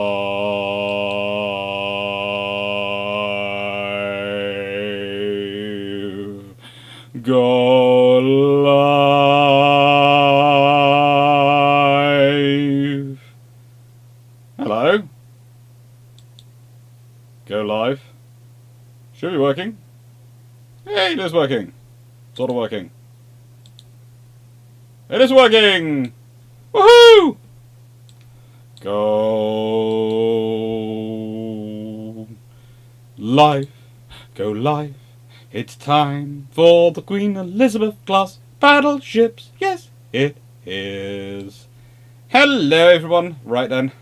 Go live. Hello. Go live. Should be working. Hey, it is working. Sort of working. It is working! Woohoo! Go live. Go live. It's time for the Queen Elizabeth class battleships. Yes, it is. Hello, everyone. Right then.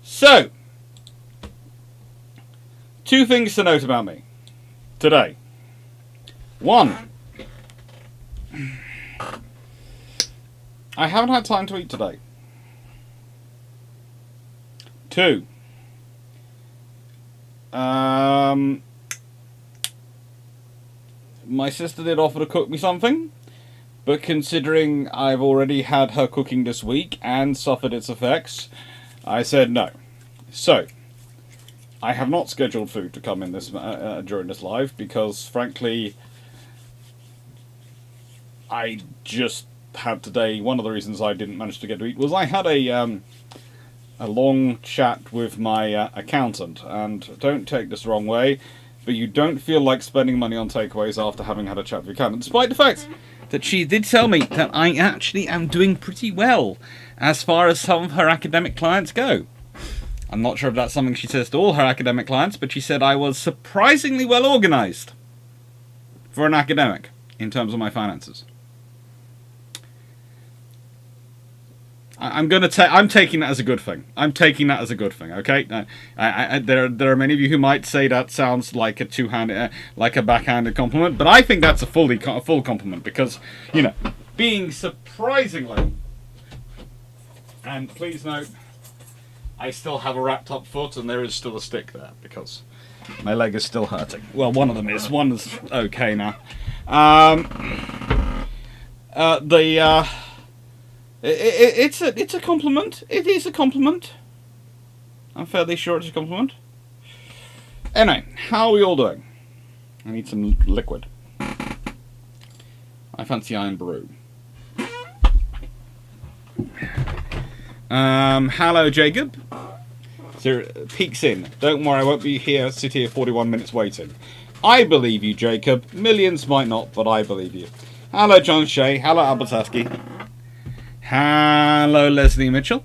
So, two things to note about me today. One, I haven't had time to eat today. Two, my sister did offer to cook me something, but considering I've already had her cooking this week and suffered its effects, I said no. So, I have not scheduled food to come in this during this live because, frankly, I just had today. One of the reasons I didn't manage to get to eat was I had a long chat with my accountant, and don't take this the wrong way, but you don't feel like spending money on takeaways after having had a chat with your accountant, despite the fact that she did tell me that I actually am doing pretty well as far as some of her academic clients go. I'm not sure if that's something she says to all her academic clients, but she said I was surprisingly well organised for an academic in terms of my finances. I'm taking that as a good thing. I'm taking that as a good thing. Okay. There are many of you who might say that sounds like a like a backhanded compliment, but I think that's a full compliment because, you know, being surprisingly. And please note, I still have a wrapped up foot, and there is still a stick there because my leg is still hurting. Well, one of them is. One is okay now. It's a compliment. It is a compliment. I'm fairly sure it's a compliment. Anyway, how are we all doing? I need some liquid. I fancy iron brew. Hello, Jacob. So, peeks in. Don't worry, I won't be here. Sit here 41 minutes waiting. I believe you, Jacob. Millions might not, but I believe you. Hello, John Shea. Hello, Albertaski. Hello, Leslie Mitchell.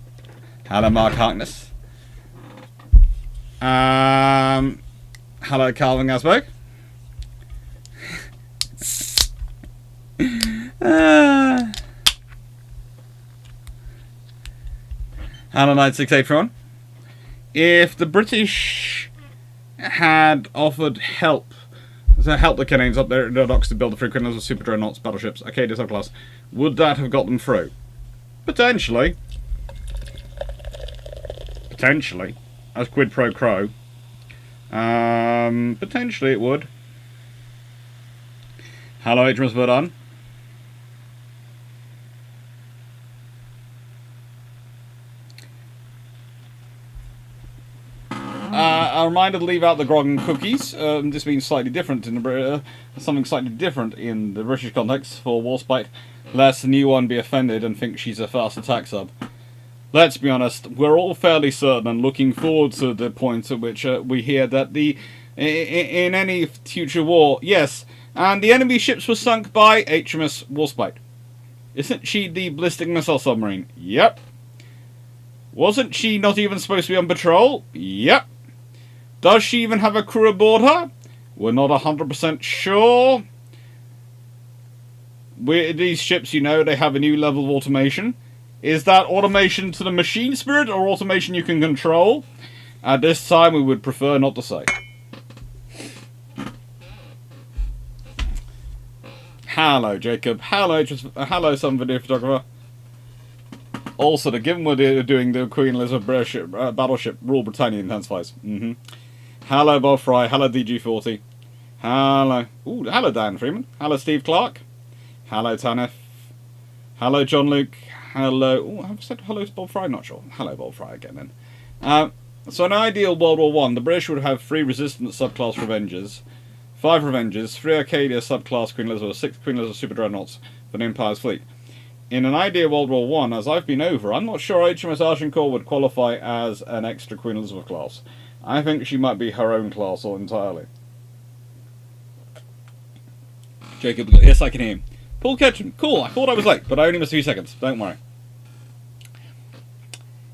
Hello, Mark Harkness. Hello, Calvin Gasberg. Hello, 9681. If the British had offered help the Canadians up there at the docks to build the frequent of super dreadnoughts, battleships, Acadia subclass, would that have got them through? Potentially. Potentially. As quid pro quo. Potentially it would. Hello, HMS Verdun. A reminder to leave out the grog and cookies. This being slightly different in something slightly different in the British context for Warspite, lest the new one be offended and think she's a fast attack sub. Let's be honest, we're all fairly certain and looking forward to the point at which we hear that in any future war, yes, and the enemy ships were sunk by HMS Warspite. Isn't she the ballistic missile submarine? Yep. Wasn't she not even supposed to be on patrol? Yep. Does she even have a crew aboard her? We're not 100% sure. These ships, you know, they have a new level of automation. Is that automation to the machine spirit or automation you can control? At this time, we would prefer not to say. Hello, Jacob. Hello, some video photographer. Also, given we're doing the Queen Elizabeth battleship, Rule Britannia intensifies. Hello, Bob Fry. Hello, DG40. Hello. Ooh, hello, Dan Freeman. Hello, Steve Clarke. Hello, Tanef. Hello, John Luke. Hello. Oh, I've said hello to Bob Fry. Not sure. Hello, Bob Fry again then. So in an ideal World War One, the British would have 3 resistant subclass Revengers, 5 Revengers, 3 Arcadia subclass Queen Elizabeth, 6 Queen Elizabeth super dreadnoughts for the Empire's fleet. In an ideal World War One, as I've been over, I'm not sure HMS Agincourt would qualify as an extra Queen Elizabeth class. I think she might be her own class all entirely. Jacob, yes, I can hear him. Paul Ketchum, cool, I thought I was late, but I only missed a few seconds, don't worry.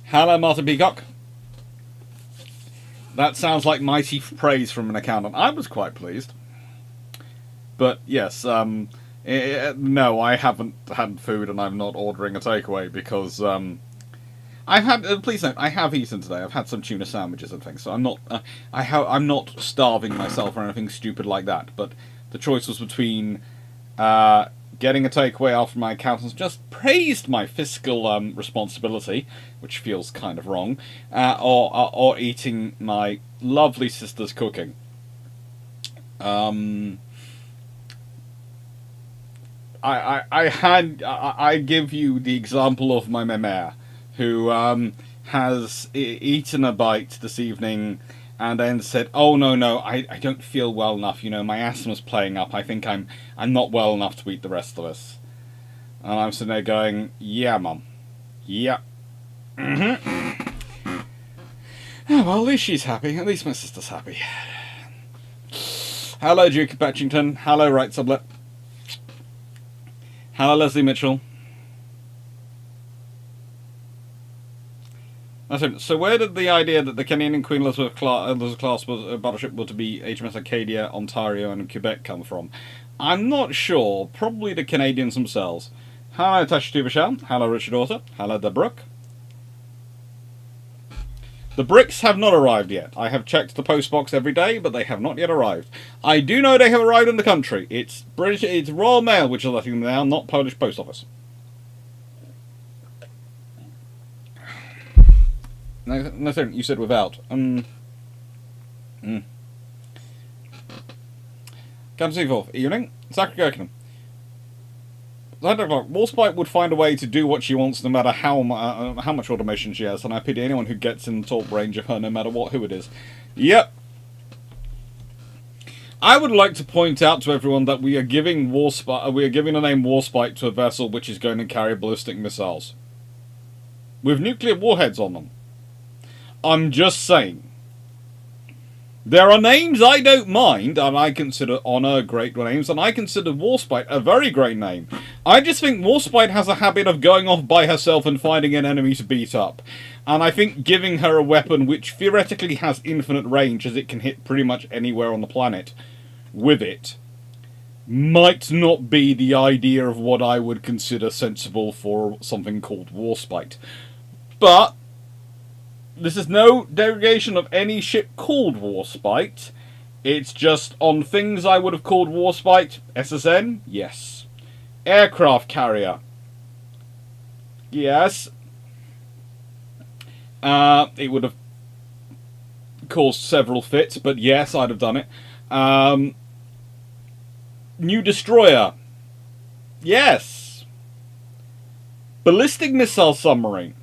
Hello, Martin Peacock. That sounds like mighty praise from an accountant. I was quite pleased. But, yes, no, I haven't had food and I'm not ordering a takeaway because, I've had, please note, I have eaten today. I've had some tuna sandwiches and things, so I'm not, I'm not starving myself or anything stupid like that, but the choice was between, getting a takeaway after my accountants just praised my fiscal responsibility, which feels kind of wrong, or eating my lovely sister's cooking. I give you the example of my mère, who has eaten a bite this evening and then said, "Oh no, I don't feel well enough. You know, my asthma's playing up. I think I'm not well enough to eat the rest of this." And I'm sitting there going, "Yeah, Mum, yeah." Mm-hmm. Oh, well, at least she's happy. At least my sister's happy. Hello, Duke of Betchington. Hello, Right Sublet. Hello, Leslie Mitchell. So where did the idea that the Canadian Queen Elizabeth class battleship were to be HMS Acadia, Ontario, and Quebec come from? I'm not sure. Probably the Canadians themselves. Hello, Tasha Tubasham. Hello, Richard Orter. Hello, The Brook. The bricks have not arrived yet. I have checked the postbox every day, but they have not yet arrived. I do know they have arrived in the country. It's British. It's Royal Mail which is letting them down, not Polish Post Office. No, you said without. Captain Seaforth, evening. Zachary Gherkinham. Warspite would find a way to do what she wants no matter how much automation she has, and I pity anyone who gets in the talk range of her no matter who it is. Yep. I would like to point out to everyone that we are giving the name Warspite to a vessel which is going to carry ballistic missiles. With nuclear warheads on them. I'm just saying. There are names I don't mind, and I consider Honor great names, and I consider Warspite a very great name. I just think Warspite has a habit of going off by herself and finding an enemy to beat up. And I think giving her a weapon which theoretically has infinite range, as it can hit pretty much anywhere on the planet with it, might not be the idea of what I would consider sensible for something called Warspite. But this is no derogation of any ship called Warspite. It's just on things I would have called Warspite. SSN? Yes. Aircraft carrier? Yes. It would have caused several fits, but yes, I'd have done it. New destroyer? Yes. Ballistic missile submarine?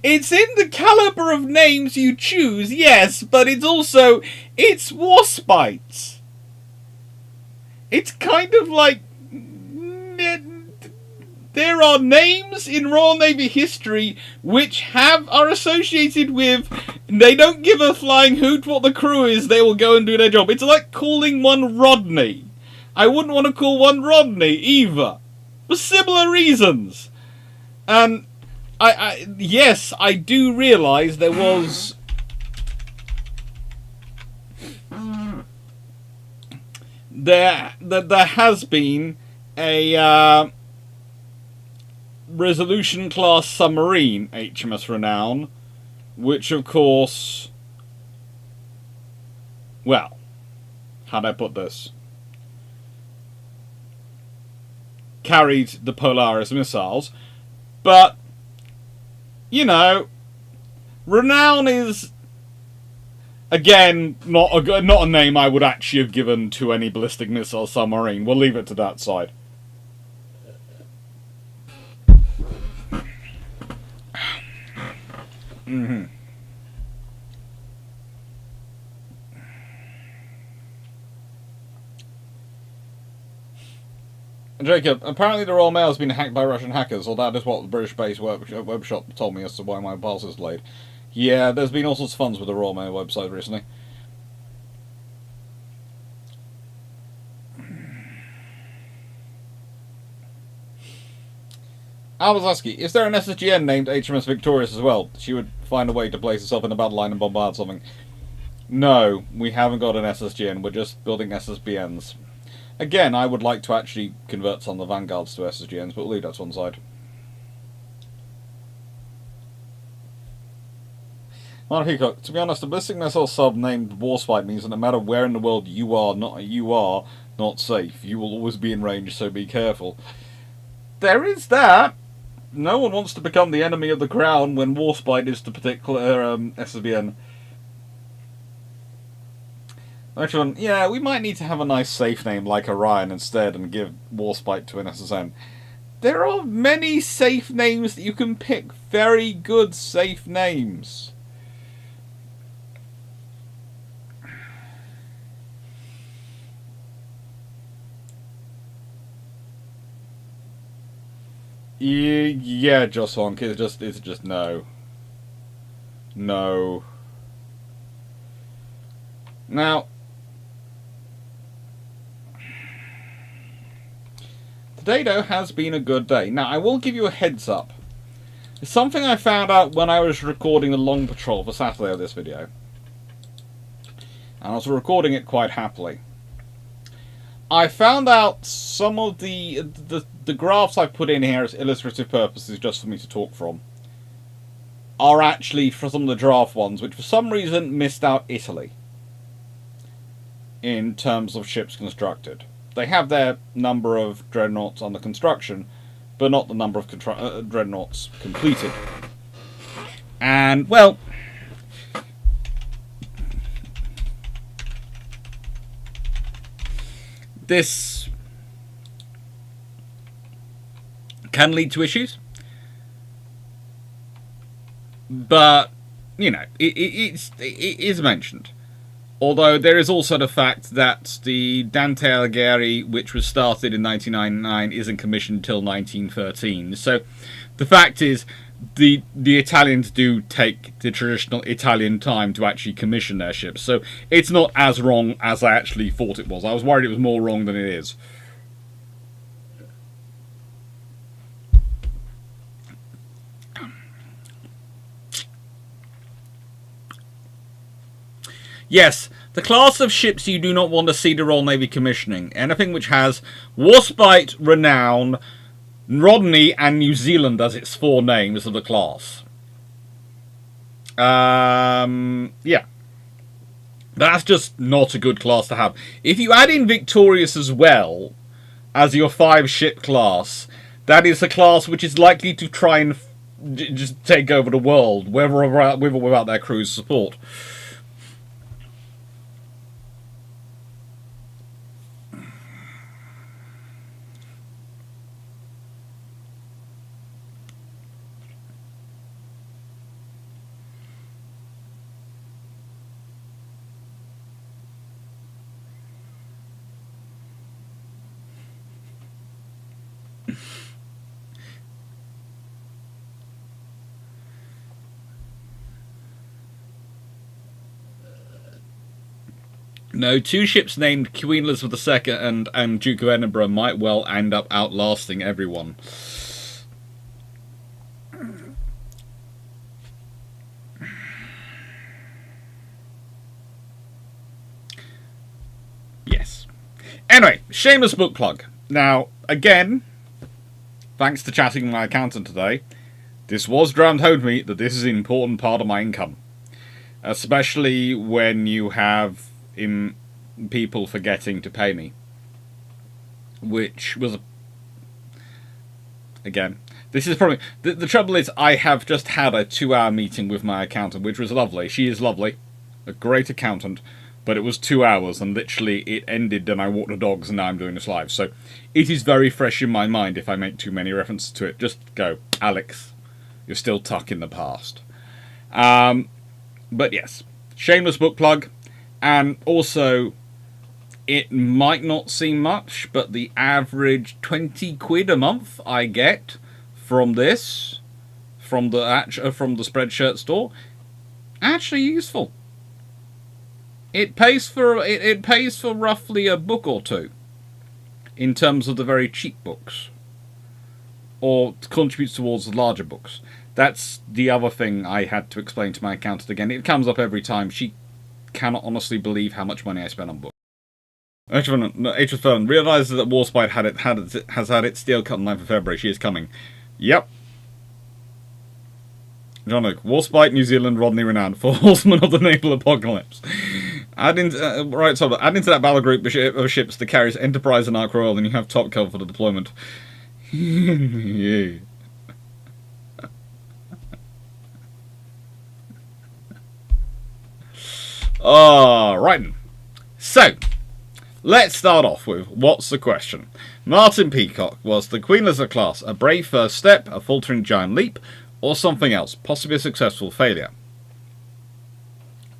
It's in the caliber of names you choose, yes, but it's Warspite. It's kind of like, there are names in Royal Navy history which are associated with, they don't give a flying hoot what the crew is, they will go and do their job. It's like calling one Rodney. I wouldn't want to call one Rodney either, for similar reasons. And yes, I do realise there was there has been a Resolution class submarine HMS Renown, which of course, well, how do I put this? Carried the Polaris missiles, but you know, Renown is, again, not a name I would actually have given to any ballistic missile submarine. We'll leave it to that side. Mm-hmm. Jacob, apparently the Royal Mail has been hacked by Russian hackers, or that is what the British-based web shop told me as to why my parcel is delayed. Yeah, there's been all sorts of funds with the Royal Mail website recently. Albazaski, is there an SSGN named HMS Victorious as well? She would find a way to place herself in a battle line and bombard something. No, we haven't got an SSGN, we're just building SSBNs. Again, I would like to actually convert some of the Vanguards to SSGNs, but we'll leave that to one side. Mark Peacock, to be honest, a ballistic missile sub named Warspite means that no matter where in the world you are not safe. You will always be in range, so be careful. There is that. No one wants to become the enemy of the crown when Warspite is the particular SSBN. Actually, yeah, we might need to have a nice safe name like Orion instead and give Warspite to an SSN. There are many safe names that you can pick. Very good safe names. Yeah, Joss Wonk, it's just no. No. Now, today, though, has been a good day. Now, I will give you a heads up. It's something I found out when I was recording the long patrol for Saturday of this video. And I was recording it quite happily. I found out some of the graphs I put in here as illustrative purposes, just for me to talk from, are actually for some of the draft ones, which for some reason missed out Italy in terms of ships constructed. They have their number of dreadnoughts under construction, but not the number of dreadnoughts completed. And, well, this can lead to issues, but, you know, it is mentioned. Although there is also the fact that the Dante Alighieri, which was started in 1999, isn't commissioned until 1913. So the fact is, the Italians do take the traditional Italian time to actually commission their ships. So it's not as wrong as I actually thought it was. I was worried it was more wrong than it is. Yes, the class of ships you do not want to see the Royal Navy commissioning. Anything which has Warspite, Renown, Rodney, and New Zealand as its four names of the class. Yeah. That's just not a good class to have. If you add in Victorious as well as your 5-ship class, that is a class which is likely to try and just take over the world, with or without their crew's support. No, 2 ships named Queen Elizabeth II and Duke of Edinburgh might well end up outlasting everyone. Yes. Anyway, shameless book plug. Now, again, thanks to chatting with my accountant today, this was drummed home to me that this is an important part of my income. Especially when you have people forgetting to pay me, which was again, this is probably the trouble is I have just had a 2-hour meeting with my accountant, which was lovely. She is lovely, a great accountant, but it was 2 hours and literally it ended and I walked the dogs and now I'm doing this live, so it is very fresh in my mind. If I make too many references to it, just go, Alex, you're still stuck in the past. But yes, shameless book plug. And also, it might not seem much, but the average 20 quid a month I get from this, from the Spreadshirt store, actually useful. It pays for roughly a book or two, in terms of the very cheap books, or contributes towards the larger books. That's the other thing I had to explain to my accountant again. It comes up every time. She cannot honestly believe how much money I spend on books. H. Fern realizes that Warspite has had its deal cut on 9th of February. She is coming. Yep. John Luke, Warspite, New Zealand, Rodney Renowned, for Horsemen of the Naval Apocalypse. Add into that battle group of ships that carries Enterprise and Ark Royal, and you have top cover for the deployment. Yeah. Right. So, let's start off with what's the question. Martin Peacock, was the Queen Elizabeth class a brave first step, a faltering giant leap, or something else, possibly a successful failure?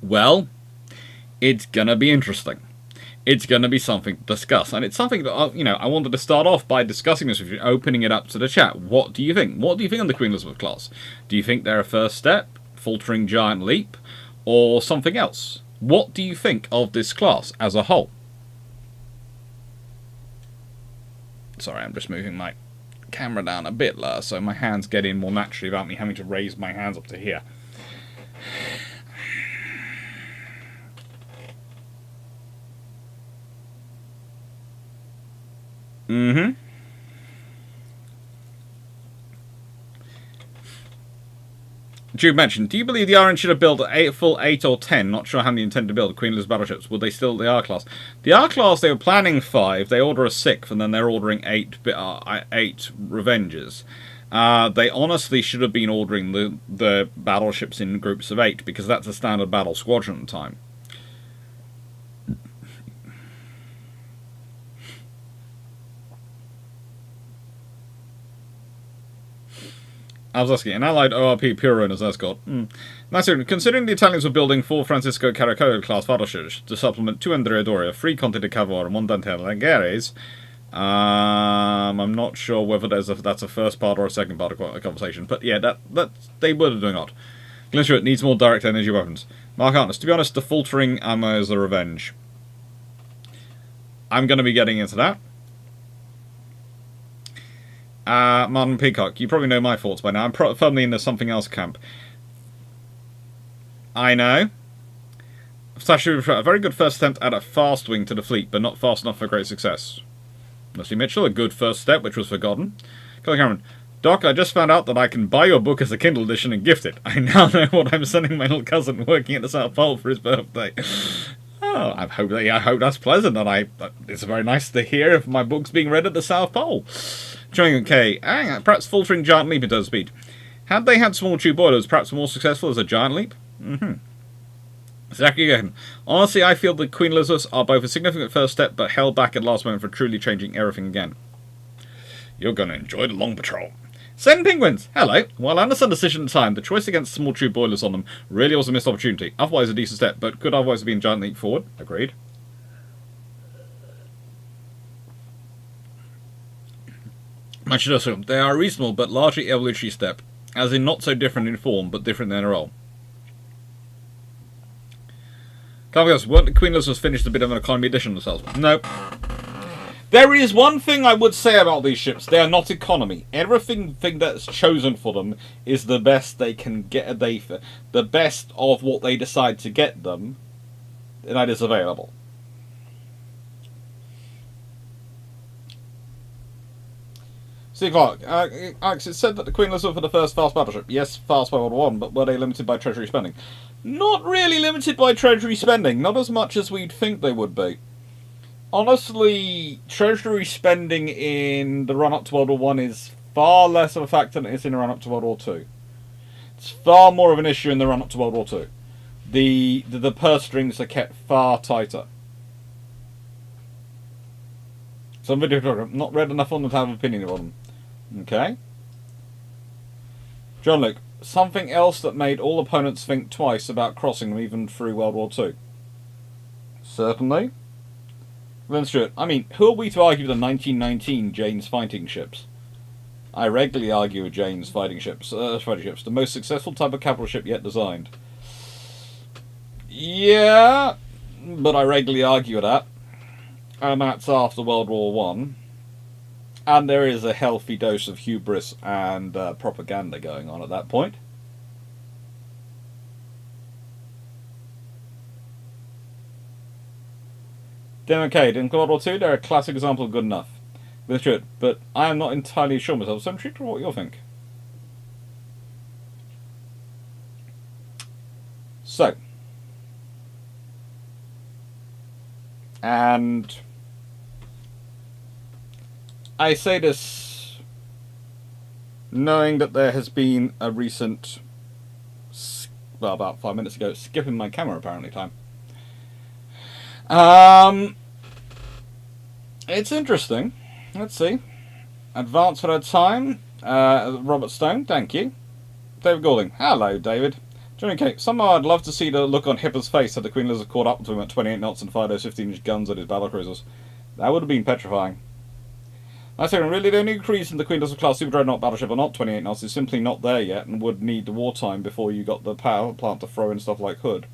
Well, it's gonna be interesting. It's gonna be something to discuss, and it's something that I wanted to start off by discussing this with you, opening it up to the chat. What do you think? What do you think on the Queen Elizabeth class? Do you think they're a first step, faltering giant leap, or something else? What do you think of this class as a whole? Sorry, I'm just moving my camera down a bit lower so my hands get in more naturally without me having to raise my hands up to here. Jude mentioned, do you believe the RN should have built a full 8 or 10? Not sure how many intend to build Queen Elizabeth battleships. Would they still the R class? The R class, they were planning 5. They order a 6th, and then they're ordering 8 Revenges. They honestly should have been ordering the battleships in groups of 8, because that's a standard battle squadron at the time. I was asking, an allied ORP Puro as escort. Nice. Considering the Italians were building 4 Francisco Caracciolo class battleships to supplement 2 Andrea Doria, 3 Conte de Cavour, and 1 Dante Alighieri's, I'm not sure whether that's a first part or a second part of a conversation, but yeah, that they were doing odd. Glenstewart needs more direct energy weapons. Mark Hartness, to be honest, the faltering ammo is a revenge. I'm going to be getting into that. Martin Peacock, you probably know my thoughts by now. I'm firmly in the something else camp. I know. Sasha, a very good first attempt at a fast wing to the fleet, but not fast enough for great success. Leslie Mitchell, a good first step, which was forgotten. Colin Cameron, Doc, I just found out that I can buy your book as a Kindle edition and gift it. I now know what I'm sending my little cousin working at the South Pole for his birthday. Oh, I hope that's pleasant, and it's very nice to hear if my book's being read at the South Pole. Joining okay, perhaps faltering giant leap in terms of speed. Had they had small tube boilers, perhaps more successful as a giant leap? Zachary again. Honestly, I feel the Queen Elizabeths are both a significant first step, but held back at the last moment for truly changing everything again. You're going to enjoy the long patrol. Send penguins! Hello! While I understand the decision at the time, the choice against small tube boilers on them really was a missed opportunity. Otherwise a decent step, but could otherwise have been a giant leap forward. Agreed. I should assume they are a reasonable but largely evolutionary step, as in not so different in form, but different in their role. Clarke, weren't the Queen Elizabeths finished a bit of an economy edition themselves? No. There is one thing I would say about these ships. They are not economy. Everything that's chosen for them is the best they can get. The best of what they decide to get them, that is available. See, Clarke, Alex, it said that the Queen Elizabeth were the first fast battleship. Yes, fast by World War I, but were they limited by treasury spending? Not really limited by treasury spending. Not as much as we'd think they would be. Honestly, treasury spending in the run-up to World War I is far less of a factor than it is in the run-up to World War II. It's far more of an issue in the run-up to World War II. The purse strings are kept far tighter. Some video program, not read enough on them to have an opinion on them. Okay. John Luke, something else that made all opponents think twice about crossing them even through World War II? Certainly. Then Stuart, I mean, who are we to argue with the 1919 Jane's fighting ships? I regularly argue with Jane's fighting ships, the most successful type of capital ship yet designed. Yeah, but I regularly argue with that. And that's after World War One. And there is a healthy dose of hubris and propaganda going on at that point. Democade, in World War II, they're a classic example of good enough. But I am not entirely sure myself, so I'm intrigued what you'll think. So. And I say this knowing that there has been a recent, well, about 5 minutes ago, skipping my camera apparently time. It's interesting. Let's see. Advance for our time. Robert Stone, thank you. David Goulding, hello, David. Johnny K, somehow I'd love to see the look on Hipper's face had the Queen Elizabeth caught up to him at 28 knots and fired those 15-inch guns at his battlecruisers. That would have been petrifying. I say, really, the only reason the Queen Elizabeth class super dreadnought battleship are not 28 knots is simply not there yet and would need the wartime before you got the power plant to throw in stuff like Hood.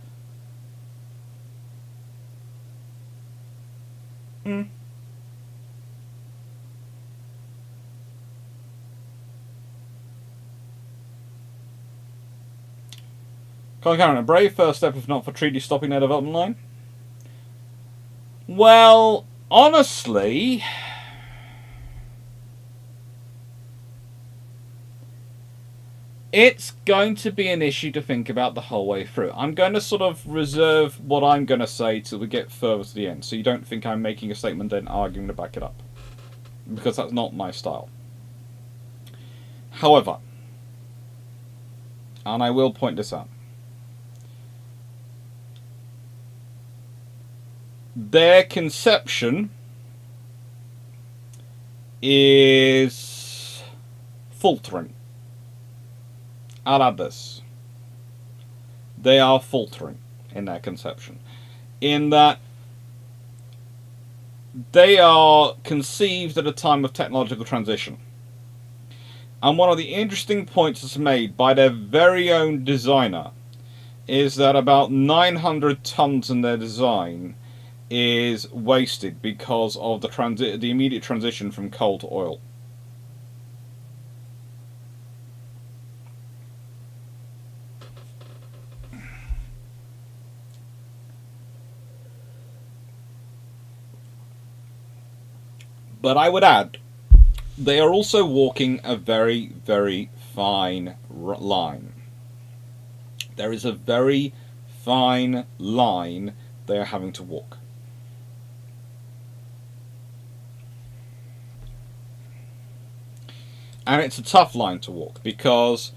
Colin Cameron, a brave first step if not for treaty stopping their development line? Well, honestly, it's going to be an issue to think about the whole way through. I'm going to sort of reserve what I'm going to say till we get further to the end, so you don't think I'm making a statement then arguing to back it up. Because that's not my style. However, and I will point this out, their conception is faltering. I'll add this. They are faltering in their conception. In that they are conceived at a time of technological transition. And one of the interesting points that's made by their very own designer is that about 900 tons in their design is wasted because of the immediate transition from coal to oil. But I would add, they are also walking a very, very fine line. There is a very fine line they are having to walk. And it's a tough line to walk because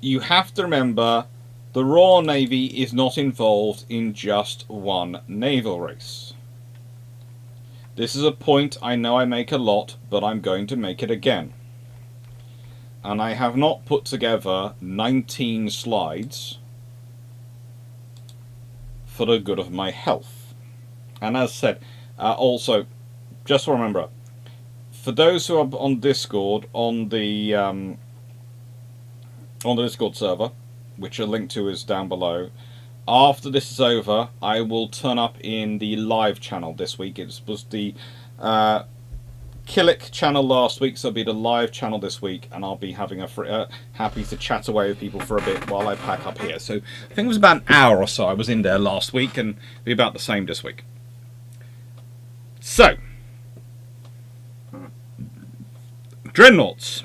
you have to remember the Royal Navy is not involved in just one naval race. This is a point I know I make a lot, but I'm going to make it again. And I have not put together 19 slides for the good of my health. And as said, also, just remember, for those who are on Discord, on the Discord server, which a link to is down below, after this is over, I will turn up in the live channel this week. It was the Killick channel last week, so it'll be the live channel this week, and I'll be having happy to chat away with people for a bit while I pack up here. So I think it was about an hour or so I was in there last week, and it'll be about the same this week. So, dreadnoughts.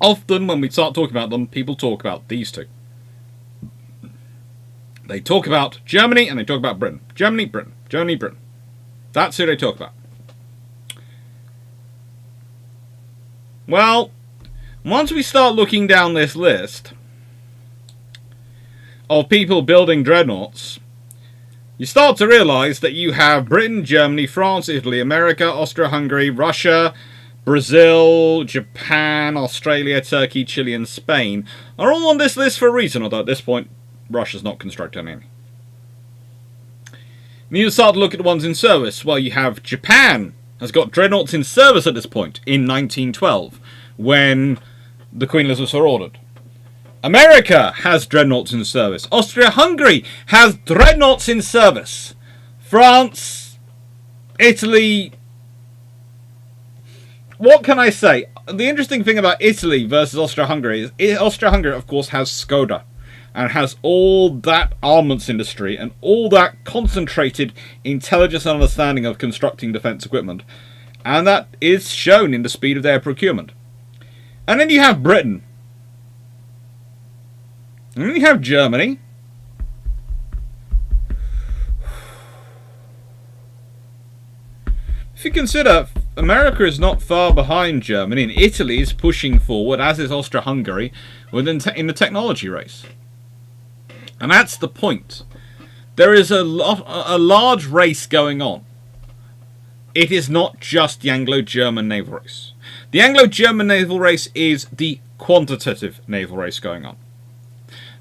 Often when we start talking about them, people talk about these two. They talk about Germany and they talk about Britain. Germany, Britain. Germany, Britain. That's who they talk about. Well, once we start looking down this list of people building dreadnoughts, you start to realise that you have Britain, Germany, France, Italy, America, Austria-Hungary, Russia, Brazil, Japan, Australia, Turkey, Chile, and Spain are all on this list for a reason, although at this point, Russia's not constructing any. And you start to look at the ones in service. Well, you have Japan has got dreadnoughts in service at this point, in 1912, when the Queen Elizabeths are ordered. America has dreadnoughts in service. Austria-Hungary has dreadnoughts in service. France, Italy... What can I say? The interesting thing about Italy versus Austria-Hungary is Austria-Hungary, of course, has Skoda. And has all that armaments industry and all that concentrated intelligence and understanding of constructing defence equipment. And that is shown in the speed of their procurement. And then you have Britain. And then you have Germany. If you consider, America is not far behind Germany, and Italy is pushing forward, as is Austria-Hungary, in the technology race. And that's the point. There is a large race going on. It is not just the Anglo-German naval race. The Anglo-German naval race is the quantitative naval race going on.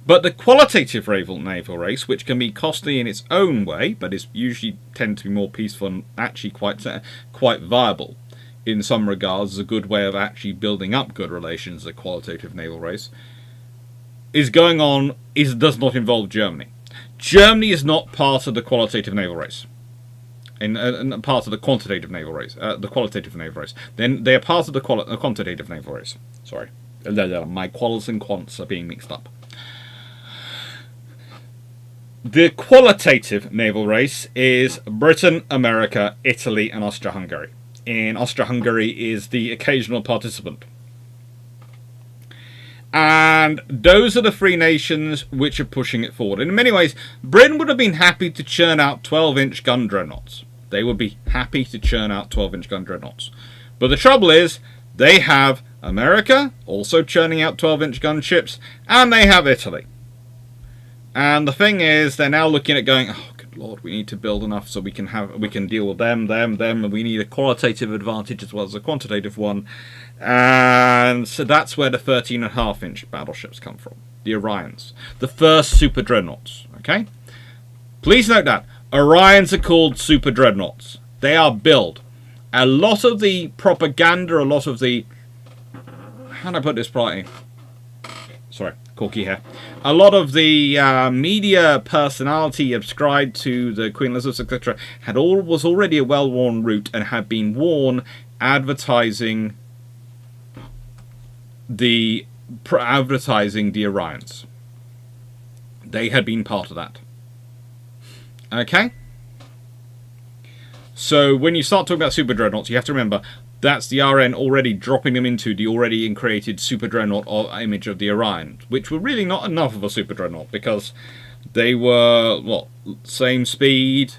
But the qualitative naval race, which can be costly in its own way, but is usually tend to be more peaceful and actually quite viable in some regards, is a good way of actually building up good relations, the qualitative naval race, is going on, does not involve Germany. Germany is not part of the qualitative naval race. In part of the quantitative naval race, the qualitative naval race. Then they are part of the quantitative naval race. Sorry, my quals and quants are being mixed up. The qualitative naval race is Britain, America, Italy, and Austria-Hungary. And Austria-Hungary is the occasional participant. And those are the three nations which are pushing it forward. In many ways, Britain would have been happy to churn out 12-inch gun dreadnoughts. They would be happy to churn out 12-inch gun dreadnoughts. But the trouble is, they have America, also churning out 12-inch gunships, and they have Italy. And the thing is, they're now looking at going, oh, good lord, we need to build enough so we can deal with them, and we need a qualitative advantage as well as a quantitative one. And so that's where the 13.5-inch battleships come from. The Orions. The first super dreadnoughts. Okay? Please note that. Orions are called super dreadnoughts. They are built. A lot of the propaganda, a lot of the... How do I put this politely? Sorry, corky hair. A lot of the media personality ascribed to the Queen Elizabeth, etc., was already a well-worn route and had been worn advertising the Orions. They had been part of that. Okay? So when you start talking about super dreadnoughts, you have to remember that's the RN already dropping them into the already created super dreadnought image of the Orion, which were really not enough of a super dreadnought because they were, what, same speed,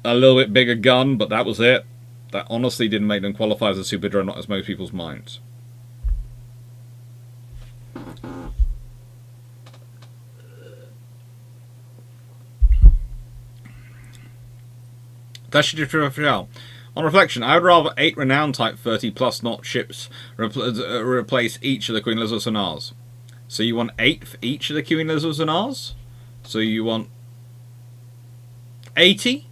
a little bit bigger gun, but that was it. That honestly didn't make them qualify as a super dreadnought as most people's minds. On reflection, I would rather 8 renowned type 30+ knot ships replace each of the Queen Elizabeths and ours. So you want 8 for each of the Queen Elizabeths and ours? So you want 80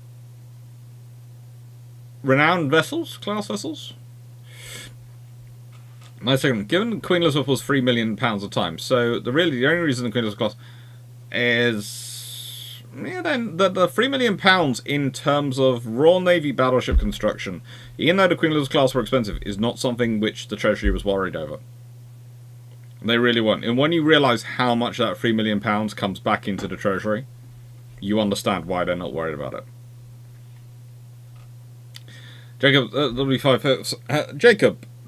renowned vessels, class vessels? My second, given Queen Elizabeth was £3 million a time, so the only reason the Queen Elizabeth class is... Yeah, then the £3 million in terms of Royal Navy battleship construction, even though the Queen Elizabeth class were expensive, is not something which the Treasury was worried over. They really weren't. And when you realise how much that £3 million comes back into the Treasury, you understand why they're not worried about it. Jacob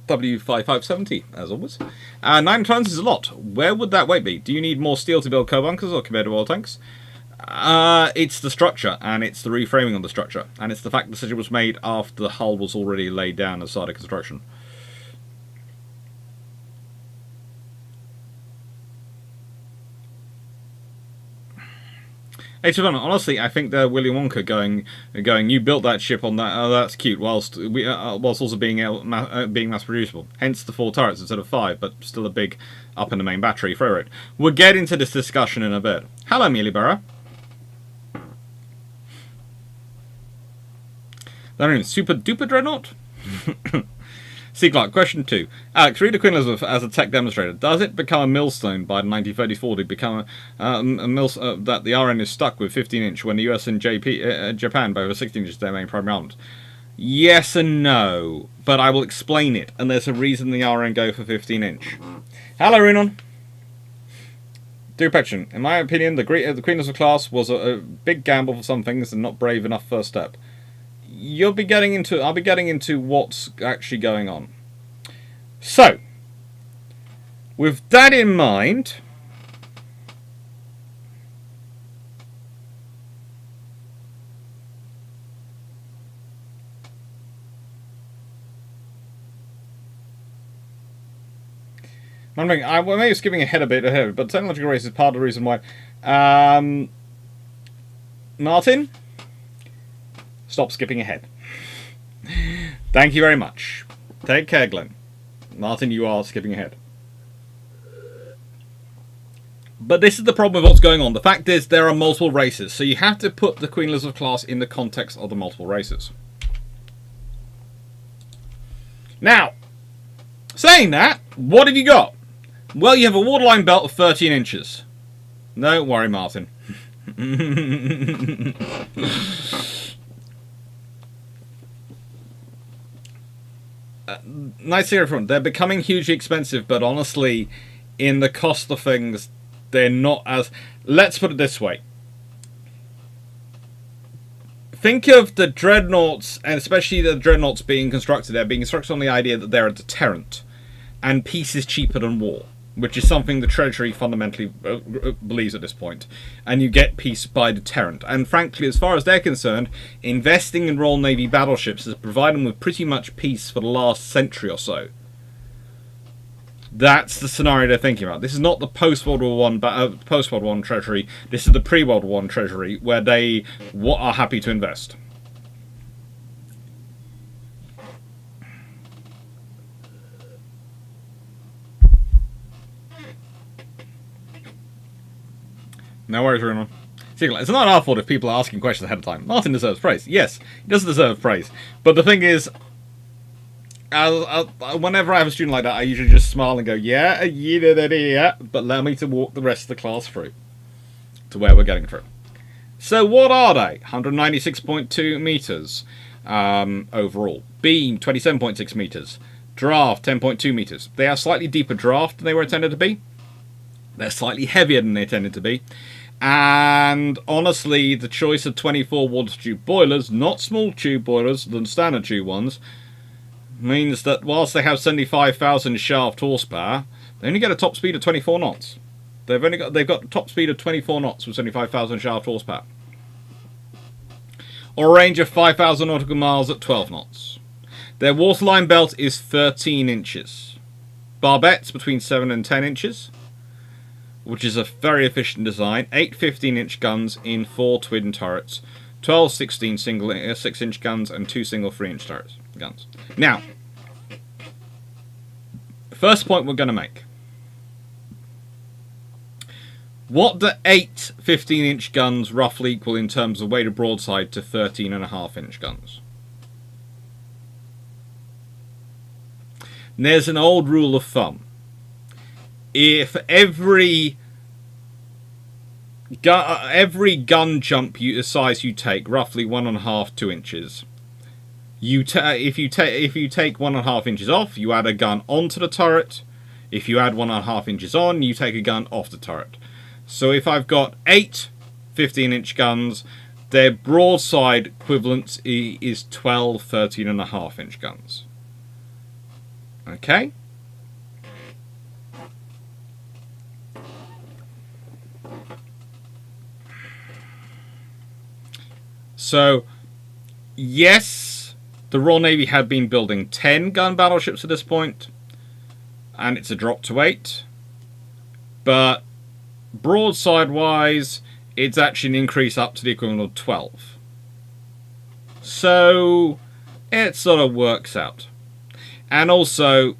W5570, as always. 9 tons is a lot. Where would that weight be? Do you need more steel to build co-bunkers or compared to oil tanks? It's the structure, and it's the reframing of the structure, and it's the fact the decision was made after the hull was already laid down as started construction. H1, honestly, I think they're Willy Wonka going. You built that ship on that. Oh, that's cute. Whilst also being mass producible. Hence the 4 turrets instead of 5, but still a big up in the main battery. Throw it. We'll get into this discussion in a bit. Hello, Mealyburrow. That super duper dreadnought. C. Clarke, question 2. Alex, read the Queen Elizabeth as a tech demonstrator. Does it become a millstone by 1934 to become a that the RN is stuck with 15-inch when the US and Japan both are 16-inch their main primary arms? Yes and no, but I will explain it, and there's a reason the RN go for 15-inch. Hello, Runon. Dear Petron, in my opinion, the Queen Elizabeth class was a big gamble for some things and not brave enough first step. I'll be getting into what's actually going on. So, with that in mind, I'm thinking, I may be skipping ahead a bit, but technological race is part of the reason why. Martin? Stop skipping ahead. Thank you very much. Take care, Glenn. Martin, you are skipping ahead. But this is the problem with what's going on. The fact is there are multiple races, so you have to put the Queen Elizabeth class in the context of the multiple races. Now, saying that, what have you got? Well, you have a waterline belt of 13 inches. Don't worry, Martin. Nice to hear from. They're becoming hugely expensive, but honestly, in the cost of things, they're not as... Let's put it this way. Think of the dreadnoughts, and especially the dreadnoughts being constructed. They're being constructed on the idea that they're a deterrent, and peace is cheaper than war, which is something the Treasury fundamentally believes at this point. And you get peace by deterrent. And frankly, as far as they're concerned, investing in Royal Navy battleships has provided them with pretty much peace for the last century or so. That's the scenario they're thinking about. This is not the post-World War I Treasury. This is the pre-World War I Treasury, where they are happy to invest. No worries, everyone. It's not our fault if people are asking questions ahead of time. Martin deserves praise. Yes, he does deserve praise. But the thing is, whenever I have a student like that, I usually just smile and go, yeah, but allow me to walk the rest of the class through to where we're getting through. So what are they? 196.2 meters overall. Beam, 27.6 meters. Draft, 10.2 meters. They are slightly deeper draft than they were intended to be. They're slightly heavier than they intended to be. And honestly, the choice of 24 water tube boilers, not small tube boilers than standard tube ones, means that whilst they have 75,000 shaft horsepower, they only get a top speed of 24 knots. They've got a top speed of 24 knots with 75,000 shaft horsepower, or a range of 5,000 nautical miles at 12 knots. Their waterline belt is 13 inches. Barbettes between 7 and 10 inches. Which is a very efficient design. 8 15-inch guns in 4 twin turrets, 12 16 single 6-inch guns, and 2 single 3-inch turrets guns. Now, first point we're going to make. What do 8 15-inch guns roughly equal in terms of weight of broadside to 13.5-inch guns? And there's an old rule of thumb. If every gun jump size you take, roughly 1.5 2 inches, if you take 1.5 inches off, you add a gun onto the turret. If you add 1.5 inches on, you take a gun off the turret. So if I've got 8 15-inch guns, their broadside equivalent is 12 13.5-inch guns. Okay. So, yes, the Royal Navy had been building 10 gun battleships at this point, and it's a drop to 8. But broadside-wise, it's actually an increase up to the equivalent of 12. So it sort of works out. And also,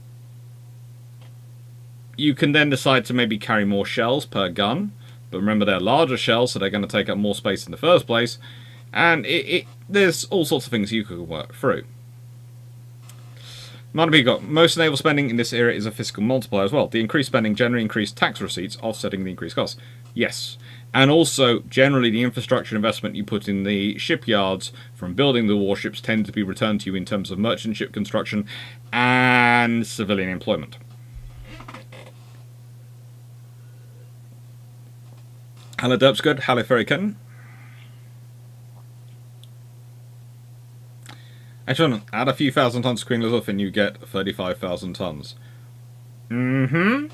you can then decide to maybe carry more shells per gun. But remember, they're larger shells, so they're going to take up more space in the first place. And there's all sorts of things you could work through. Peacock, most naval spending in this area is a fiscal multiplier as well. The increased spending generally increased tax receipts, offsetting the increased costs. Yes. And also, generally, the infrastructure investment you put in the shipyards from building the warships tend to be returned to you in terms of merchant ship construction and civilian employment. Hello, Derp's good. Hello, Ferry Ken. Actually, add a few thousand tons to Queen Elizabeth and you get 35,000 tons. Mm-hmm.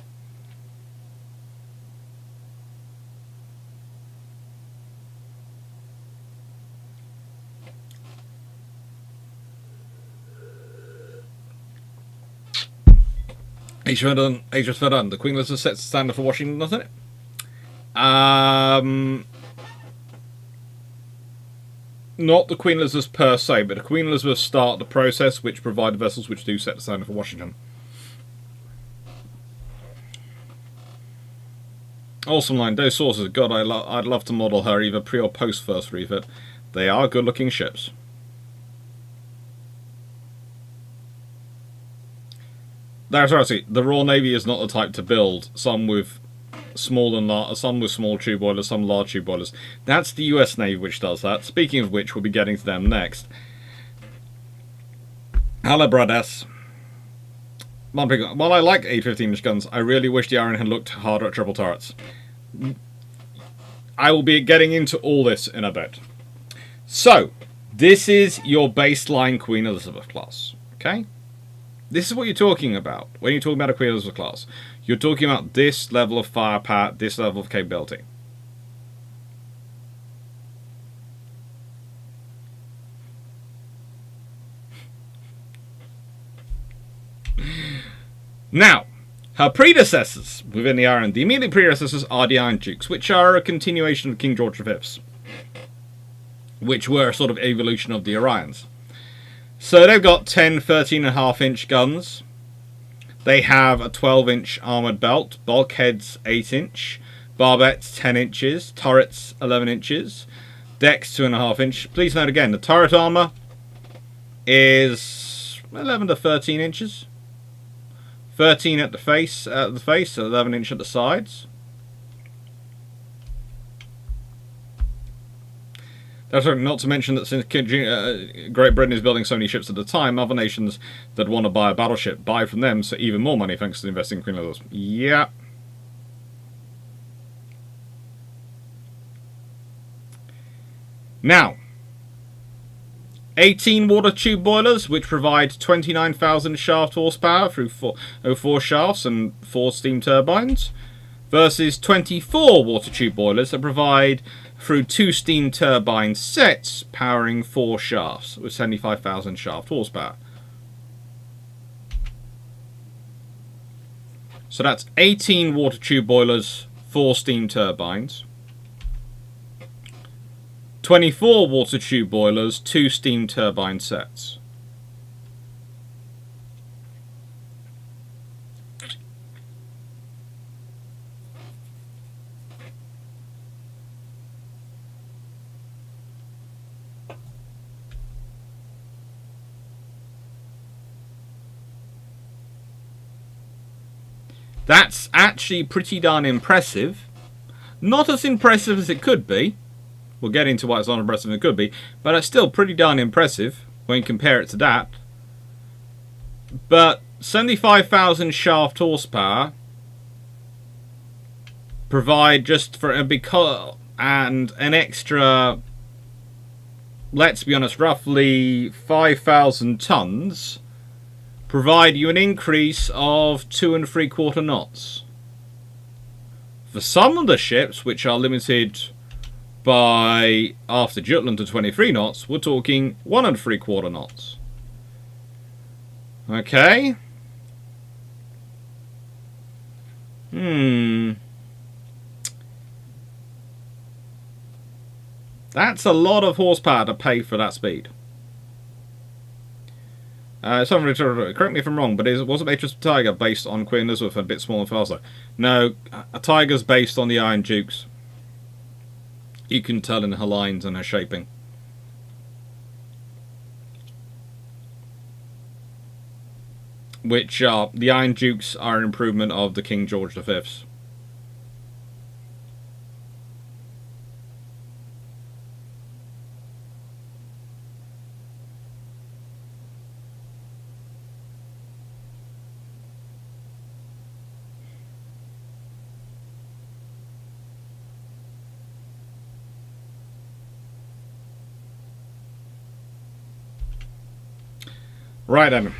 HMS Verdun. The Queen Elizabeth sets the standard for Washington, doesn't it? Not the Queen Elizabeth per se, but the Queen Elizabeth start the process which provide the vessels which do set the standard for Washington. Awesome line. Those sources, God, I'd love to model her either pre or post first refit. They are good looking ships. That's right. The Royal Navy is not the type to build some with small tube boilers, some large tube boilers. That's the US Navy which does that. Speaking of which, we'll be getting to them next. Hello, brothers. While I like 815-inch guns, I really wish the Iron had looked harder at triple turrets. I will be getting into all this in a bit. So, this is your baseline Queen Elizabeth class. Okay? This is what you're talking about when you're talking about a Queen Elizabeth class. You're talking about this level of firepower, this level of capability. Now, her predecessors within the Iron, the immediate predecessors are the Iron Dukes, which are a continuation of King George V's, which were a sort of evolution of the Orions. So they've got 10, 13.5-inch guns. They have a 12-inch armoured belt, bulkheads 8-inch, barbettes 10 inches, turrets 11 inches, decks 2.5 inch. Please note again, the turret armour is 11 to 13 inches. 13 at the face, 11 inch at the sides. That's not to mention that since Great Britain is building so many ships at a time, other nations that want to buy a battleship buy from them, so even more money thanks to investing in Queen Elizabeth. Yeah. Now, 18 water tube boilers, which provide 29,000 shaft horsepower through 4 shafts and 4 steam turbines, versus 24 water tube boilers that provide through 2 steam turbine sets powering 4 shafts with 75,000 shaft horsepower. So that's 18 water tube boilers, 4 steam turbines. 24 water tube boilers, 2 steam turbine sets. That's actually pretty darn impressive. Not as impressive as it could be. We'll get into why it's not impressive as it could be, but it's still pretty darn impressive when you compare it to that. But 75,000 shaft horsepower provide just for and an extra, let's be honest, roughly 5,000 tons, provide you an increase of 2 3/4 knots. For some of the ships, which are limited by after Jutland to 23 knots, we're talking 1 3/4 knots. Okay. That's a lot of horsepower to pay for that speed. Correct me if I'm wrong, but wasn't Beatrice Tiger based on Queen Elizabeth and a bit smaller and faster? No, a Tiger's based on the Iron Dukes. You can tell in her lines and her shaping. Which are, the Iron Dukes are an improvement of the King George V's. Right then.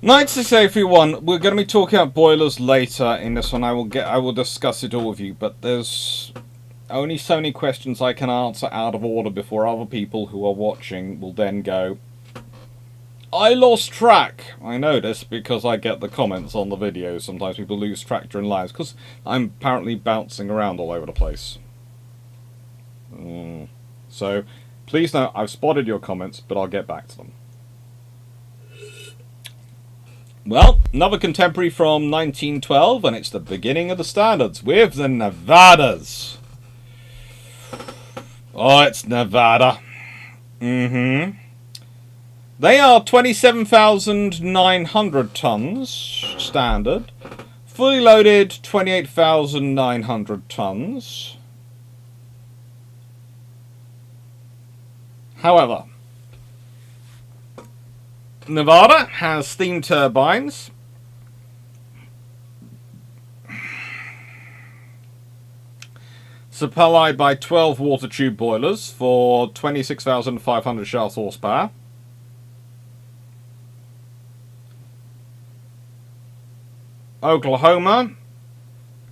Nice to say, everyone. We're going to be talking about boilers later in this one. I will discuss it all with you, but there's only so many questions I can answer out of order before other people who are watching will then go, I lost track. I know this because I get the comments on the videos. Sometimes people lose track during lives because I'm apparently bouncing around all over the place. So, please know I've spotted your comments, but I'll get back to them. Well, another contemporary from 1912, and it's the beginning of the standards with the Nevadas. Oh, it's Nevada. They are 27,900 tons standard. Fully loaded, 28,900 tons. However, Nevada has steam turbines. Supplied by 12 water tube boilers for 26,500 shaft horsepower. Oklahoma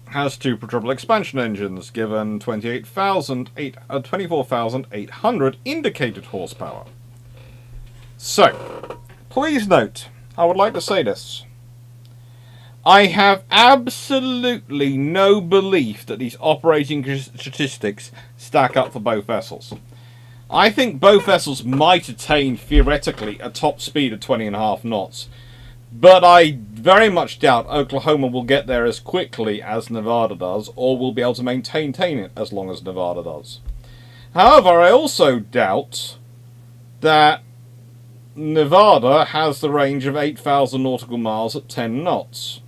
has two triple expansion engines, given 24,800 indicated horsepower. So, please note, I would like to say this. I have absolutely no belief that these operating statistics stack up for both vessels. I think both vessels might attain, theoretically, a top speed of 20.5 knots. But I very much doubt Oklahoma will get there as quickly as Nevada does, or will be able to maintain it as long as Nevada does. However, I also doubt that Nevada has the range of 8,000 nautical miles at 10 knots.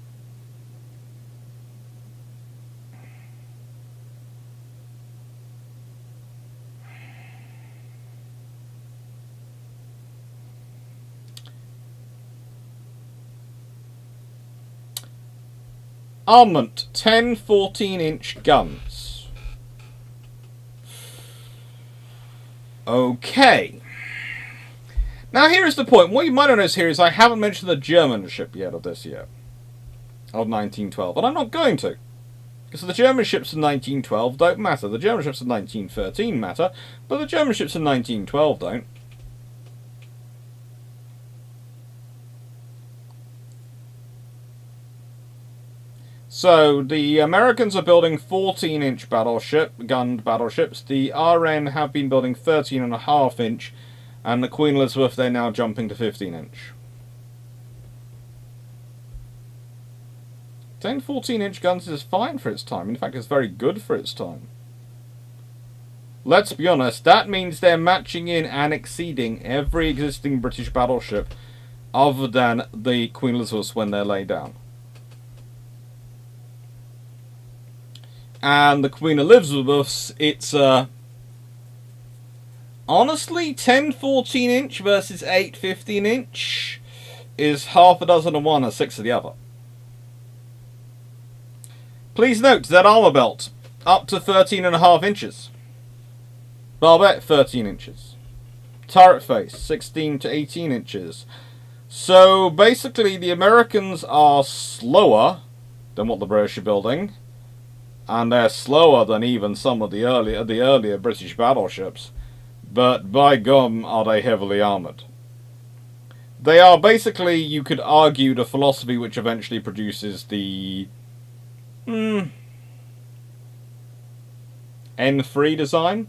Armament, 10 14-inch guns. Okay. Now here is the point. What you might notice here is I haven't mentioned the German ship yet of this year. Of 1912. And I'm not going to. Because the German ships of 1912 don't matter. The German ships of 1913 matter. But the German ships of 1912 don't. So, the Americans are building 14-inch gunned battleships. The RN have been building 13.5-inch, and the Queen Elizabeth, they're now jumping to 15-inch. 10 14-inch guns is fine for its time. In fact, it's very good for its time. Let's be honest, that means they're matching in and exceeding every existing British battleship other than the Queen Elizabeth when they're laid down. And the Queen Elizabeth's, it's honestly 10 14-inch versus 8 15-inch is half a dozen of one and 6 of the other. Please note that armor belt up to 13.5 inches. Barbette 13 inches. Turret face 16 to 18 inches. So basically the Americans are slower than what the British are building. And they're slower than even some of the earlier British battleships, but by gum are they heavily armoured. They are basically, you could argue, the philosophy which eventually produces the N3 design,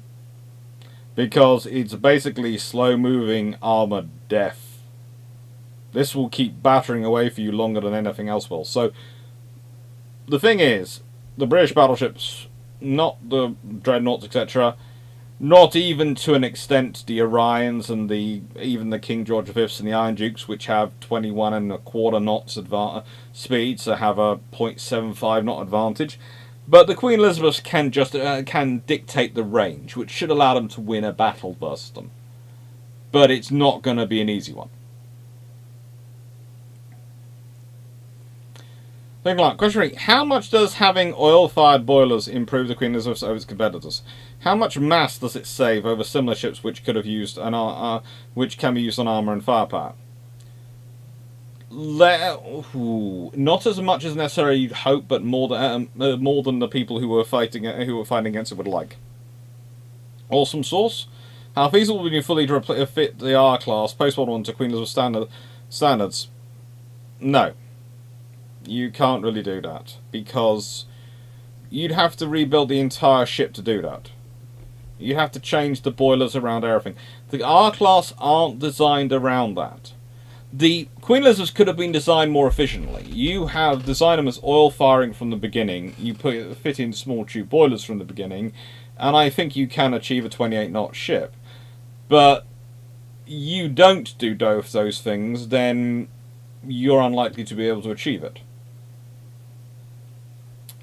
because it's basically slow-moving armored death. This will keep battering away for you longer than anything else will. So, the thing is, the British battleships, not the dreadnoughts, etc., not even to an extent the Orions and even the King George V's and the Iron Dukes, which have 21¼ knots speed, so have a 0.75 knot advantage. But the Queen Elizabeths can dictate the range, which should allow them to win a battle versus them. But it's not going to be an easy one. Question 3. How much does having oil-fired boilers improve the Queen Elizabeth over its competitors? How much mass does it save over similar ships which could have used which can be used on armour and firepower? Not as much as necessarily you'd hope, but more than the people who were fighting against it would like. Awesome source. How feasible would you fully fit the R class post-World War I to Queen Elizabeth standards? No. You can't really do that, because you'd have to rebuild the entire ship to do that. You'd have to change the boilers around everything. The R-Class aren't designed around that. The Queen Elizabeth could have been designed more efficiently. You have designed them as oil firing from the beginning, you fit in small tube boilers from the beginning, and I think you can achieve a 28-knot ship. But you don't do those things, then you're unlikely to be able to achieve it.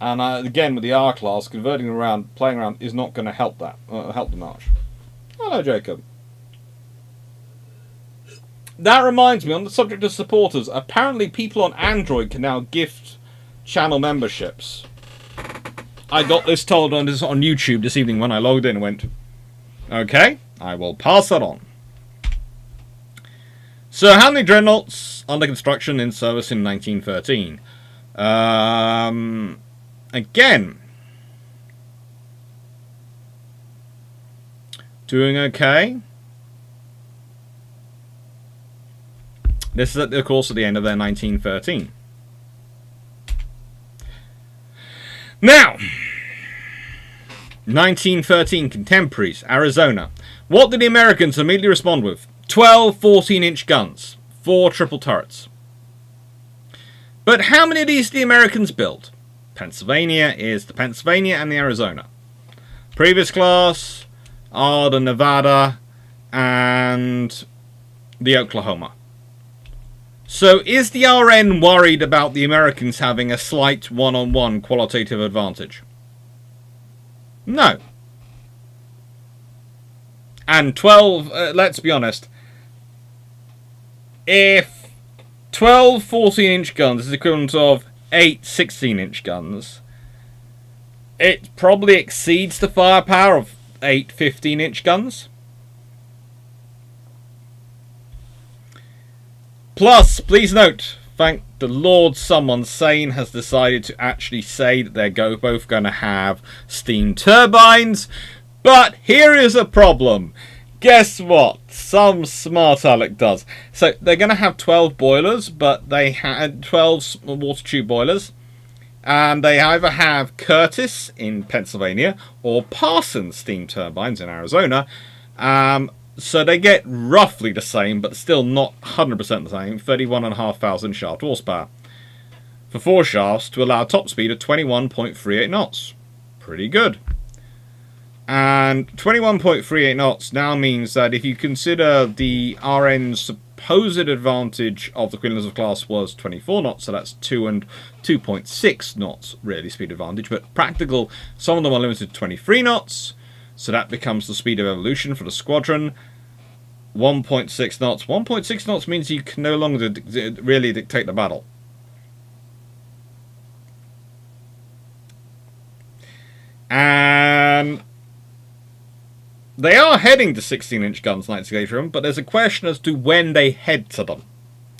And again, with the R-Class, converting around, playing around, is not going to help that. Help the march. Hello, Jacob. That reminds me, on the subject of supporters, apparently people on Android can now gift channel memberships. I got this told on YouTube this evening when I logged in and went, okay, I will pass that on. So, how many dreadnoughts under construction in service in 1913? Again, doing okay. This is, of course, at the end of their 1913. Now, 1913 contemporaries, Arizona. What did the Americans immediately respond with? 12 14-inch guns, 4 triple turrets. But how many of these did the Americans build? Pennsylvania is the Pennsylvania and the Arizona. Previous class are the Nevada and the Oklahoma. So is the RN worried about the Americans having a slight one-on-one qualitative advantage? No. And 12, let's be honest, if 12 14-inch guns is equivalent of 8 16-inch guns, it probably exceeds the firepower of 8 15-inch guns. Plus, please note, thank the Lord someone sane has decided to actually say that they're both going to have steam turbines. But here is a problem. Guess what? Some smart aleck does. So they're going to have 12 boilers, but they had 12 water tube boilers. And they either have Curtiss in Pennsylvania or Parsons steam turbines in Arizona. So they get roughly the same, but still not 100% the same, 31,500 shaft horsepower. For 4 shafts to allow a top speed of 21.38 knots. Pretty good. And 21.38 knots now means that if you consider the RN's supposed advantage of the Queen Elizabeth class was 24 knots, so that's 2 and 2.6 knots really speed advantage, but practical, some of them are limited to 23 knots, so that becomes the speed of evolution for the squadron. 1.6 knots. 1.6 knots means you can no longer really dictate the battle. And they are heading to 16-inch guns, Knights of Gatrium, but there's a question as to when they head to them.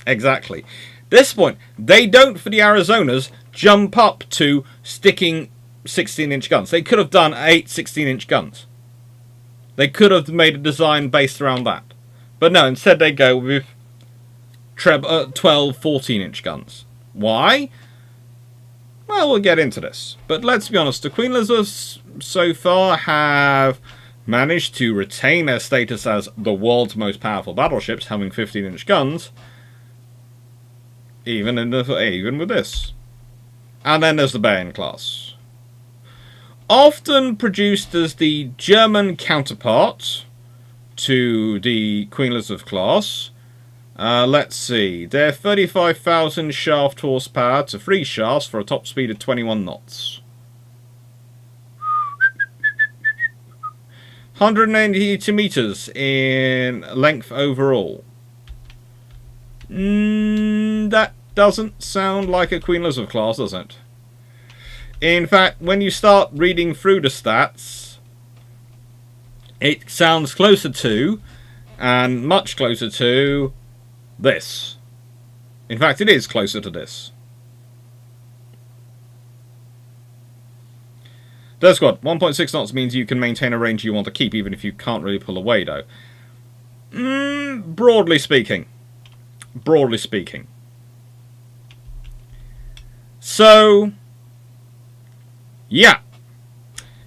Exactly. This point, they don't, for the Arizonas, jump up to sticking 16-inch guns. They could have done 8 16-inch guns. They could have made a design based around that. But no, instead they go with 12 14-inch guns. Why? Well, we'll get into this. But let's be honest, the Queen Elizabeths so far have managed to retain their status as the world's most powerful battleships, having 15-inch guns, even with this. And then there's the Bayern class. Often produced as the German counterpart to the Queen Elizabeth class. Let's see. They're 35,000 shaft horsepower to 3 shafts for a top speed of 21 knots. 182 meters in length overall. That doesn't sound like a Queen Elizabeth class, does it? In fact, when you start reading through the stats, it sounds closer to, and much closer to, this. In fact, it is closer to this. Death Squad, 1.6 knots means you can maintain a range you want to keep, even if you can't really pull away, though. Broadly speaking. Broadly speaking. So, yeah.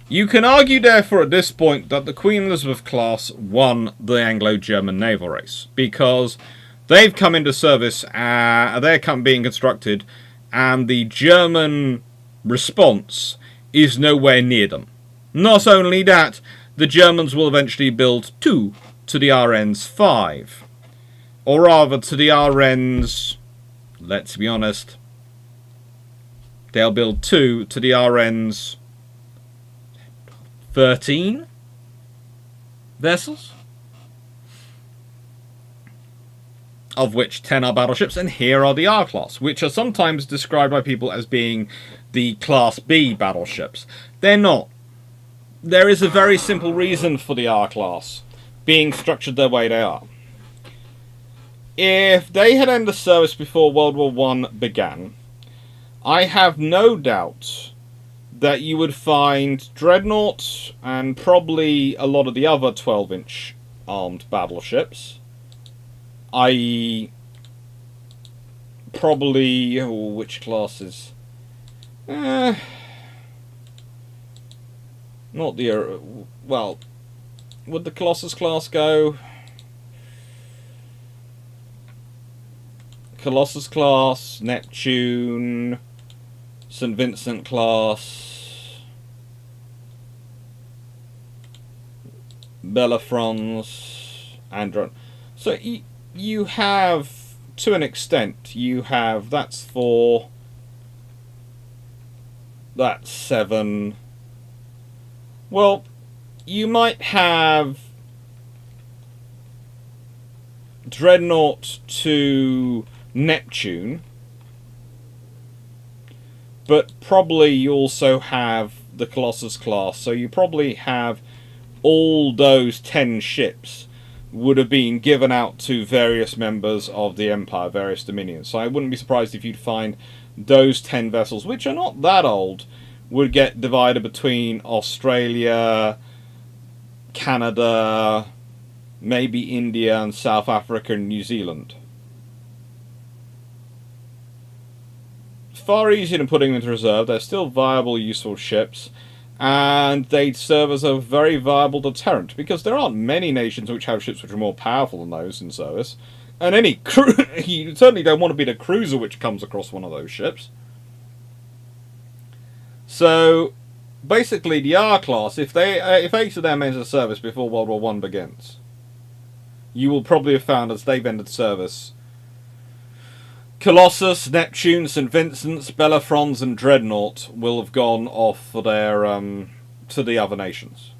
You can argue, therefore, at this point, that the Queen Elizabeth class won the Anglo-German naval race, because they've come into service, they're being constructed, and the German response is nowhere near them. Not only that, the Germans will eventually build 2 to the RN's 5. Or rather, to the RN's, let's be honest, they'll build 2 to the RN's 13 vessels, of which 10 are battleships, and here are the R-class, which are sometimes described by people as being the Class B battleships. They're not. There is a very simple reason for the R-class being structured the way they are. If they had ended service before World War I began, I have no doubt that you would find Dreadnought and probably a lot of the other 12-inch armed battleships, i.e. probably, which classes? Not the, well, would the Colossus class go? Colossus class, Neptune, St. Vincent class, Bellefonds, Andron. So you have, to an extent, you have, that's 4, that's 7. Well, you might have Dreadnought to Neptune, but probably you also have the Colossus class, so you probably have all those 10 ships would have been given out to various members of the Empire, various dominions. So I wouldn't be surprised if you'd find those 10 vessels, which are not that old, would get divided between Australia, Canada, maybe India and South Africa and New Zealand. Far easier than putting them into reserve. They're still viable, useful ships, and they'd serve as a very viable deterrent, because there aren't many nations which have ships which are more powerful than those in service. And you certainly don't want to be the cruiser which comes across one of those ships. So, basically, the R-class, if 8 of them enter service before World War I begins, you will probably have found, as they've ended service, Colossus, Neptune, St. Vincent's, Bellefonds, and Dreadnought will have gone off for their to the other nations.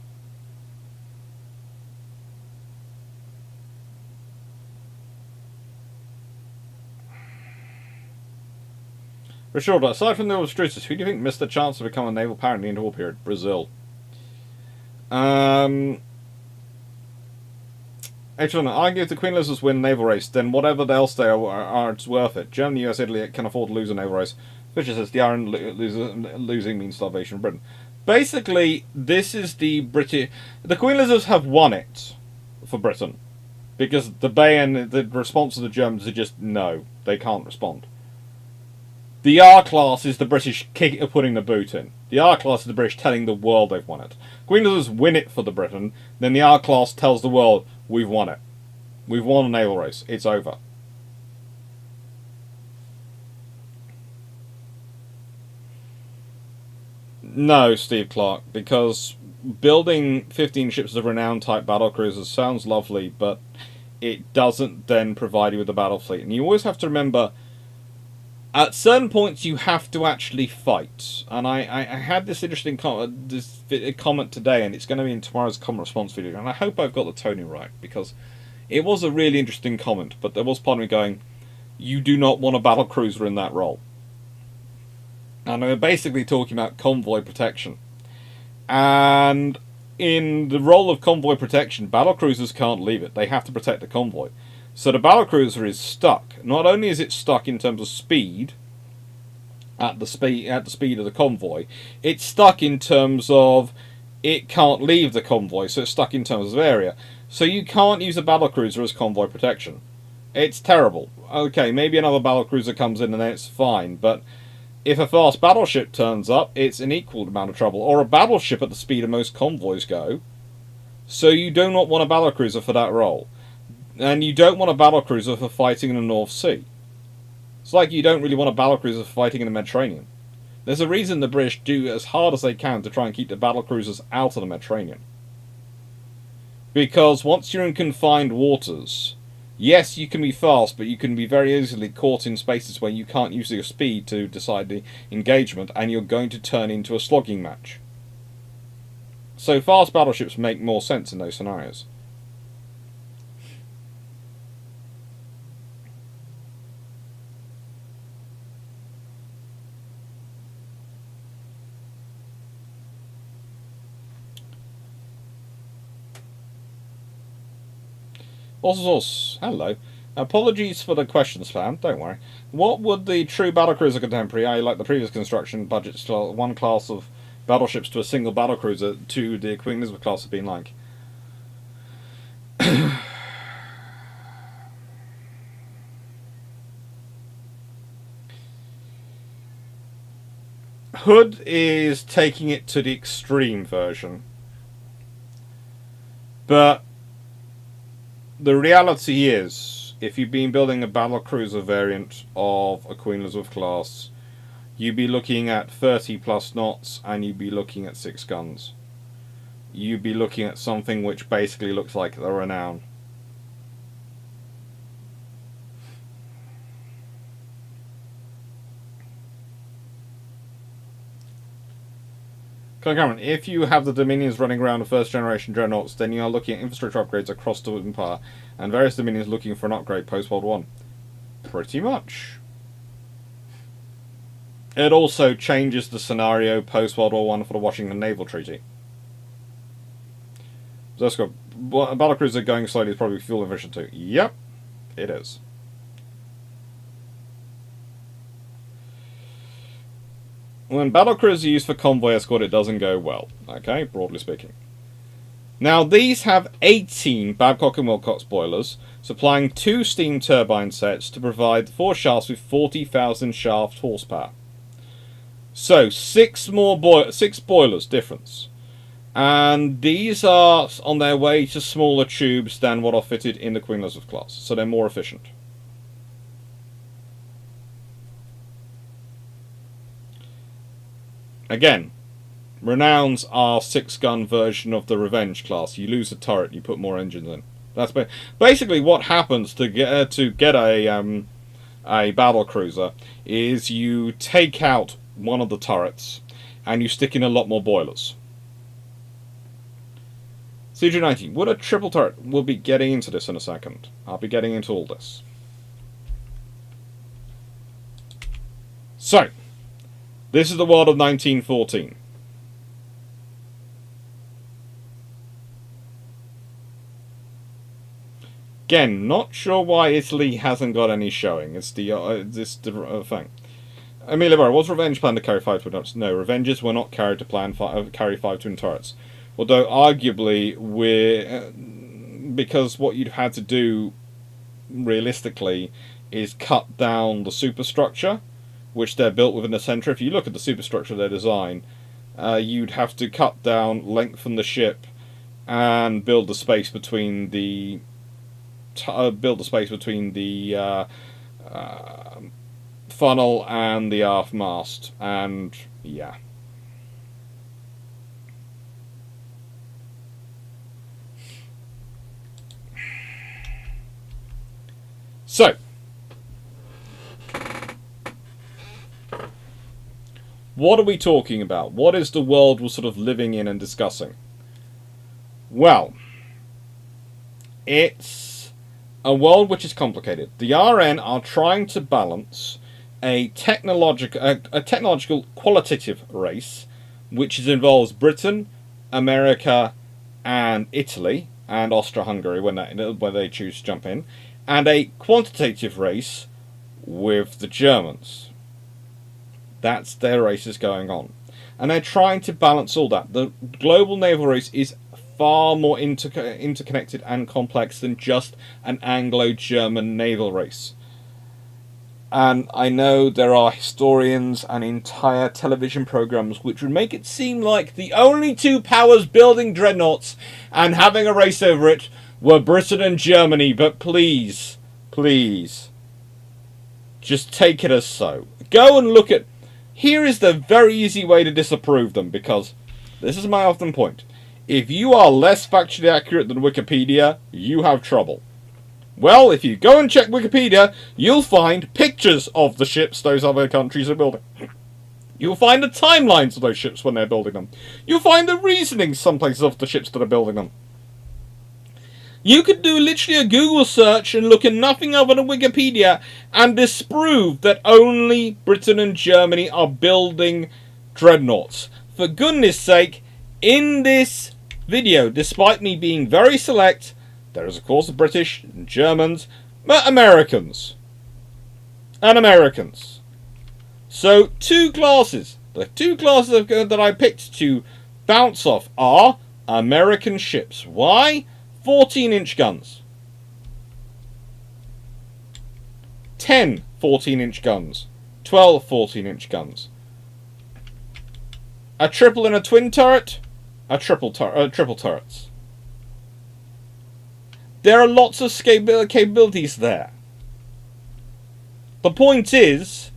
Richard, aside from the Austrians, who do you think missed the chance to become a naval power in the interwar period? Brazil. Actually, argue if the Queen Elizabeths win naval race, then whatever else they are, it's worth it. Germany, US, Italy can afford to lose a naval race. Fisher says the Iron losing means starvation in Britain. Basically, this is the British. The Queen Elizabeths have won it for Britain, because the response of the Germans is just no, they can't respond. The R-Class is the British putting the boot in. The R-Class is the British telling the world they've won it. Queen Elizabeth win it for the Britain, then the R-Class tells the world, we've won it. We've won a naval race. It's over. No, Steve Clarke, because building 15 ships of renown type battlecruisers sounds lovely, but it doesn't then provide you with a battle fleet. And you always have to remember, at certain points you have to actually fight. And I had this interesting comment today, and it's going to be in tomorrow's comment response video, and I hope I've got the toning right, because it was a really interesting comment, but there was part of me going, you do not want a battlecruiser in that role. And we're basically talking about convoy protection. And in the role of convoy protection, battlecruisers can't leave it. They have to protect the convoy. So the battlecruiser is stuck. Not only is it stuck in terms of speed, at the speed of the convoy, it's stuck in terms of it can't leave the convoy, so it's stuck in terms of area. So you can't use a battlecruiser as convoy protection. It's terrible. Okay, maybe another battlecruiser comes in and then it's fine, but if a fast battleship turns up, it's an equal amount of trouble. Or a battleship at the speed of most convoys go. So you do not want a battlecruiser for that role. And you don't want a battlecruiser for fighting in the North Sea. It's like you don't really want a battlecruiser for fighting in the Mediterranean. There's a reason the British do as hard as they can to try and keep the battlecruisers out of the Mediterranean. Because once you're in confined waters, yes, you can be fast, but you can be very easily caught in spaces where you can't use your speed to decide the engagement, and you're going to turn into a slogging match. So fast battleships make more sense in those scenarios. Also, hello. Apologies for the question spam, don't worry. What would the true battlecruiser contemporary, i.e. like the previous construction, budget one class of battleships to a single battlecruiser to the Queen Elizabeth class have been like? Hood is taking it to the extreme version. But the reality is, if you've been building a battlecruiser variant of a Queen Elizabeth class, you'd be looking at 30 plus knots and you'd be looking at 6 guns. You'd be looking at something which basically looks like the Renown. Cameron, if you have the Dominions running around the first generation dreadnoughts, then you are looking at infrastructure upgrades across the Empire, and various Dominions looking for an upgrade post-World War I. Pretty much. It also changes the scenario post-World War I for the Washington Naval Treaty. Zesko, a battlecruiser going slowly is probably fuel efficient too. Yep, it is. When battlecruisers are used for convoy escort, it doesn't go well. Okay, broadly speaking. Now, these have 18 Babcock and Wilcox boilers, supplying 2 steam turbine sets to provide 4 shafts with 40,000 shaft horsepower. So, 6 boilers difference. And these are on their way to smaller tubes than what are fitted in the Queen Elizabeth class, so they're more efficient. Again, Renowns are 6-gun version of the Revenge class. You lose a turret, you put more engines in. That's basically what happens to get a battle cruiser. Is you take out one of the turrets and you stick in a lot more boilers. CG-90, would a triple turret? We'll be getting into this in a second. I'll be getting into all this. So, this is the world of 1914. Again, not sure why Italy hasn't got any showing. It's this thing. Amelia Barrow, was Revenge planned to carry 5 twin turrets? No, Revenges were not carried to carry 5 twin turrets. Although, arguably, because what you'd had to do, realistically, is cut down the superstructure, which they're built within a centre. If you look at the superstructure of their design, you'd have to cut down, lengthen the ship, and build the space between the funnel and the aft mast, and yeah. So, what are we talking about? What is the world we're sort of living in and discussing? Well, it's a world which is complicated. The RN are trying to balance a technological qualitative race, which involves Britain, America, and Italy, and Austria-Hungary when they choose to jump in, and a quantitative race with the Germans. That's their races going on. And they're trying to balance all that. The global naval race is far more interconnected and complex than just an Anglo-German naval race. And I know there are historians and entire television programs which would make it seem like the only two powers building dreadnoughts and having a race over it were Britain and Germany, but please, just take it as so. Go and look at... Here is the very easy way to disapprove them, because this is my often point. If you are less factually accurate than Wikipedia, you have trouble. Well, if you go and check Wikipedia, you'll find pictures of the ships those other countries are building. You'll find the timelines of those ships when they're building them. You'll find the reasoning some places of the ships that are building them. You could do literally a Google search and look at nothing other than Wikipedia and disprove that only Britain and Germany are building dreadnoughts. For goodness sake, in this video, despite me being very select, there is of course the British and Germans, but Americans. And Americans. So, two classes. The two classes that I picked to bounce off are American ships. Why? 14-inch guns. 10 14-inch guns. 12 14-inch guns. A triple and a twin turret. Triple turrets. There are lots of capabilities there. The point is,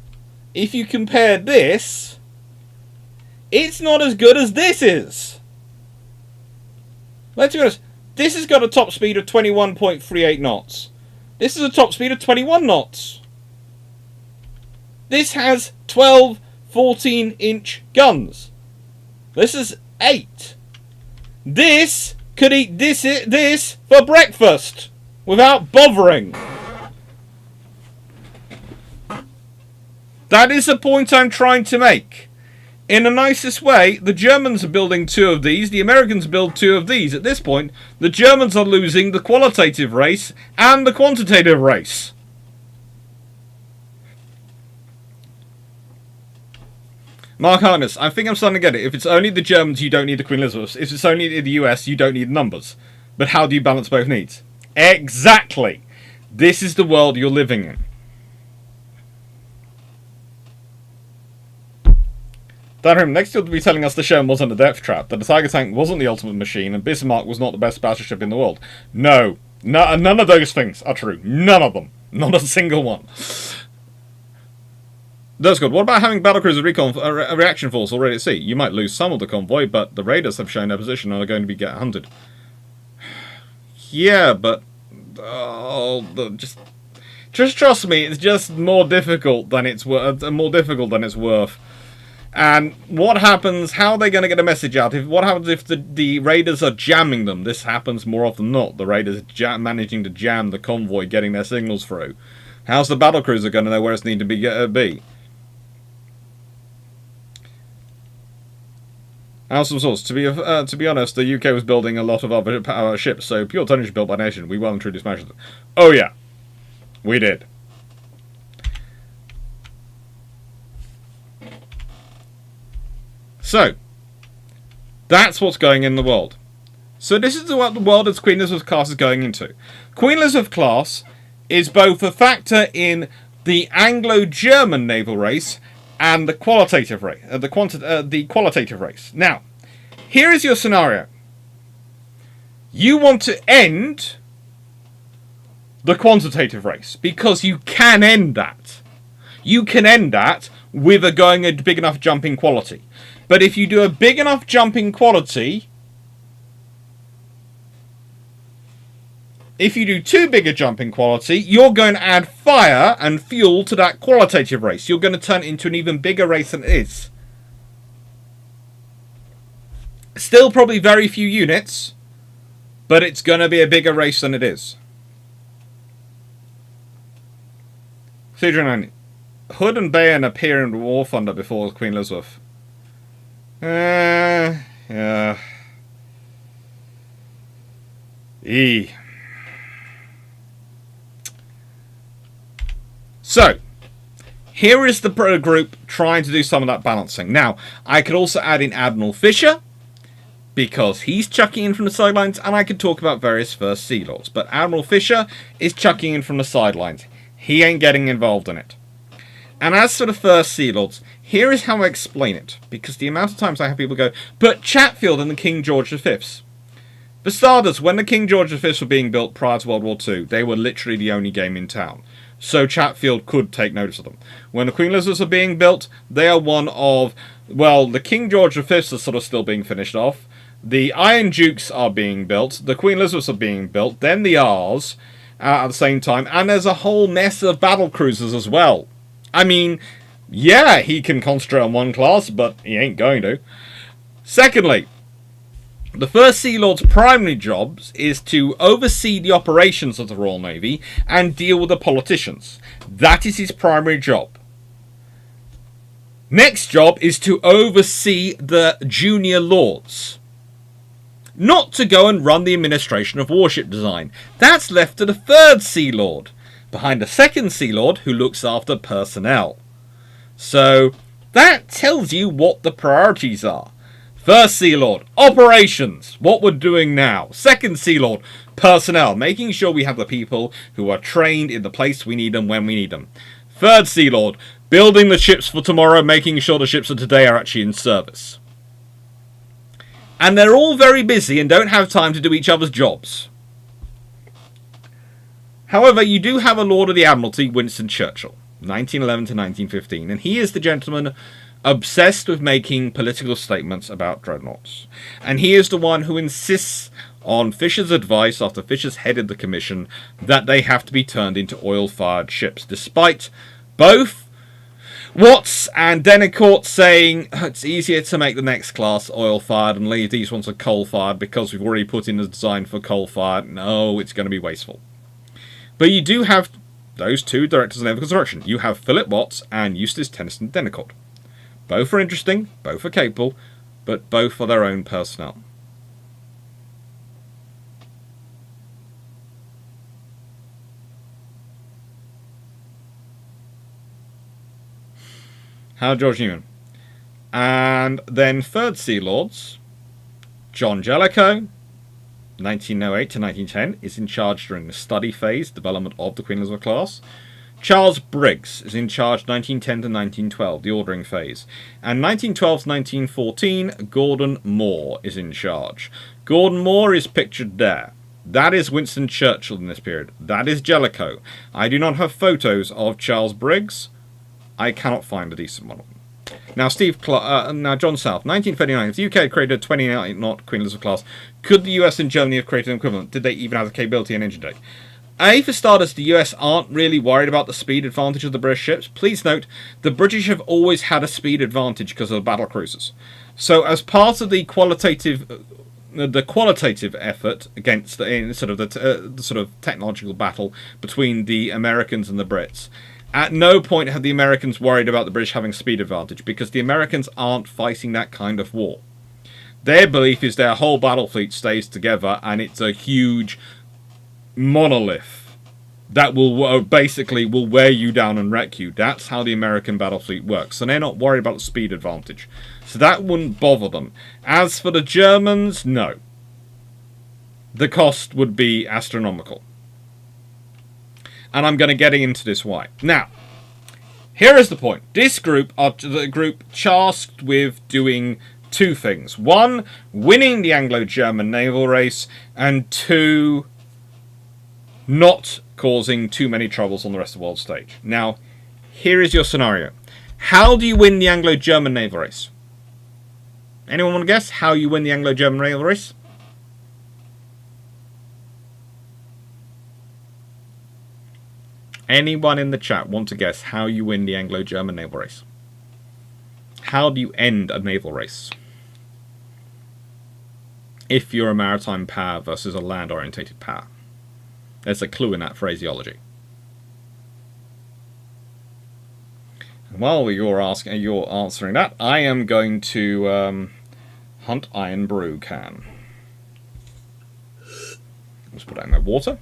if you compare this, it's not as good as this is. Let's be honest. This has got a top speed of 21.38 knots. This is a top speed of 21 knots. This has 12 14-inch guns. This is 8. This could eat this for breakfast without bothering. That is the point I'm trying to make. In the nicest way, the Germans are building 2 of these, the Americans build 2 of these. At this point, the Germans are losing the qualitative race and the quantitative race. Mark Harness, I think I'm starting to get it. If it's only the Germans, you don't need the Queen Elizabeth. If it's only the US, you don't need numbers. But how do you balance both needs? Exactly. This is the world you're living in. Darren, next you'll be telling us the Sherman wasn't a depth trap, that the Tiger tank wasn't the ultimate machine, and Bismarck was not the best battleship in the world. No, none of those things are true. None of them. Not a single one. That's good. What about having battlecruiser reaction force already at sea? You might lose some of the convoy, but the raiders have shown their position and are going to get hunted. Yeah, but just trust me. It's just more difficult than it's worth. And what happens? How are they going to get a message out? What happens if the raiders are jamming them? This happens more often than not. The raiders managing to jam the convoy, getting their signals through. How's the battlecruiser going to know where it's need to be? House of Source. To be honest, the UK was building a lot of other ships, so pure tonnage built by nation. We well and truly smashed them. Oh yeah, we did. So, that's what's going in the world. So this is what the world as Queen Elizabeth class is going into. Queen Elizabeth class is both a factor in the Anglo-German naval race and the qualitative race. The qualitative race. Now, here is your scenario. You want to end the quantitative race because you can end that. You can end that with a big enough jump in quality. But if you do a big enough jump in quality, if you do too big a jump in quality, you're going to add fire and fuel to that qualitative race. You're going to turn it into an even bigger race than it is. Still probably very few units, but it's going to be a bigger race than it is. 309. Hood and Bayern appear in War Thunder before Queen Elizabeth. Yeah. E. So, here is the group trying to do some of that balancing. Now, I could also add in Admiral Fisher, because he's chucking in from the sidelines, and I could talk about various First Sea Lords. But Admiral Fisher is chucking in from the sidelines. He ain't getting involved in it. And as for the First Sea Lords, here is how I explain it, because the amount of times I have people go, but Chatfield and the King George V's. For starters, when the King George V's were being built prior to World War II, they were literally the only game in town. So Chatfield could take notice of them. When the Queen Elizabeths are being built, they are one of, well, the King George V's are sort of still being finished off. The Iron Dukes are being built. The Queen Elizabeths are being built. Then the R's at the same time. And there's a whole mess of battle cruisers as well. I mean, yeah, he can concentrate on one class, but he ain't going to. Secondly, the First Sea Lord's primary jobs is to oversee the operations of the Royal Navy and deal with the politicians. That is his primary job. Next job is to oversee the junior lords. Not to go and run the administration of warship design. That's left to the Third Sea Lord, behind the Second Sea Lord, who looks after personnel. So, that tells you what the priorities are. First Sea Lord, operations, what we're doing now. Second Sea Lord, personnel, making sure we have the people who are trained in the place we need them when we need them. Third Sea Lord, building the ships for tomorrow, making sure the ships of today are actually in service. And they're all very busy and don't have time to do each other's jobs. However, you do have a Lord of the Admiralty, Winston Churchill, 1911 to 1915, and he is the gentleman obsessed with making political statements about dreadnoughts. And he is the one who insists on Fisher's advice, after Fisher's headed the commission, that they have to be turned into oil-fired ships, despite both Watts and Dennicourt saying it's easier to make the next class oil-fired and leave these ones are coal-fired because we've already put in the design for coal-fired. No, it's going to be wasteful. But you do have those two directors of naval construction. You have Philip Watts and Eustace Tennyson Dennicourt. Both are interesting, both are capable, but both are their own personnel. How George Newman. And then Third Sea Lords, John Jellicoe, 1908 to 1910, is in charge during the study phase, development of the Queen Elizabeth class. Charles Briggs is in charge 1910 to 1912, the ordering phase. And 1912 to 1914, Gordon Moore is in charge. Gordon Moore is pictured there. That is Winston Churchill in this period. That is Jellicoe. I do not have photos of Charles Briggs. I cannot find a decent one of them. Now, now John South, 1939. If the UK had created a 28-knot Queen Elizabeth class, could the US and Germany have created an equivalent? Did they even have the capability and engine day? For starters, the US aren't really worried about the speed advantage of the British ships. Please note, the British have always had a speed advantage because of the battle cruisers. So, as part of the qualitative effort against the sort of technological battle between the Americans and the Brits, at no point have the Americans worried about the British having speed advantage, because the Americans aren't fighting that kind of war. Their belief is their whole battle fleet stays together and it's a huge monolith that will basically wear you down and wreck you. That's how the American battle fleet works. So they're not worried about the speed advantage. So that wouldn't bother them. As for the Germans, no. The cost would be astronomical. And I'm going to get into this why. Now, Here is the point. This group are the group tasked with doing two things. One, winning the Anglo-German naval race, and two, not causing too many troubles on the rest of the world stage. Now, here is your scenario. How do you win the Anglo-German naval race? Anyone want to guess how you win the Anglo-German naval race? Anyone in the chat want to guess how you win the Anglo-German naval race? How do you end a naval race? If you're a maritime power versus a land-orientated power. There's a clue in that phraseology. And while you're answering that, I am going to hunt iron brew can. Let's put that in my water.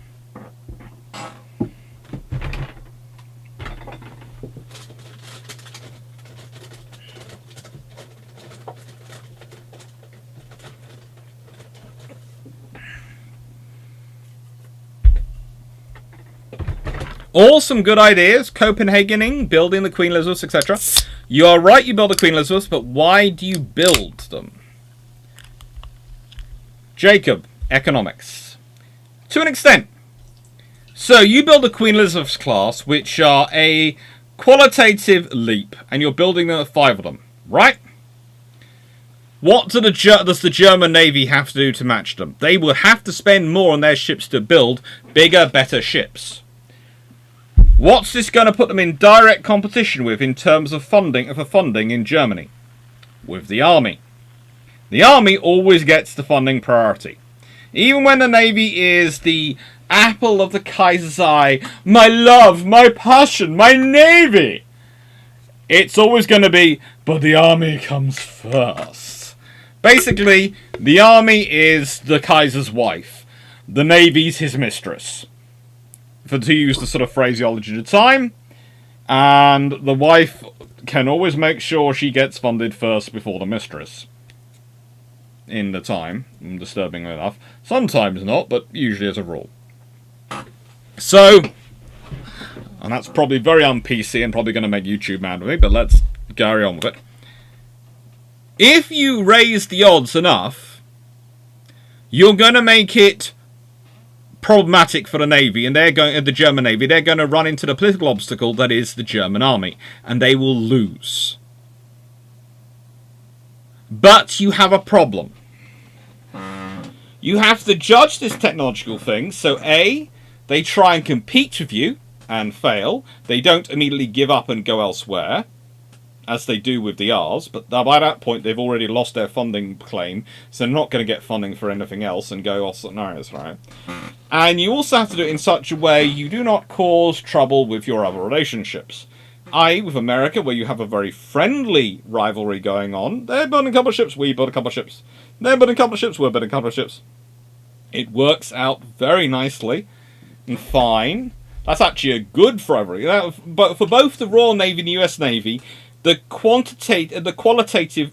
All some good ideas. Copenhagening, building the Queen Elizabeths, etc. You are right, you build the Queen Elizabeths, but why do you build them? Jacob, economics. To an extent. So you build the Queen Elizabeths class, which are a qualitative leap, and you're building them at 5 of them, right? What does the German Navy have to do to match them? They will have to spend more on their ships to build bigger, better ships. What's this going to put them in direct competition with in terms of funding in Germany? With the army. The army always gets the funding priority. Even when the navy is the apple of the Kaiser's eye, my love, my passion, my navy, it's always going to be, but the army comes first. Basically, the army is the Kaiser's wife. The navy's his mistress. To use the sort of phraseology of the time, and the wife can always make sure she gets funded first before the mistress. In the time, disturbingly enough. Sometimes not, but usually as a rule. So, and that's probably very un-PC and probably going to make YouTube mad with me, but let's carry on with it. If you raise the odds enough, you're going to make it problematic for the Navy, and the German Navy. They're going to run into the political obstacle that is the German army, and they will lose. But you have a problem. You have to judge this technological thing, so A, they try and compete with you, and fail. They don't immediately give up and go elsewhere, as they do with the R's, but by that point they've already lost their funding claim, so they're not going to get funding for anything else and go off scenarios, right? And you also have to do it in such a way you do not cause trouble with your other relationships. I.e. with America, where you have a very friendly rivalry going on. They're building a couple of ships, we build a couple of ships. They're building a couple of ships, we're building a couple of ships. It works out very nicely and fine. That's actually a good rivalry. But for both the Royal Navy and the US Navy, the qualitative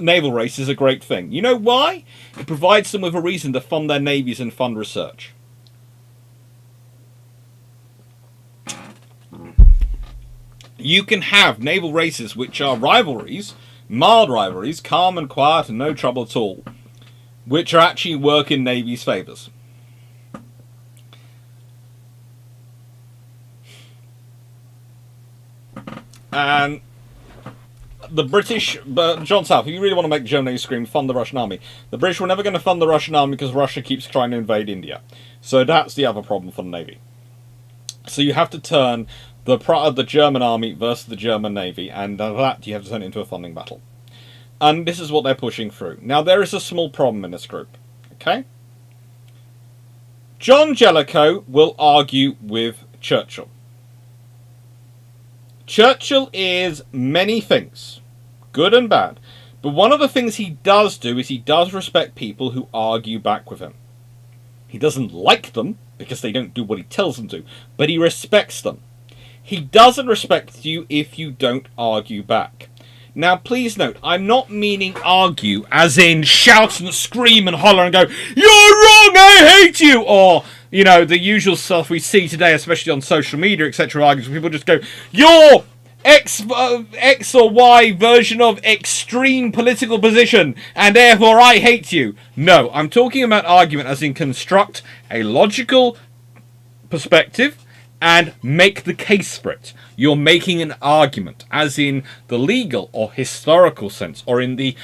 naval race is a great thing. You know why? It provides them with a reason to fund their navies and fund research. You can have naval races which are rivalries, mild rivalries, calm and quiet and no trouble at all, which are actually work in navies' favours. And the British, John South, if you really want to make the German Navy scream, fund the Russian army. The British were never going to fund the Russian army because Russia keeps trying to invade India. So that's the other problem for the Navy. So you have to turn the German army versus the German Navy, and that you have to turn it into a funding battle. And this is what they're pushing through. Now, there is a small problem in this group. Okay? John Jellicoe will argue with Churchill. Churchill is many things, good and bad, but one of the things he does do is he does respect people who argue back with him. He doesn't like them, because they don't do what he tells them to, but he respects them. He doesn't respect you if you don't argue back. Now, please note, I'm not meaning argue as in shout and scream and holler and go, "You're wrong, I hate you!" Or, you know, the usual stuff we see today, especially on social media, etc. Arguments where people just go, "You're X or Y version of extreme political position, and therefore I hate you." No, I'm talking about argument as in construct a logical perspective and make the case for it. You're making an argument, as in the legal or historical sense, or in the,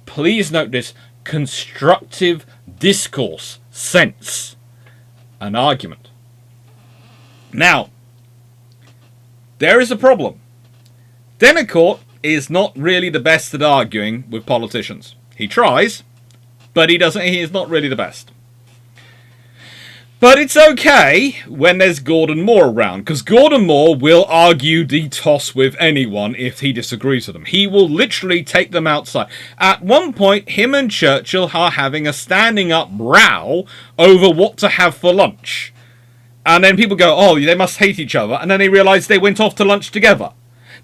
please note this, constructive discourse sense. An argument. Now, there is a problem. Denicourt is not really the best at arguing with politicians. He tries, but he is not really the best. But it's okay when there's Gordon Moore around, because Gordon Moore will argue the toss with anyone if he disagrees with them. He will literally take them outside. At one point, him and Churchill are having a standing up row over what to have for lunch. And then people go, oh, they must hate each other. And then they realise they went off to lunch together.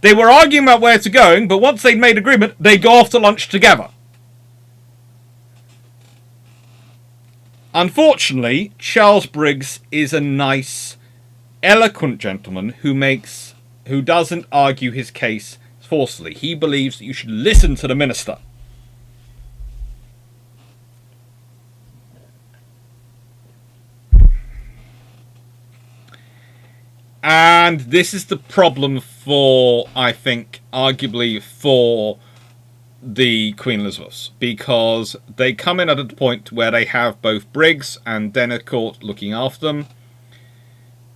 They were arguing about where to go, but once they'd made agreement, they go off to lunch together. Unfortunately, Charles Briggs is a nice, eloquent gentleman who doesn't argue his case forcefully. He believes that you should listen to the minister. And this is the problem for, I think, arguably for the Queen Elizabeths, because they come in at a point where they have both Briggs and Denicourt looking after them,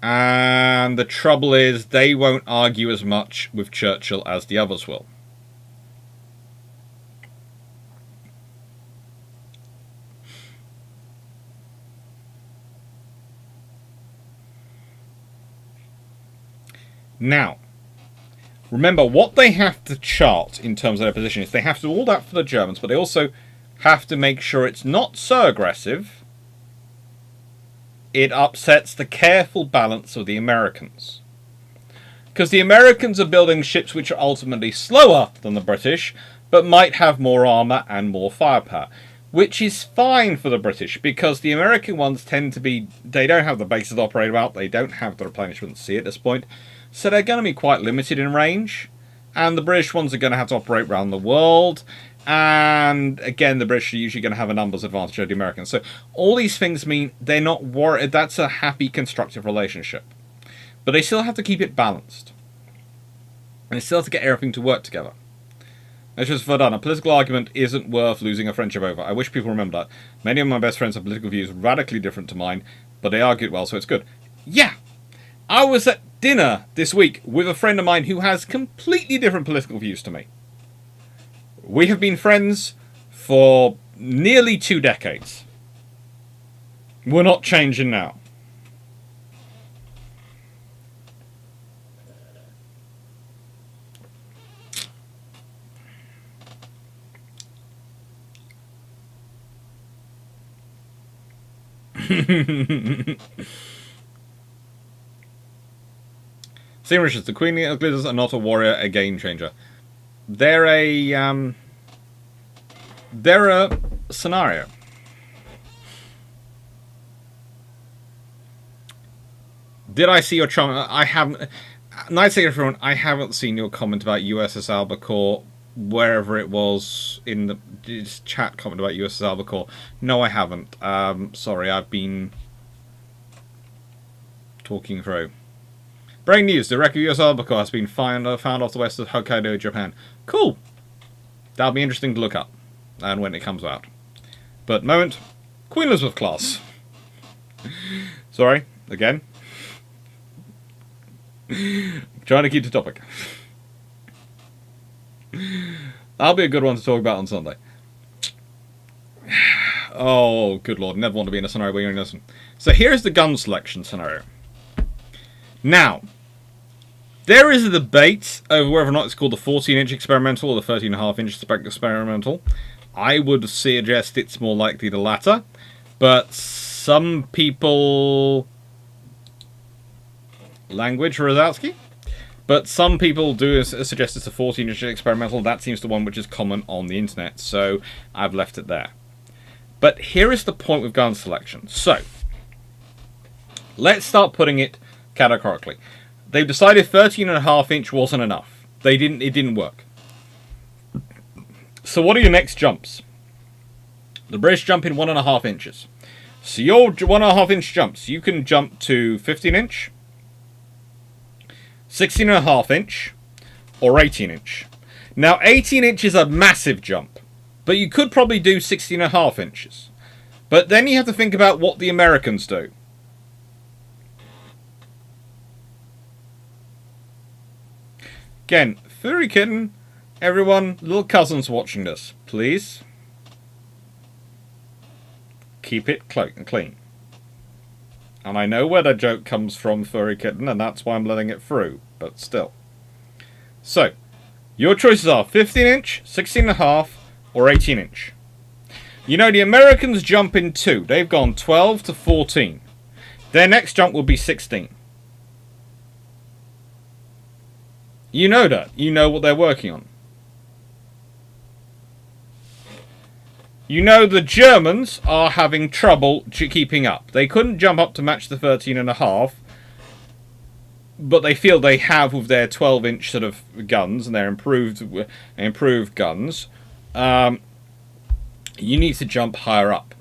and the trouble is they won't argue as much with Churchill as the others will. Now, remember, what they have to chart in terms of their position is they have to do all that for the Germans, but they also have to make sure it's not so aggressive it upsets the careful balance of the Americans. Because the Americans are building ships which are ultimately slower than the British, but might have more armour and more firepower. Which is fine for the British, because the American ones tend to be, they don't have the bases to operate about, they don't have the replenishment to see at this point, so they're going to be quite limited in range, and the British ones are going to have to operate around the world, and again, the British are usually going to have a numbers advantage over the Americans. So all these things mean they're not worried, that's a happy, constructive relationship. But they still have to keep it balanced. And they still have to get everything to work together. It's just for done. A political argument isn't worth losing a friendship over. I wish people remember that. Many of my best friends have political views radically different to mine, but they argued well, so it's good. Yeah! I was at dinner this week with a friend of mine who has completely different political views to me. We have been friends for nearly 2 decades. We're not changing now. St. Richards, the Queen Elizabeth are not a warrior, a game changer. They're a scenario. Did I see your comment? I haven't. Nice to everyone. I haven't seen your comment about USS Albacore, wherever it was in the chat comment about USS Albacore. No, I haven't. Sorry, I've been talking through. Breaking news, the wreck of USS Albacore has been found off the west of Hokkaido, Japan. Cool. That'll be interesting to look up, and when it comes out. But moment, Queen Elizabeth class. Sorry, again. Trying to keep the topic. That'll be a good one to talk about on Sunday. Oh, good lord, never want to be in a scenario where you're innocent. So here's the gun selection scenario. Now, there is a debate over whether or not it's called the 14-inch experimental or the 13.5-inch experimental. I would suggest it's more likely the latter, but some people... Language, Rozowski? But some people do suggest it's a 14-inch experimental. That seems the one which is common on the internet, so I've left it there. But here is the point with gun selection. So, Let's start putting it categorically. They've decided 13.5-inch wasn't enough. It didn't work. So what are your next jumps? The British jump in 1.5 inches. So your 1.5-inch jumps, you can jump to 15-inch, 16.5-inch, or 18-inch. Now 18-inch is a massive jump, but you could probably do 16.5 inches. But then you have to think about what the Americans do. Again, furry kitten, everyone, little cousins watching this, please keep it clean. And I know where the joke comes from, furry kitten, and that's why I'm letting it through, but still. So, your choices are 15-inch, 16.5, or 18-inch. You know, the Americans jump in 2. They've gone 12 to 14. Their next jump will be 16. You know that. You know what they're working on. You know the Germans are having trouble keeping up. They couldn't jump up to match the 13.5, but they feel they have with their 12-inch sort of guns and their improved guns. You need to jump higher up.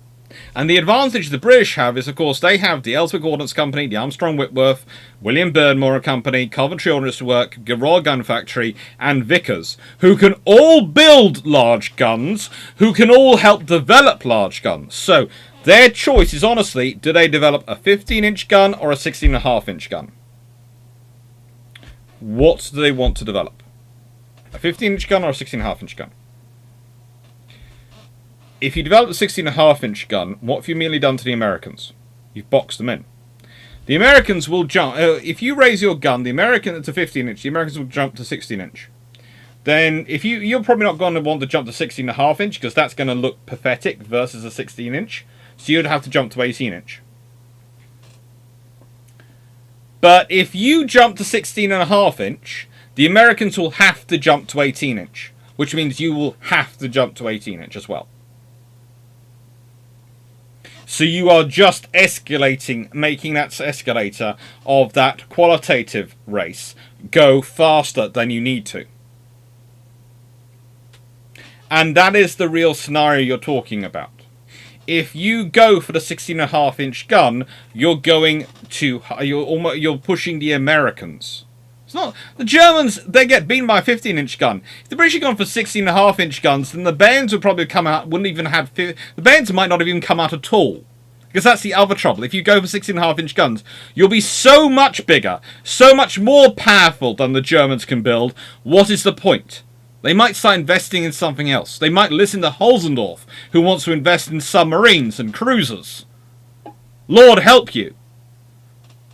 And the advantage the British have is, of course, they have the Ellswick Ordnance Company, the Armstrong Whitworth, William Bernmore Company, Coventry Ordnance Works, Royal Gun Factory, and Vickers, who can all build large guns, who can all help develop large guns. So, their choice is, honestly, do they develop a 15-inch gun or a 16.5-inch gun? What do they want to develop? A 15-inch gun or a 16.5-inch gun? If you develop a 16.5-inch gun, what have you merely done to the Americans? You've boxed them in. The Americans will jump... if you raise your gun, the American to 15-inch, the Americans will jump to 16-inch. Then, if you're probably not going to want to jump to 16.5-inch, because that's going to look pathetic versus a 16-inch. So you'd have to jump to 18-inch. But if you jump to 16.5-inch, the Americans will have to jump to 18-inch. Which means you will have to jump to 18-inch as well. So you are just escalating, making that escalator of that qualitative race go faster than you need to. And that is the real scenario you're talking about. If you go for the 16.5-inch gun, you're pushing the Americans. It's not the Germans. They get beaten by a 15-inch gun. If the British had gone for 16.5-inch guns, then the Bairns would probably come out. Wouldn't even have the Bairns might not have even come out at all. Because that's the other trouble. If you go for 16.5-inch guns, you'll be so much bigger, so much more powerful than the Germans can build. What is the point? They might start investing in something else. They might listen to Holzendorf, who wants to invest in submarines and cruisers. Lord help you.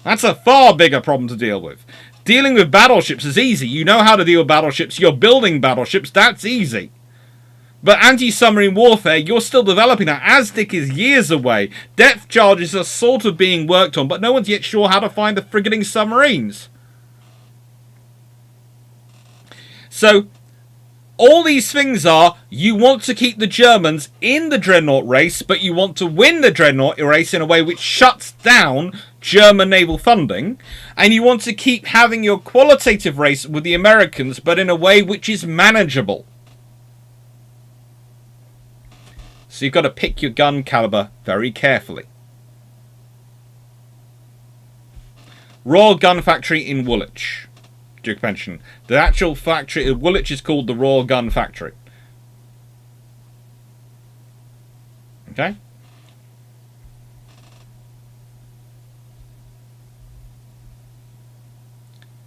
That's a far bigger problem to deal with. Dealing with battleships is easy. You know how to deal with battleships. You're building battleships. That's easy. But anti-submarine warfare, you're still developing that. ASDIC is years away. Depth charges are sort of being worked on, but no one's yet sure how to find the frigating submarines. So, all these things are, you want to keep the Germans in the Dreadnought race, but you want to win the Dreadnought race in a way which shuts down German naval funding, and you want to keep having your qualitative race with the Americans, but in a way which is manageable. So you've got to pick your gun caliber very carefully. Royal Gun Factory in Woolwich. Duke mentioned. The actual factory in Woolwich is called the Royal Gun Factory. Okay?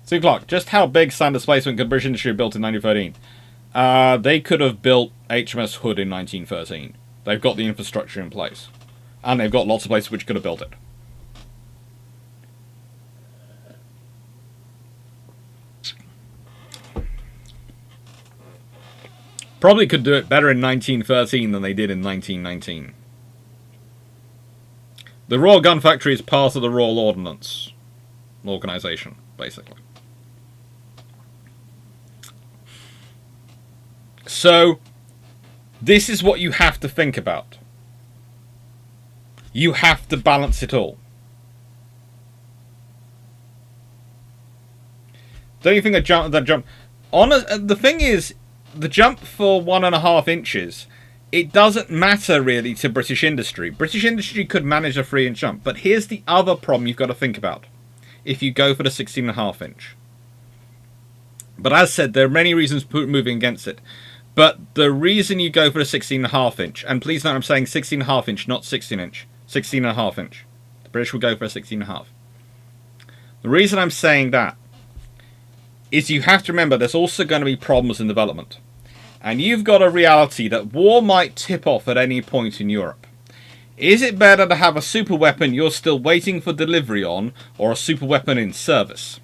So Clarke, just how big sand displacement could British industry have built in 1913? They could have built HMS Hood in 1913. They've got the infrastructure in place. And they've got lots of places which could have built it. Probably could do it better in 1913 than they did in 1919. The Royal Gun Factory is part of the Royal Ordnance organisation, basically. So, this is what you have to think about. You have to balance it all. Don't you think that jump? The thing is, the jump for 1.5 inches, it doesn't matter really to British industry. British industry could manage a 3-inch jump, but here's the other problem you've got to think about if you go for the 16.5 inch. But as said, there are many reasons moving against it. But the reason you go for the 16.5 inch, and please note I'm saying 16.5 inch, not 16 inch, 16.5 inch. The British will go for a 16.5. The reason I'm saying that is you have to remember there's also going to be problems in development. And you've got a reality that war might tip off at any point in Europe. Is it better to have a super weapon you're still waiting for delivery on, or a super weapon in service?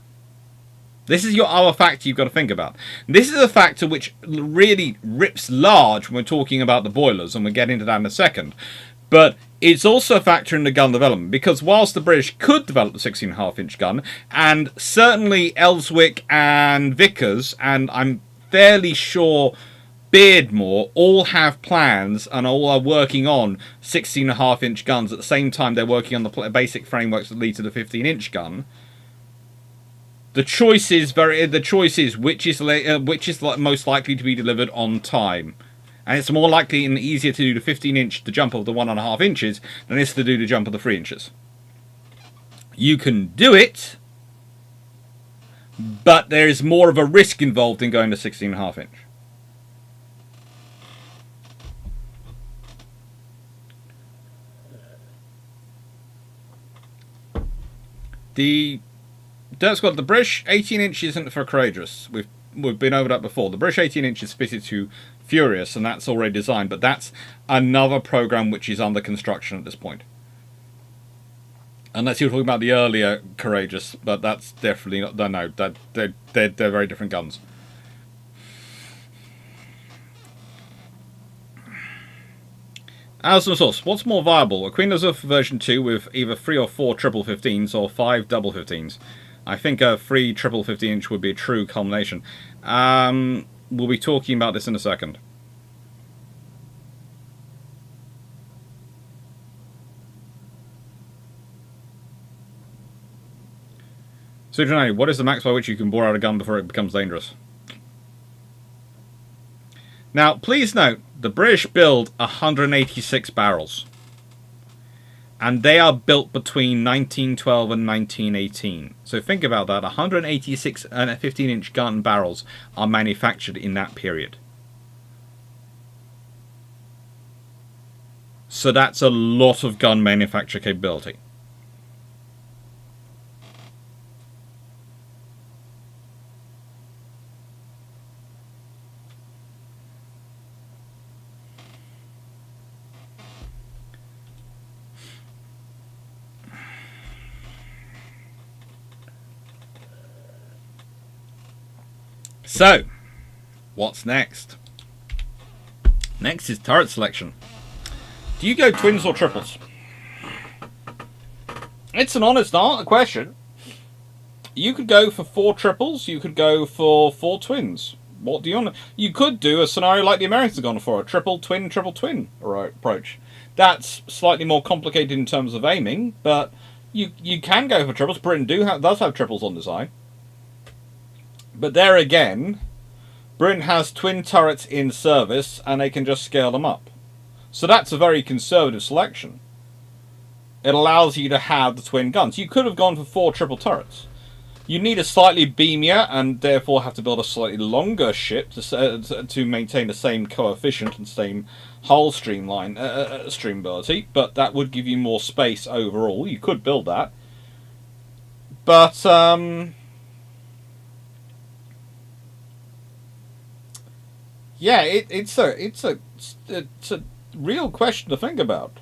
This is your other factor you've got to think about. This is a factor which really rips large when we're talking about the boilers, and we'll get into that in a second. But it's also a factor in the gun development, because whilst the British could develop the 16.5 inch gun, and certainly Ellswick and Vickers, and I'm fairly sure Beardmore, all have plans and all are working on 16.5 inch guns at the same time they're working on the basic frameworks that lead to the 15 inch gun. The choice is which is most likely to be delivered on time. And it's more likely and easier to do the 15 inch, the jump of the 1.5 inches, than it is to do the jump of the 3 inches. You can do it, but there is more of a risk involved in going to 16.5 inch. The British 18 inch isn't for courageous. We've been over that before. The British 18 inch is fitted to Furious, and that's already designed, but that's another program which is under construction at this point. Unless you're talking about the earlier courageous, but that's definitely not. No, they're very different guns. As a source, what's more viable? A Queen Elizabeth version 2 with either 3 or 4 triple 15s or 5 double 15s. I think a 3 triple 15 inch would be a true culmination. We'll be talking about this in a second. Sujinani, what is the max by which you can bore out a gun before it becomes dangerous? Now, please note, the British build 186 barrels. And they are built between 1912 and 1918. So think about that. 186 15-inch gun barrels are manufactured in that period. So that's a lot of gun manufacture capability. So, what's next? Next is turret selection. Do you go twins or triples? It's an honest question. You could go for 4 triples, you could go for 4 twins. What do you want? You could do a scenario like the Americans have gone for, a triple twin approach. That's slightly more complicated in terms of aiming, but you can go for triples. Britain does have triples on design. But there again, Britain has twin turrets in service, and they can just scale them up. So that's a very conservative selection. It allows you to have the twin guns. You could have gone for 4 triple turrets. You need a slightly beamier, and therefore have to build a slightly longer ship to maintain the same coefficient and same hull streamability. But that would give you more space overall. You could build that. But yeah, it's a real question to think about.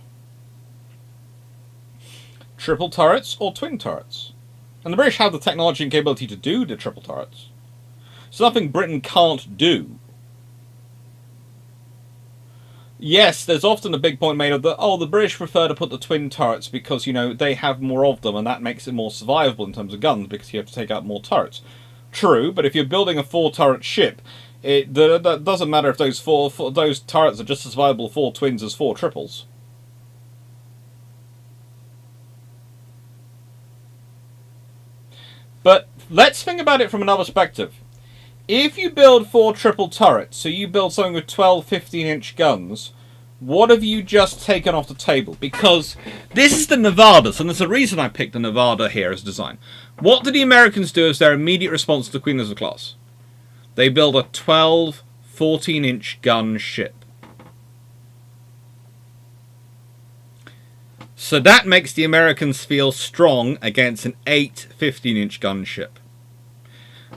Triple turrets or twin turrets? And the British have the technology and capability to do the triple turrets. It's nothing Britain can't do. Yes, there's often a big point made of the British prefer to put the twin turrets because, they have more of them and that makes it more survivable in terms of guns because you have to take out more turrets. True, but if you're building a 4-turret ship, that doesn't matter if those turrets are just as viable 4 twins as 4 triples. But let's think about it from another perspective. If you build 4 triple turrets, so you build something with 12 15-inch guns, what have you just taken off the table? Because this is the Nevadas, and there's a reason I picked the Nevada here as design. What do the Americans do as their immediate response to the Queen Elizabeth class? They build a 12 14-inch gun ship. So that makes the Americans feel strong against an 8 15-inch gun ship.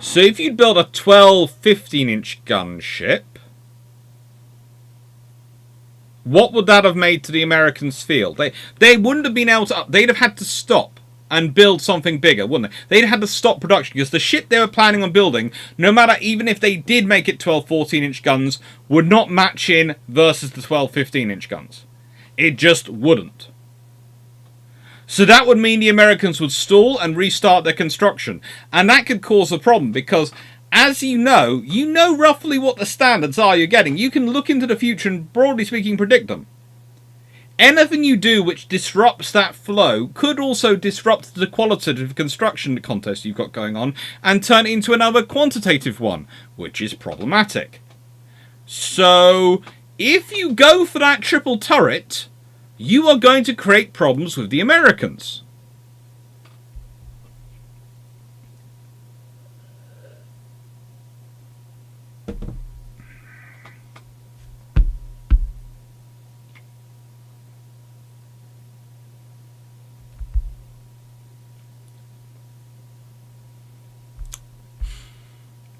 So if you'd build a 12 15-inch gun ship, what would that have made to the Americans feel? They wouldn't have been able to... They'd have had to stop and build something bigger, wouldn't they? They'd have had to stop production because the ship they were planning on building, no matter even if they did make it 12 14-inch guns, would not match in versus the 12 15-inch guns. It just wouldn't. So that would mean the Americans would stall and restart their construction. And that could cause a problem because, as you know roughly what the standards are you're getting. You can look into the future and, broadly speaking, predict them. Anything you do which disrupts that flow could also disrupt the qualitative construction contest you've got going on and turn it into another quantitative one, which is problematic. So, if you go for that triple turret, you are going to create problems with the Americans.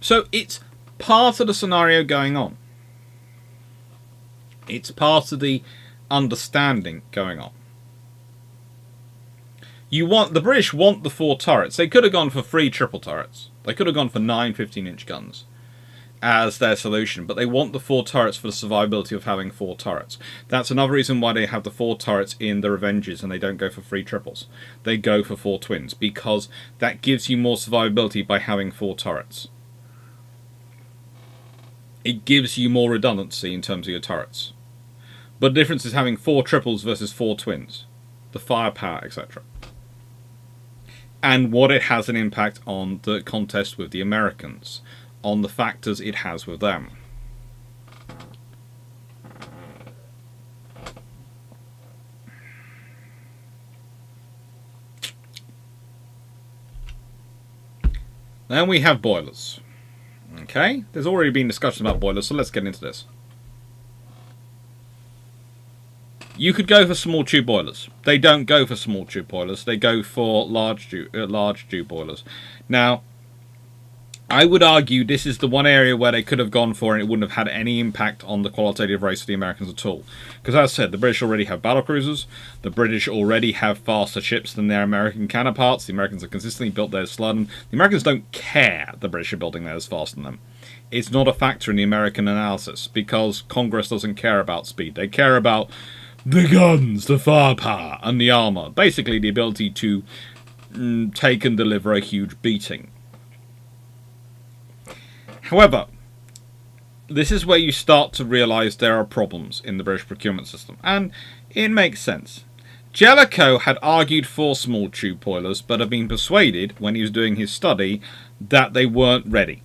So it's part of the scenario going on. It's part of the understanding going on. The British want the 4 turrets. They could have gone for 3 triple turrets. They could have gone for 9 15-inch guns as their solution, but they want the 4 turrets for the survivability of having 4 turrets. That's another reason why they have the 4 turrets in the Revenges and they don't go for 3 triples. They go for 4 twins because that gives you more survivability by having 4 turrets. It gives you more redundancy in terms of your turrets. But the difference is having 4 triples versus 4 twins. The firepower, etc. And what it has an impact on the contest with the Americans. On the factors it has with them. Then we have boilers. Okay, there's already been discussion about boilers, so let's get into this. You could go for small tube boilers. They don't go for small tube boilers. They go for large tube boilers. Now, I would argue this is the one area where they could have gone for and it wouldn't have had any impact on the qualitative race of the Americans at all. Because as I said, the British already have battlecruisers. The British already have faster ships than their American counterparts. The Americans have consistently built theirs slower than them. The Americans don't care the British are building theirs faster than them. It's not a factor in the American analysis because Congress doesn't care about speed. They care about the guns, the firepower, and the armour. Basically, the ability to take and deliver a huge beating. However, this is where you start to realise there are problems in the British procurement system, and it makes sense. Jellicoe had argued for small tube boilers, but had been persuaded, when he was doing his study, that they weren't ready.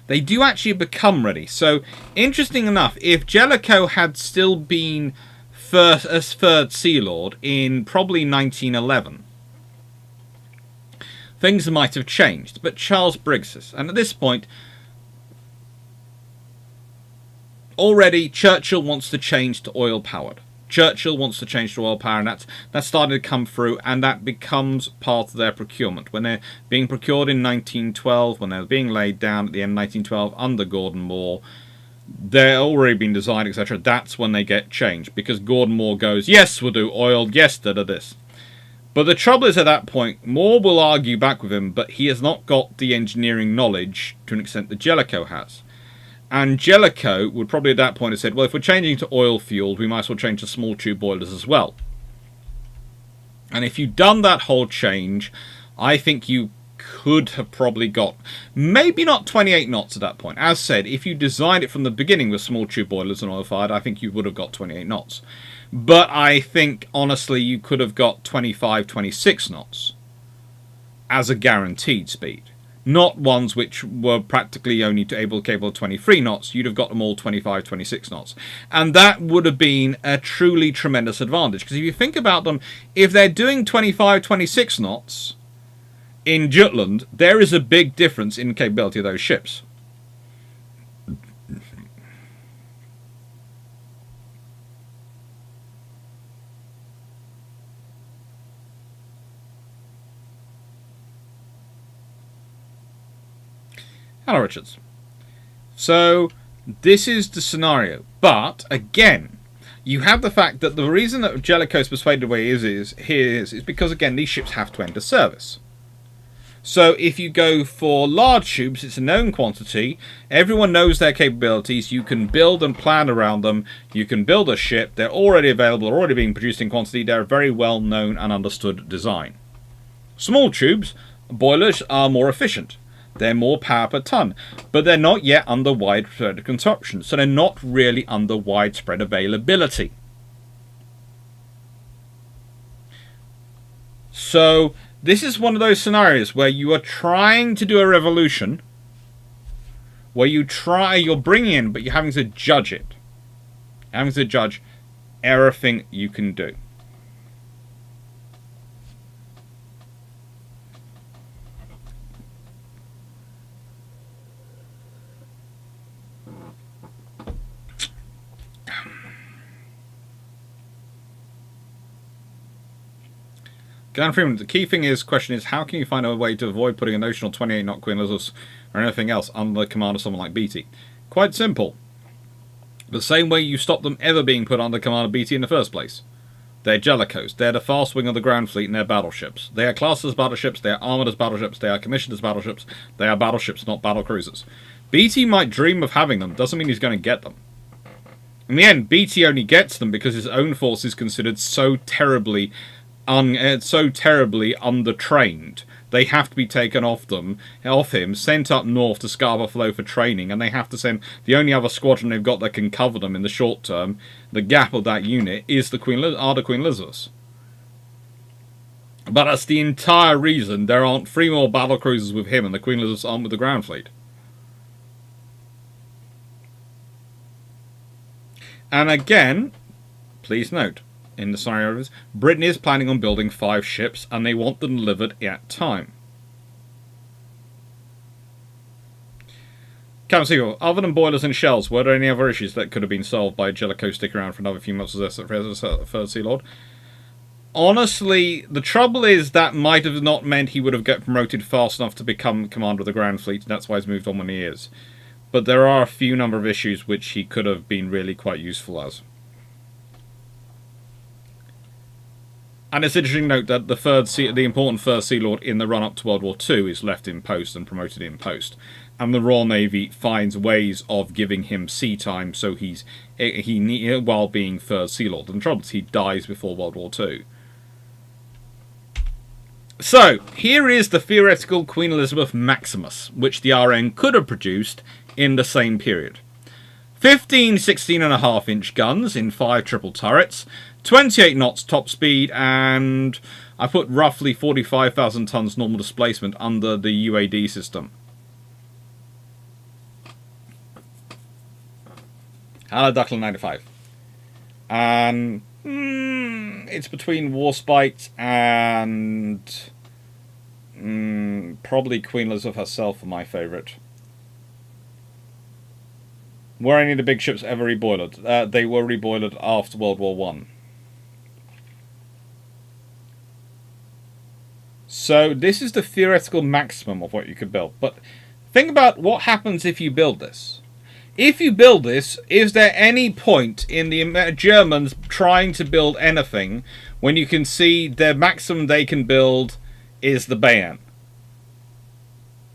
They do actually become ready. So, interesting enough, if Jellicoe had still been as third Sea Lord in probably 1911, things might have changed. But Charles Briggs is, and at this point, already Churchill wants to change to oil-powered. Churchill wants to change to oil power, and that's starting to come through, and that becomes part of their procurement. When they're being procured in 1912, when they're being laid down at the end of 1912 under Gordon Moore, they're already been designed, etc. That's when they get changed, because Gordon Moore goes, yes, we'll do oil, yes, this. But the trouble is, at that point, Moore will argue back with him, but he has not got the engineering knowledge to an extent that Jellicoe has. And Jellicoe would probably at that point have said, well, if we're changing to oil-fueled, we might as well change to small tube boilers as well. And if you'd done that whole change, I think you could have probably got, maybe not 28 knots at that point. As said, if you designed it from the beginning with small tube boilers and oil-fired, I think you would have got 28 knots. But I think, honestly, you could have got 25, 26 knots. as a guaranteed speed. Not ones which were practically only capable of 23 knots. You'd have got them all 25, 26 knots. And that would have been a truly tremendous advantage. Because if you think about them, if they're doing 25, 26 knots in Jutland, there is a big difference in capability of those ships. Hello, Richards. So, this is the scenario. But, again, you have the fact that the reason that Jellicoe's persuaded away is because, again, these ships have to enter service. So, if you go for large ships, it's a known quantity. Everyone knows their capabilities. You can build and plan around them. You can build a ship. They're already available, already being produced in quantity. They're a very well known and understood design. Small tubes, boilers, are more efficient. They're more power per ton, but they're not yet under widespread consumption, so they're not really under widespread availability. So this is one of those scenarios where you are trying to do a revolution, where you're bringing in, but you're having to judge it. You're having to judge everything you can do. Glenn Freeman, the key question is, how can you find a way to avoid putting a notional 28 knot Queen Elizabeth or anything else under the command of someone like Beatty? Quite simple. The same way you stop them ever being put under command of Beatty in the first place. They're Jellicoes. They're the fast wing of the ground fleet, and they're battleships. They are classed as battleships, they are armoured as battleships, they are commissioned as battleships. They are battleships, not battle cruisers. Beatty might dream of having them, doesn't mean he's going to get them. In the end, Beatty only gets them because his own force is considered so terribly undertrained. They have to be taken off him, sent up north to Scarborough Flow for training, and they have to send the only other squadron they've got that can cover them in the short term. The gap of that unit is the Queen Elizabeths. But that's the entire reason there aren't 3 more battle cruisers with him, and the Queen Elizabeths aren't with the ground fleet. And again, please note, in the scenarios, Britain is planning on building 5 ships, and they want them delivered at time. Captain Seagull, other than boilers and shells, were there any other issues that could have been solved by Jellicoe sticking around for another few months as a Third Sea Lord? Honestly, the trouble is that might have not meant he would have got promoted fast enough to become commander of the Grand Fleet, and that's why he's moved on when he is. But there are a few number of issues which he could have been really quite useful as. And it's interesting to note that the important First Sea Lord in the run-up to World War II is left in post and promoted in post. And the Royal Navy finds ways of giving him sea time so while being Third Sea Lord. And the trouble is he dies before World War II. So, here is the theoretical Queen Elizabeth Maximus, which the RN could have produced in the same period. 15 16.5-inch guns in 5 triple turrets, 28 knots top speed, and I put roughly 45,000 tons normal displacement under the UAD system. Hello, Duckland 95. And it's between Warspite and probably Queen Elizabeth herself for my favourite. Were any of the big ships ever reboilered? They were reboilered after World War I. So this is the theoretical maximum of what you could build. But think about what happens if you build this. If you build this, is there any point in the Germans trying to build anything when you can see the maximum they can build is the Bayern?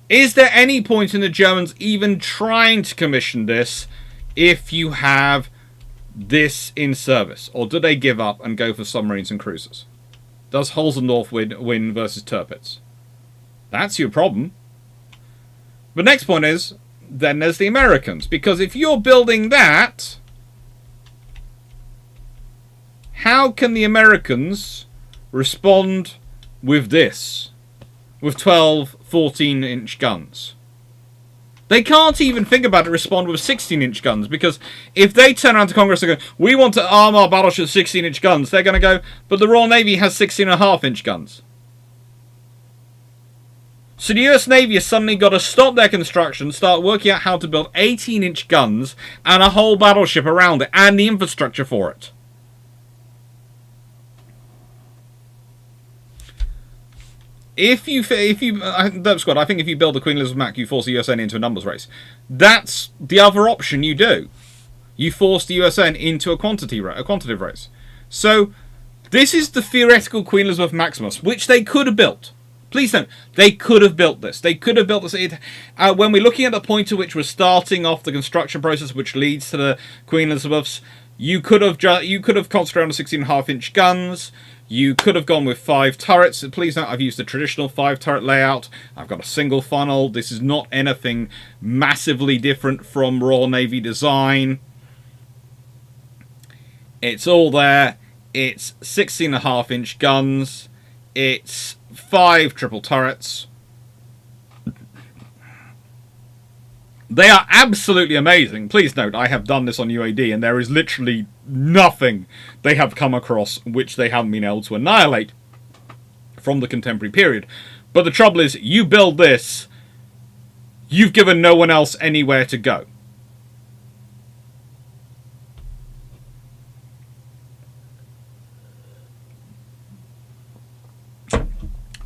Is there any point in the Germans even trying to commission this if you have this in service? Or do they give up and go for submarines and cruisers? Does Holzendorf win versus Tirpitz? That's your problem. The next point is, then there's the Americans. Because if you're building that, how can the Americans respond with this? with 12 14-inch guns. They can't even think about it respond with 16-inch guns, because if they turn around to Congress and go, we want to arm our battleships with 16-inch guns, they're going to go, but the Royal Navy has 16.5-inch guns. So the US Navy has suddenly got to stop their construction, start working out how to build 18-inch guns and a whole battleship around it, and the infrastructure for it. That's good. I think if you build the Queen Elizabeth Mac, you force the USN into a numbers race. That's the other option you do. You force the USN into a quantitative race. So this is the theoretical Queen Elizabeth Maximus, which they could have built. Please note, they could have built this. They could have built this. When we're looking at the point at which we're starting off the construction process, which leads to the Queen Elizabeths, you could have concentrated on the 16.5-inch guns. You could have gone with 5 turrets. Please note, I've used the traditional 5-turret layout. I've got a single funnel. This is not anything massively different from Royal Navy design. It's all there. It's 16.5-inch guns. It's 5 triple turrets. They are absolutely amazing. Please note, I have done this on UAD, and there is literally nothing they have come across which they haven't been able to annihilate from the contemporary period. But the trouble is, you build this, you've given no one else anywhere to go.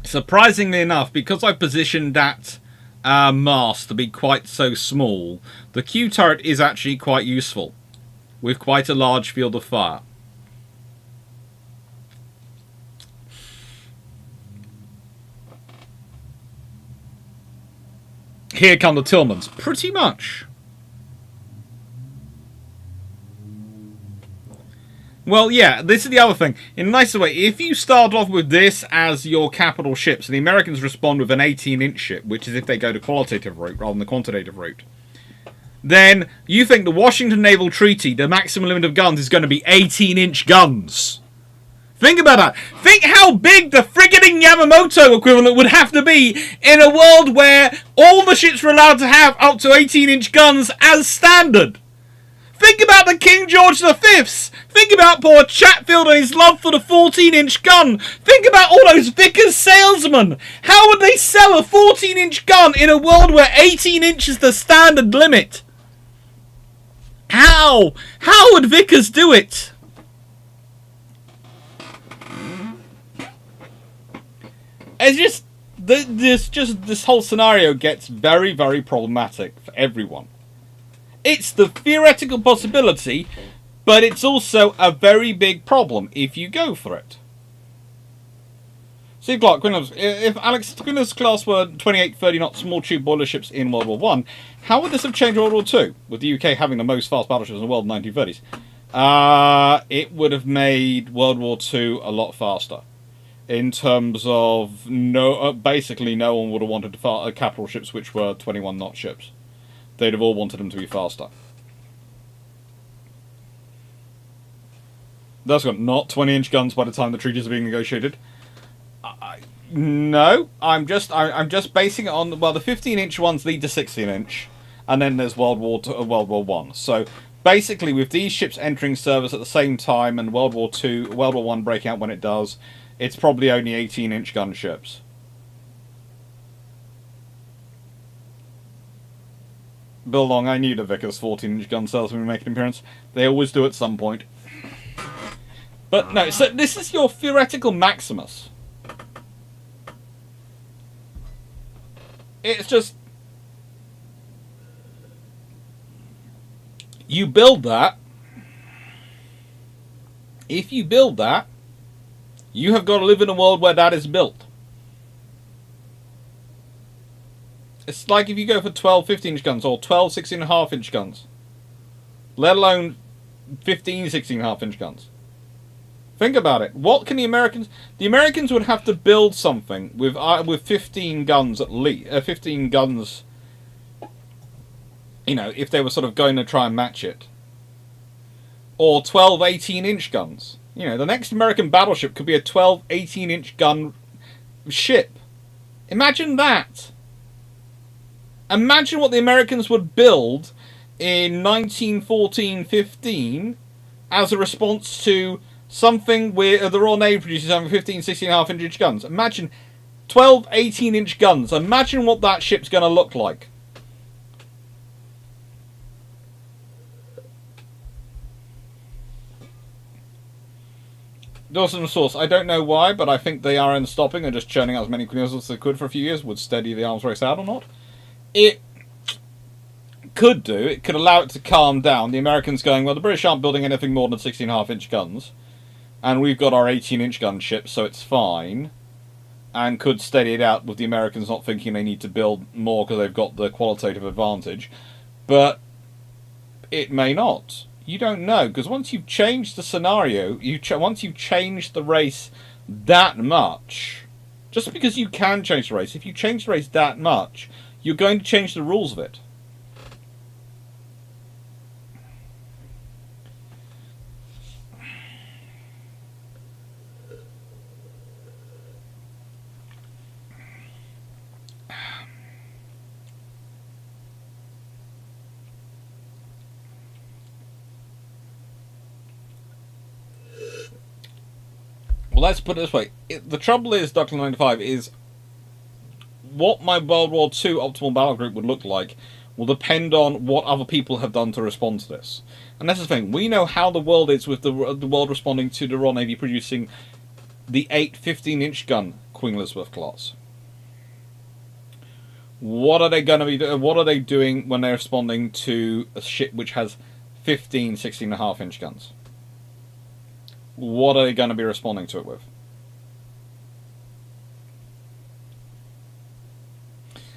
Surprisingly enough, because I positioned that mast to be quite so small, the Q turret is actually quite useful, with quite a large field of fire. Here come the Tillmans. Pretty much. Well, yeah, this is the other thing. In a nicer way, if you start off with this as your capital ships, and the Americans respond with an 18-inch ship, which is if they go the qualitative route rather than the quantitative route, then you think the Washington Naval Treaty, the maximum limit of guns, is going to be 18-inch guns. Think about that. Think how big the frigating Yamamoto equivalent would have to be in a world where all the ships were allowed to have up to 18-inch guns as standard. Think about the King George V's. Think about poor Chatfield and his love for the 14-inch gun. Think about all those Vickers salesmen. How would they sell a 14-inch gun in a world where 18 inch is the standard limit? How? How would Vickers do it? It's this whole scenario gets very, very problematic for everyone. It's the theoretical possibility, but it's also a very big problem if you go for it. See, Clarke, if Alexander's class were 28, 30 knot small tube boiler ships in World War I, how would this have changed World War II, with the UK having the most fast battleships in the world in the 1930s? It would have made World War II a lot faster. In terms of, basically no one would have wanted capital ships which were 21 knot ships. They'd have all wanted them to be faster. That's got not 20-inch guns by the time the treaties are being negotiated. No, I'm just basing it on the 15-inch ones lead to 16-inch, and then there's World War I. So basically, with these ships entering service at the same time and World War I breaking out when it does, it's probably only 18-inch gunships. Bill Long, I knew the Vickers 14-inch gun salesman would make an appearance. They always do at some point. But no, so this is your theoretical Maximus. It's just... You build that. If you build that, you have got to live in a world where that is built. It's like if you go for 12 15-inch guns or 12 16.5-inch guns. Let alone 15 16.5-inch guns. Think about it. What can the Americans... The Americans would have to build something with 15 guns at least. 15 guns, you know, if they were sort of going to try and match it. Or 12 18-inch guns. You know, the next American battleship could be a 12 18-inch gun ship. Imagine that. Imagine what the Americans would build in 1914-15 as a response to something where the Royal Navy produces having 15, 16.5-inch guns. Imagine 12, 18-inch guns. Imagine what that ship's going to look like. Dawson source. I don't know why, but I think they are in stopping and just churning out as many Queen Elizabeths as they could for a few years. Would steady the arms race out or not? It could do. It could allow it to calm down. The Americans going, well, the British aren't building anything more than 16.5-inch guns. And we've got our 18-inch gun ship, so it's fine. And could steady it out with the Americans not thinking they need to build more because they've got the qualitative advantage. But it may not. You don't know, because once you've changed the scenario, once you've changed the race that much, just because you can change the race, if you change the race that much, you're going to change the rules of it. Well, let's put it this way. The trouble is, Dr. 95, is what my World War II optimal battle group would look like will depend on what other people have done to respond to this. And that's the thing. We know how the world is with the world responding to the Royal Navy producing the 8 15-inch gun Queen Elizabeth class. What are they going to be doing? What are they doing when they're responding to a ship which has 15 16.5-inch guns? What are they going to be responding to it with?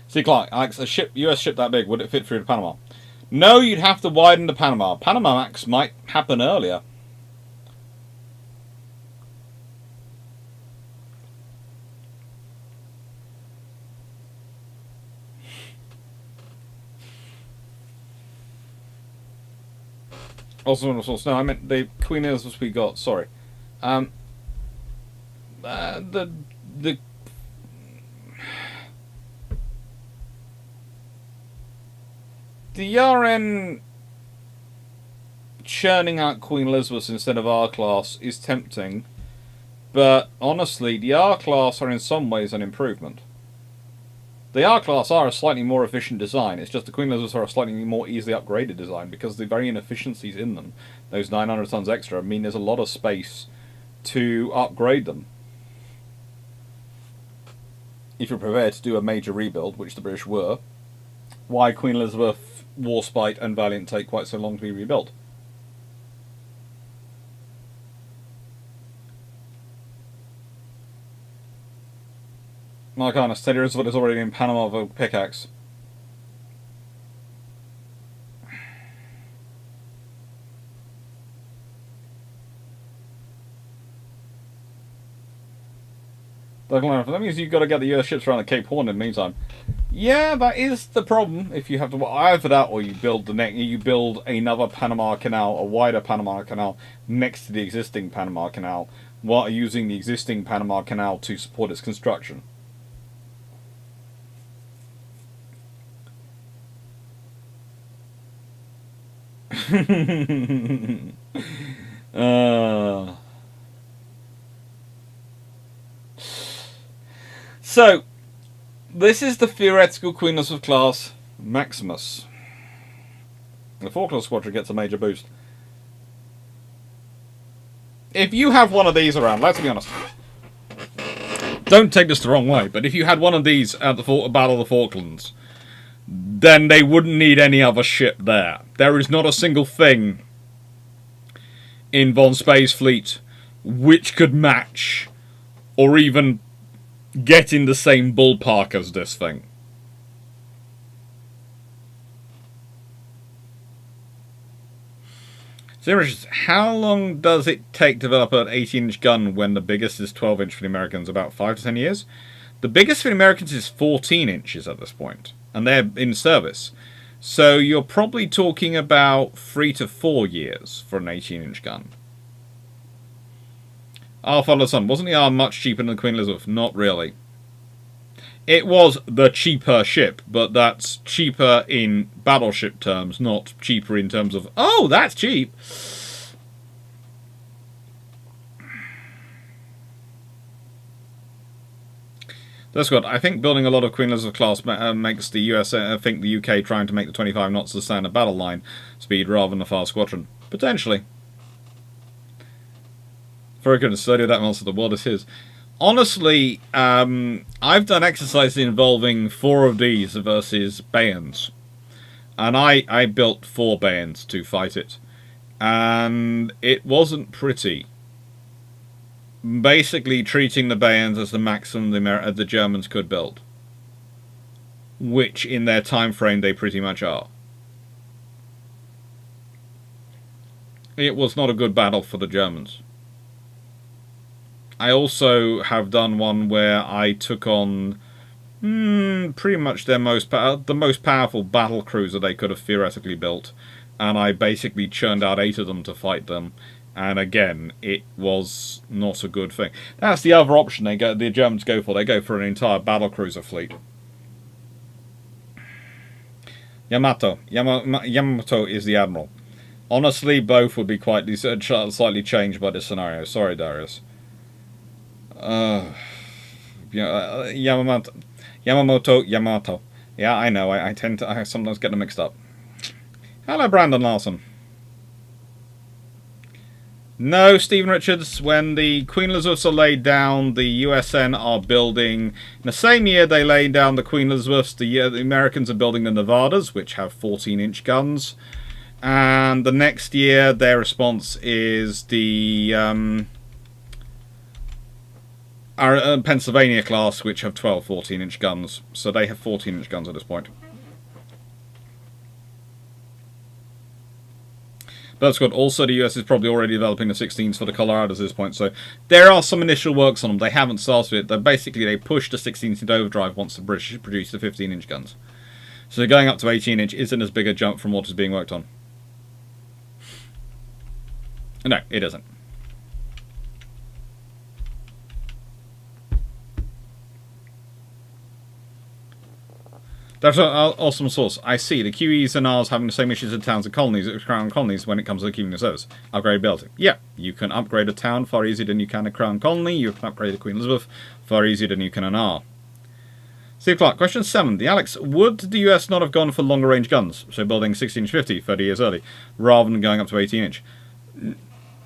See, Clarke, Alex, a US ship that big, would it fit through to Panama? No, you'd have to widen the Panama. Panamax might happen earlier. Also, no, I meant the Queen Elizabeth we got. Sorry, the RN churning out Queen Elizabeths instead of R class is tempting, but honestly, the R class are in some ways an improvement. The R-Class are a slightly more efficient design, it's just the Queen Elizabeths are a slightly more easily upgraded design, because the very inefficiencies in them, those 900 tons extra, mean there's a lot of space to upgrade them. If you're prepared to do a major rebuild, which the British were, why Queen Elizabeth, Warspite and Valiant take quite so long to be rebuilt? Mark Steady Roosevelt is already in Panama with a pickaxe. That means you've got to get the US ships around the Cape Horn in the meantime. Yeah, that is the problem. If you have to either that, or you build another Panama Canal, a wider Panama Canal next to the existing Panama Canal, while using the existing Panama Canal to support its construction. So, this is the theoretical Queen Elizabeth class Maximus. The Falkland Squadron gets a major boost. If you have one of these around, let's be honest. Don't take this the wrong way, but if you had one of these at the Battle of the Falklands, then they wouldn't need any other ship there. There is not a single thing in Von Spey's fleet which could match or even get in the same ballpark as this thing. So, how long does it take to develop an 18-inch gun when the biggest is 12-inch for the Americans? About 5 to 10 years? The biggest for the Americans is 14 inches at this point, and they're in service. So you're probably talking about 3 to 4 years for an 18-inch gun. Our father's son, wasn't the R much cheaper than the Queen Elizabeth? Not really. It was the cheaper ship, but that's cheaper in battleship terms, not cheaper in terms of, oh, that's cheap. That's good. I think building a lot of Queen Elizabeth class makes the US think the UK trying to make the 25 knots the standard battle line speed rather than a fast squadron. Potentially. Very good. Study that monster. The world is his. Honestly, I've done exercises involving 4 of these versus Bayons. And I built 4 Bayons to fight it. And it wasn't pretty. Basically treating the Bayons as the maximum the Germans could build. Which, in their time frame, they pretty much are. It was not a good battle for the Germans. I also have done one where I took on pretty much the most powerful battle cruiser they could have theoretically built, and I basically churned out 8 of them to fight them. And again, it was not a good thing. That's the other option the Germans go for. They go for an entire battlecruiser fleet. Yamato is the admiral. Honestly, both would be quite slightly changed by this scenario. Sorry, Darius. Yamato. Yeah, I know. I sometimes get them mixed up. Hello, Brandon Larson. No, Stephen Richards, when the Queen Elizabeths are laid down, the USN are building... In the same year they laid down the Queen Elizabeths, the Americans are building the Nevadas, which have 14-inch guns. And the next year, their response is the Pennsylvania class, which have 12 14-inch guns. So they have 14-inch guns at this point. That's good. Also, the US is probably already developing the 16s for the Colorados at this point, so there are some initial works on them. They haven't started it. They pushed the 16s into overdrive once the British produced the 15-inch guns. So going up to 18-inch isn't as big a jump from what is being worked on. No, it isn't. That's an awesome source. I see. The QEs and Rs having the same issues as towns and colonies, crown colonies, when it comes to keeping the service. Upgradability. Yeah, you can upgrade a town far easier than you can a crown colony. You can upgrade a Queen Elizabeth far easier than you can an R. Steve Clarke, question 7. The Alex, would the US not have gone for longer range guns? So building 16-inch 50 30 years early, rather than going up to 18-inch?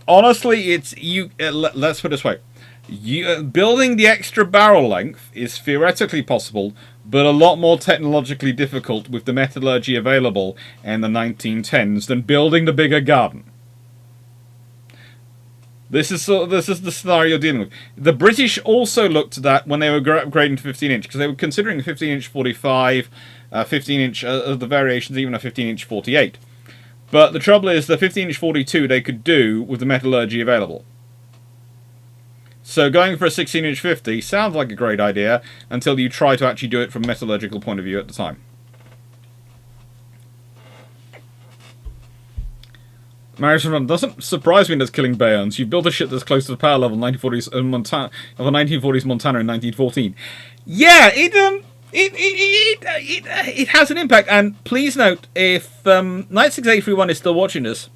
Honestly, let's put it this way. Building the extra barrel length is theoretically possible, but a lot more technologically difficult with the metallurgy available in the 1910s than building the bigger gun. This is the scenario you're dealing with. The British also looked at that when they were upgrading to 15-inch, because they were considering 15-inch 45, 15-inch the variations, even a 15-inch 48. But the trouble is, the 15-inch 42 they could do with the metallurgy available. So going for a 16-inch 50 sounds like a great idea until you try to actually do it from a metallurgical point of view at the time. Marison doesn't surprise me that's killing Bayons. You've built a ship that's close to the power level of 1940s Montana in 1914. Yeah, it has an impact. And please note, if Knight 6831 is still watching this,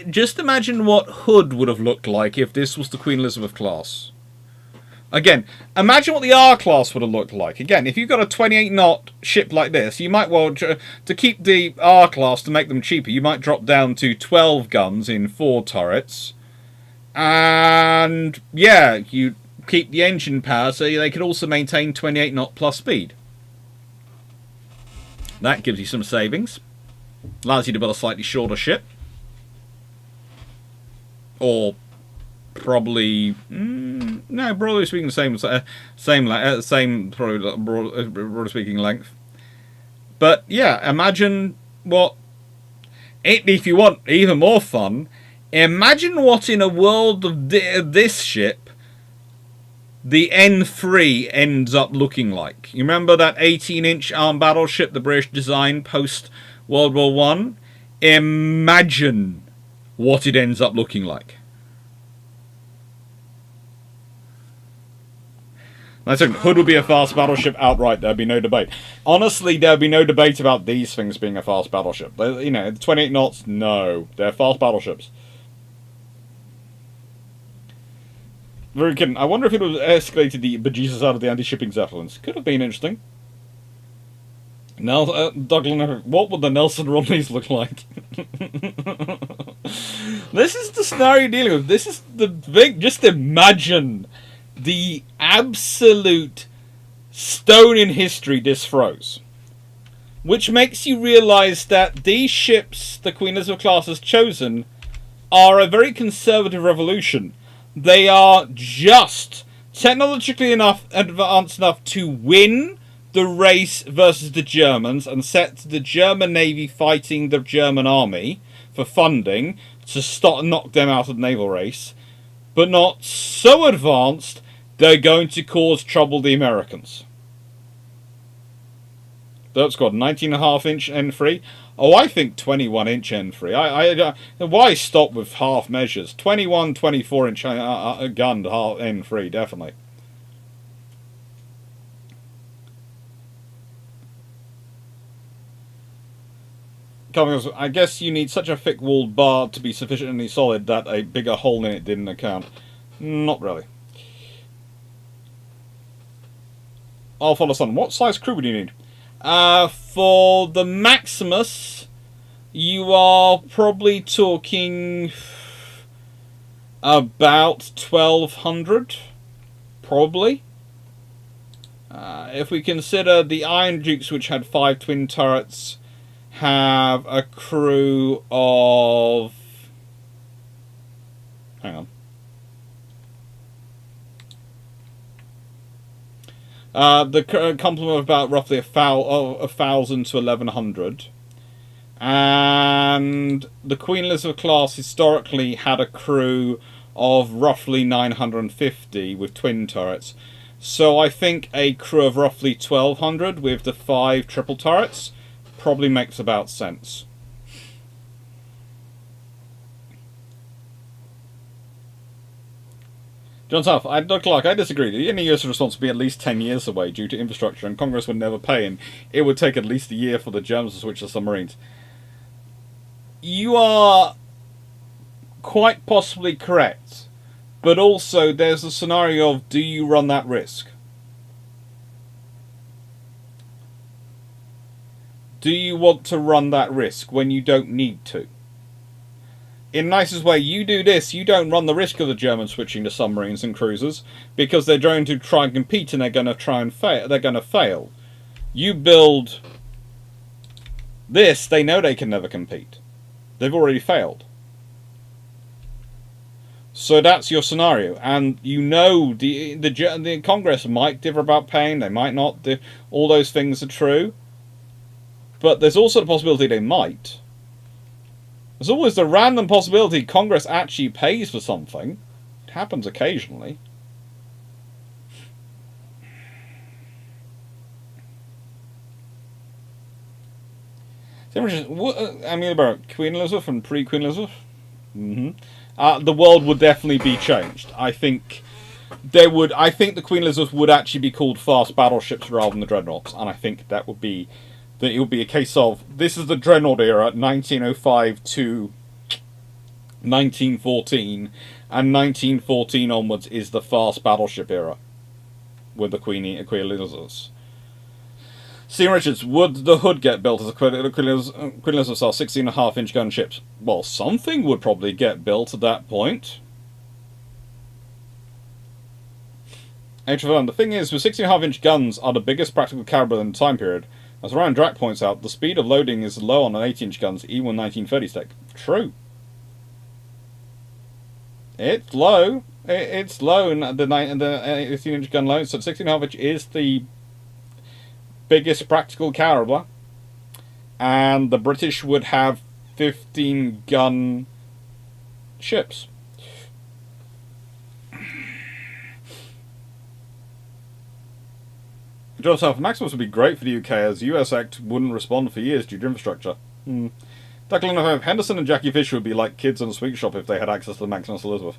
just imagine what Hood would have looked like if this was the Queen Elizabeth class. Again, imagine what the R class would have looked like. Again, if you've got a 28-knot ship like this, you might to keep the R class to make them cheaper, you might drop down to 12 guns in 4 turrets. And, yeah, you keep the engine power so they could also maintain 28-knot plus speed. That gives you some savings. Allows you to build a slightly shorter ship. Or probably no, broadly speaking, the same broadly speaking length. But yeah, imagine what if you want even more fun. Imagine what in a world of this ship the N3 ends up looking like. You remember that 18-inch armed battleship the British designed post World War I? Imagine what it ends up looking like. I said Hood would be a fast battleship outright. There'd be no debate. Honestly, there'd be no debate about these things being a fast battleship. You know, 28 knots. No, they're fast battleships. Very kidding. I wonder if it would have escalated the bejesus out of the anti-shipping zeppelins. Could have been interesting. Now, Douglas, what would the Nelson Romneys look like? This is the scenario you're dealing with. This is the big. Just imagine the absolute stone in history this throws. Which makes you realise that these ships the Queen Elizabeth class has chosen are a very conservative revolution. They are just technologically advanced enough to win the race versus the Germans and set the German Navy fighting the German army for funding to knock them out of the naval race, but not so advanced they're going to cause trouble to the Americans. That's got 19.5-inch N3. Oh, I think 21-inch N3. Why stop with half measures? 21, 24-inch gunned N3, definitely. I guess you need such a thick-walled bar to be sufficiently solid that a bigger hole in it didn't account. Not really. I'll follow on. What size crew would you need? For the Maximus, you are probably talking about 1,200, probably. If we consider the Iron Dukes, which had 5 twin turrets, have a crew of... Hang on. The complement of about roughly 1,000 to 1,100. And the Queen Elizabeth class historically had a crew of roughly 950 with twin turrets. So I think a crew of roughly 1,200 with the 5 triple turrets probably makes about sense. John South, Clarke, I disagree. The Indian US response would be at least 10 years away due to infrastructure, and Congress would never pay, and it would take at least a year for the Germans to switch to submarines. You are quite possibly correct, but also there's the scenario of, do you run that risk? Do you want to run that risk when you don't need to? In the nicest way, you do this, you don't run the risk of the Germans switching to submarines and cruisers, because they're going to try and compete and they're going to try and fail. They're going to fail. You build this, they know they can never compete. They've already failed. So that's your scenario, and you know the Congress might differ about paying, they might not. All those things are true. But there's also the possibility they might. There's always the random possibility Congress actually pays for something. It happens occasionally. I mean, about Queen Elizabeth and pre-Queen Elizabeth. The world would definitely be changed. I think the Queen Elizabeth would actually be called fast battleships rather than the dreadnoughts, and I think that would be. That it would be a case of, this is the dreadnought era, 1905 to 1914, and 1914 onwards is the fast battleship era, with the Queen Elizabeths. Stephen Richards, would the Hood get built as a Queen Elizabeth style 16.5-inch gun ships? Well, something would probably get built at that point. The thing is, with 16.5-inch guns are the biggest practical caliber in the time period. As Ryan Drack points out, the speed of loading is low on an 80-inch guns, even with 1930s tech. True. It's low. It's low in the 18-inch gun load, so 16.5-inch is the biggest practical caliber. And the British would have 15-gun ships. Joseph, Maximus would be great for the UK, as the US Act wouldn't respond for years due to infrastructure. Declan, Henderson and Jackie Fisher would be like kids in a sweet shop if they had access to the Maximus Elizabeth.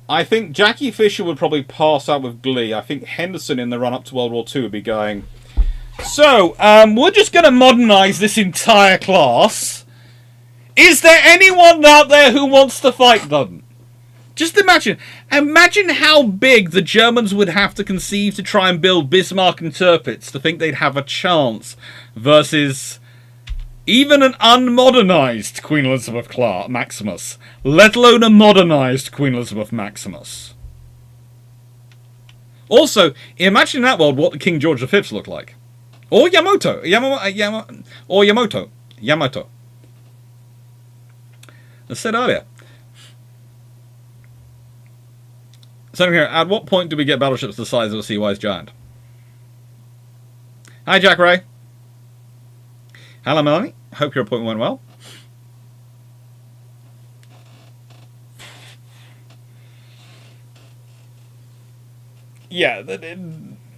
I think Jackie Fisher would probably pass out with glee. I think Henderson in the run-up to World War II would be going, so, we're just going to modernise this entire class. Is there anyone out there who wants to fight them? Just imagine how big the Germans would have to conceive to try and build Bismarck and Tirpitz to think they'd have a chance versus even an unmodernised Queen Elizabeth Maximus, let alone a modernised Queen Elizabeth Maximus. Also, imagine in that world what the King George V's look like. Or Yamato. Yamato. As I said earlier. So here, at what point do we get battleships the size of a Sea-Wise Giant? Hi, Jack Ray. Hello, Melanie. Hope your appointment went well. Yeah,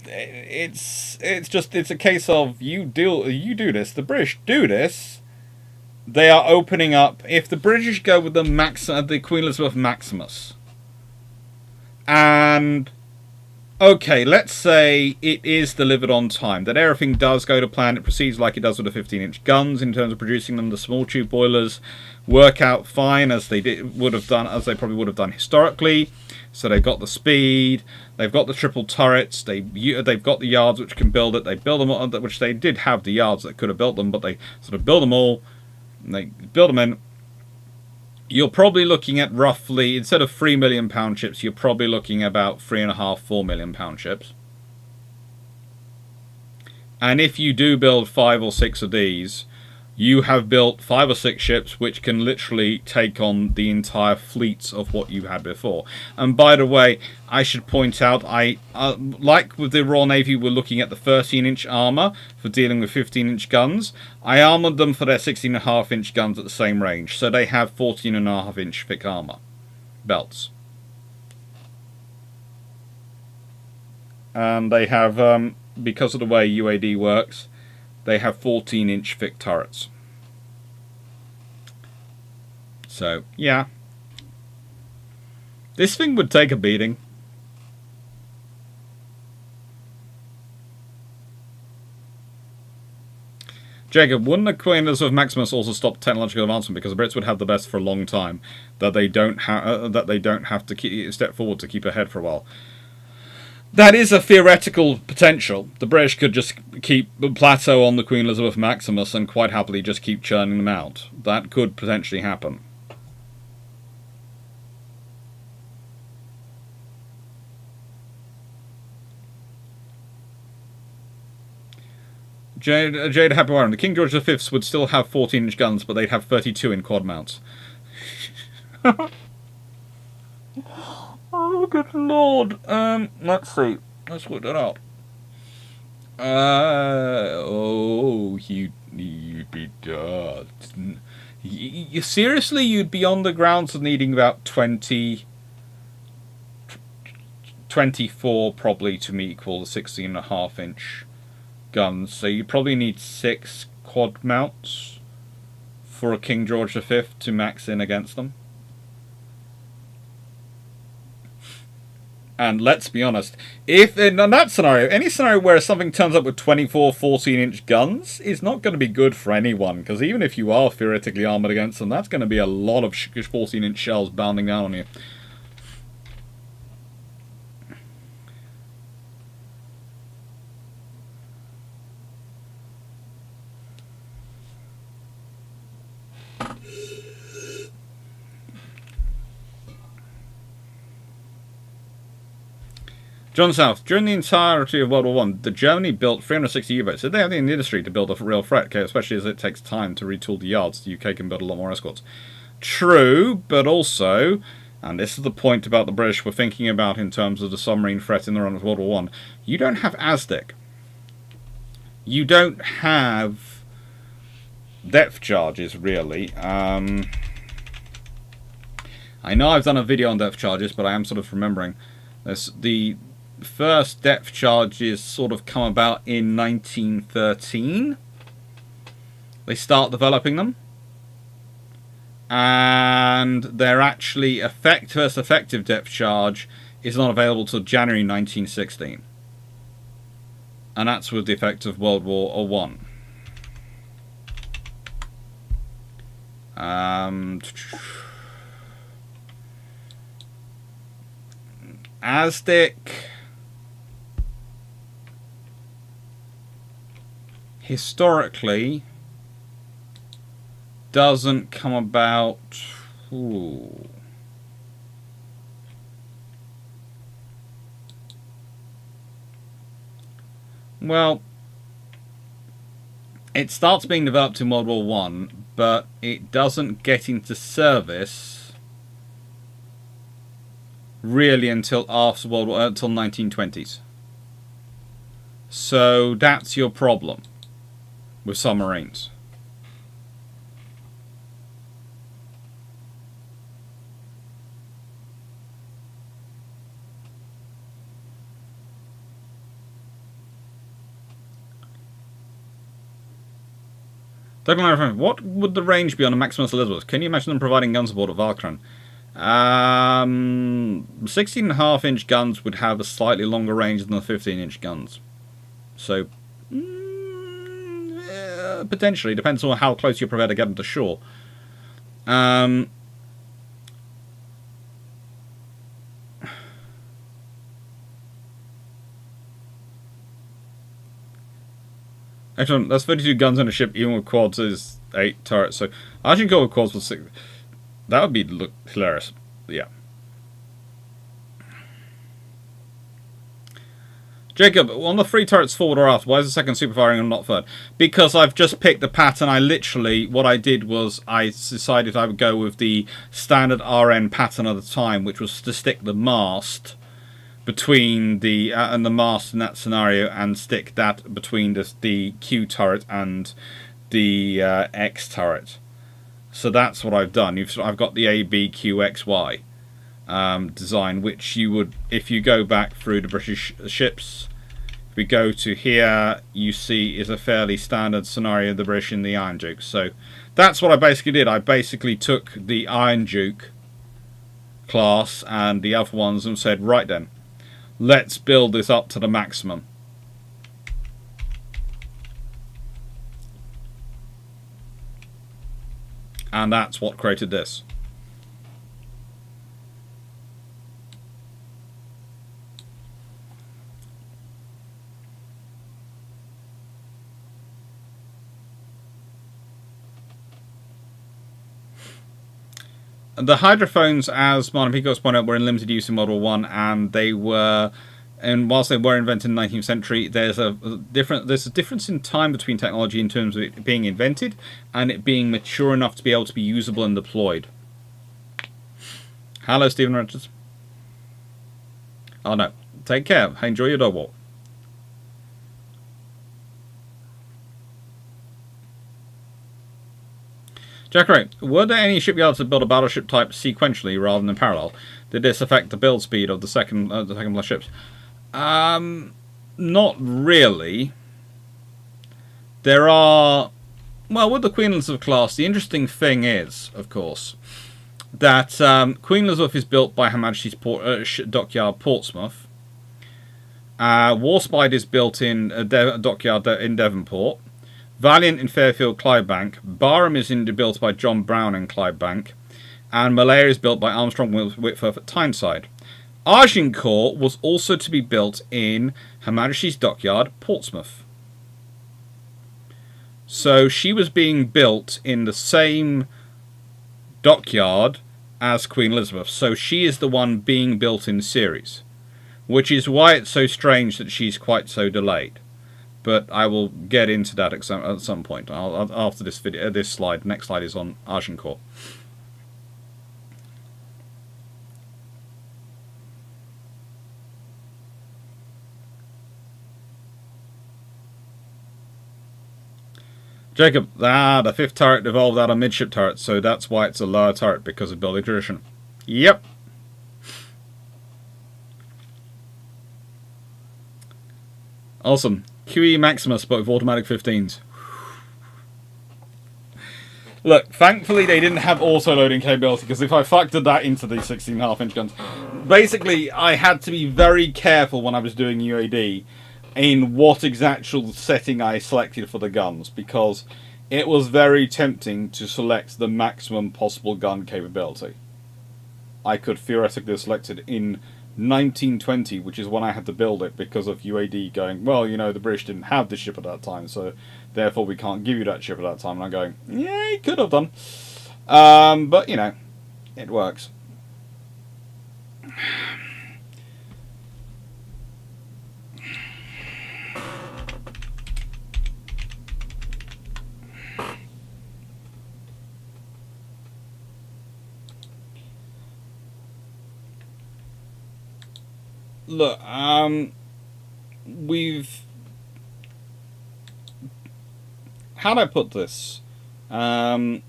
it's a case of you do this. The British do this. They are opening up. If the British go with the Queen Elizabeth Maximus, and okay, let's say it is delivered on time, that everything does go to plan, it proceeds like it does with the 15-inch guns in terms of producing them, the small tube boilers work out fine as they probably would have done historically. So they've got the speed, they've got the triple turrets, they've got the yards which can build it, they build them all, which they did have the yards that could have built them, but they sort of build them all, and they build them in. You're probably looking at roughly, instead of £3 million ships, you're probably looking at about £3.5–4 million ships. And if you do build 5 or 6 of these, you have built 5 or 6 ships which can literally take on the entire fleets of what you had before. And by the way, I should point out, like with the Royal Navy, we're looking at the 13-inch armour for dealing with 15-inch guns. I armoured them for their 16.5-inch guns at the same range, so they have 14.5-inch thick armour belts. And they have, because of the way UAD works, they have 14-inch thick turrets. So, yeah. This thing would take a beating. Jacob, wouldn't the Queen Elizabeth Maximus also stop technological advancement because the Brits would have the best for a long time, that they don't have to step forward to keep ahead for a while? That is a theoretical potential. The British could just keep the plateau on the Queen Elizabeth Maximus and quite happily just keep churning them out. That could potentially happen. Jade Happy Warren, the King George V's would still have 14-inch guns, but they'd have 32 in quad mounts. Oh, good lord. Let's see. Let's work that out. You'd be done. Seriously, you'd be on the grounds of needing about 24 probably to equal the 16.5-inch guns. So you probably need 6 quad mounts for a King George V to max in against them. And let's be honest, if in that scenario, any scenario where something turns up with 24 14-inch guns is not going to be good for anyone, because even if you are theoretically armoured against them, that's going to be a lot of 14-inch shells bounding down on you. John South, during the entirety of World War I, the Germany built 360 U-boats. Did they have the industry to build a real threat? Okay, especially as it takes time to retool the yards. The UK can build a lot more escorts. True, but also, and this is the point about the British were thinking about in terms of the submarine threat in the run of World War I, you don't have ASDIC. You don't have depth charges, really. I know I've done a video on depth charges, but I am sort of remembering. The first depth charges sort of come about in 1913. They start developing them. and their actually first effective depth charge is not available till January 1916. And that's with the effect of World War One. Aztec historically doesn't come about. Ooh. Well, it starts being developed in World War One, but it doesn't get into service really until after World War until 1920s. So that's your problem with submarines. What would the range be on a Maximus Elizabeth? Can you imagine them providing gun support at Valkran? 16.5-inch guns would have a slightly longer range than the 15-inch guns. So, potentially. Depends on how close you're prepared to get them to shore. Actually, that's 32 guns on a ship, even with quads is 8 turrets. So I should go with quads with 6. That would be hilarious. Yeah. Jacob, on the 3 turrets forward or aft, why is the second super firing and not third? Because I've just picked the pattern. What I did was I decided I would go with the standard RN pattern at the time, which was to stick the mast between the mast in that scenario and stick that between the Q turret and the X turret. So that's what I've done. I've got the ABQXY design, which you would, if you go back through the British ships, if we go to here, you see is a fairly standard scenario of the British in the Iron Duke. So that's what I basically did. I basically took the Iron Duke class and the other ones and said, right then, let's build this up to the maximum. And that's what created this. The hydrophones, as Martin Peacock pointed out, were in limited use in World War One, and they were, and whilst they were invented in the 19th century, there's a difference in time between technology in terms of it being invented and it being mature enough to be able to be usable and deployed. Hello, Stephen Richards. Oh no, take care. Enjoy your dog walk. Jack Ray, were there any shipyards that built a battleship type sequentially rather than in parallel? Did this affect the build speed of the second class ships? Not really. There are, well, with the Queen Elizabeth class, the interesting thing is, of course, that Queen Elizabeth is built by Her Majesty's Dockyard Portsmouth. Warspite is built in Dockyard in Devonport. Valiant in Fairfield Clydebank, Barham is built by John Brown in Clydebank, and Malaya is built by Armstrong Whitworth at Tyneside. Agincourt was also to be built in Her Majesty's Dockyard, Portsmouth. So she was being built in the same dockyard as Queen Elizabeth, so she is the one being built in series, which is why it's so strange that she's quite so delayed. But I will get into that at some point. After this video, this slide. Next slide is on Agincourt. Jacob, the fifth turret evolved out of midship turret, so that's why it's a lower turret, because of building tradition. Yep. Awesome. QE Maximus, but with automatic 15s. Look, thankfully they didn't have auto-loading capability, because if I factored that into the 16.5-inch guns, basically I had to be very careful when I was doing UAD in what exact setting I selected for the guns, because it was very tempting to select the maximum possible gun capability. I could theoretically have selected in 1920, which is when I had to build it, because of UAD going, well, you know, the British didn't have this ship at that time, so therefore we can't give you that ship at that time. And I'm going, yeah, you could have done. But, you know, it works. Look, we've... How do I put this? Nice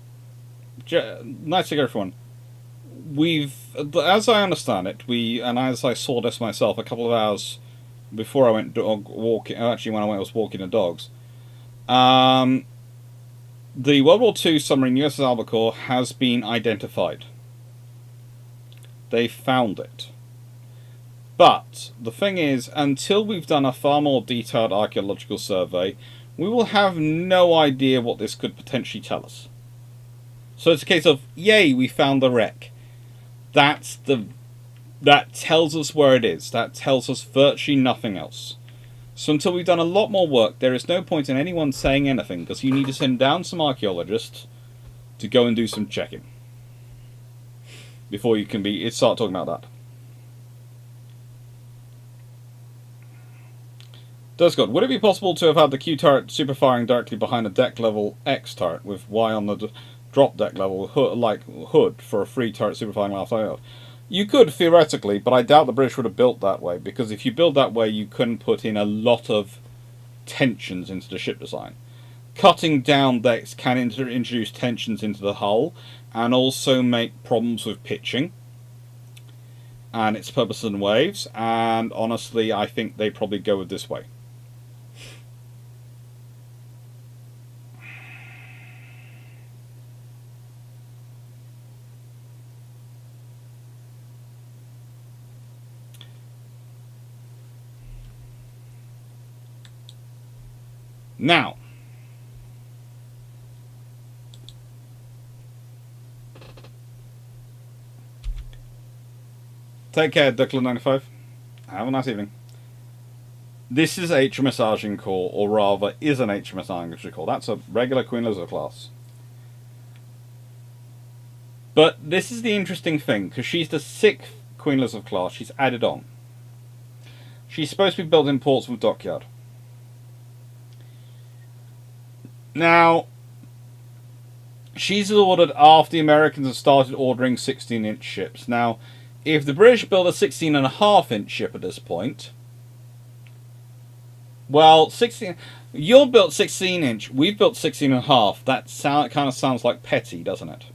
to go, everyone. We've, as I understand it, and as I saw this myself a couple of hours before I went dog walking, actually when I was walking the dogs, the World War II submarine USS Albacore has been identified. They found it. But the thing is, until we've done a far more detailed archaeological survey, we will have no idea what this could potentially tell us. So it's a case of, yay, we found the wreck. That tells us where it is. That tells us virtually nothing else. So until we've done a lot more work, there is no point in anyone saying anything, because you need to send down some archaeologists to go and do some checking before you can start talking about that. Does God, would it be possible to have had the Q turret super firing directly behind a deck level X turret with Y on the drop deck level hood for a free turret super firing left out? You could theoretically, but I doubt the British would have built that way, because if you build that way, you couldn't put in a lot of tensions into the ship design. Cutting down decks can introduce tensions into the hull and also make problems with pitching and its purpose and waves. And honestly, I think they probably go with this way. Now, take care, Duckland95. Have a nice evening. This is HMS Agincourt, or rather, is an HMS Agincourt. That's a regular Queen Elizabeth class. But this is the interesting thing, because she's the 6th Queen Elizabeth class she's added on. She's supposed to be built in Portsmouth Dockyard. Now, she's ordered after the Americans have started ordering 16-inch ships. Now, if the British build a 16.5-inch ship at this point, well, you're built 16-inch, we've built 16.5. That kind of sounds like petty, doesn't it?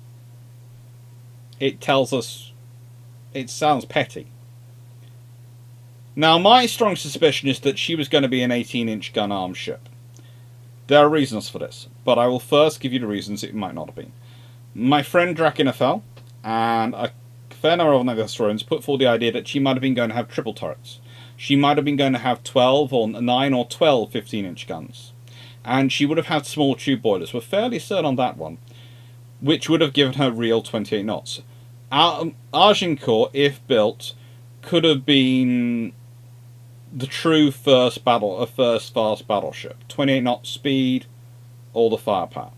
It tells us it sounds petty. Now, my strong suspicion is that she was going to be an 18-inch gun-armed ship. There are reasons for this, but I will first give you the reasons it might not have been. My friend Naval and a fair number of naval historians put forward the idea that she might have been going to have triple turrets. She might have been going to have 12 or 9 or 12 15-inch guns. And she would have had small tube boilers. We're fairly certain on that one, which would have given her real 28 knots. Agincourt, if built, could have been the true first fast battleship. 28 knot speed, all the firepower.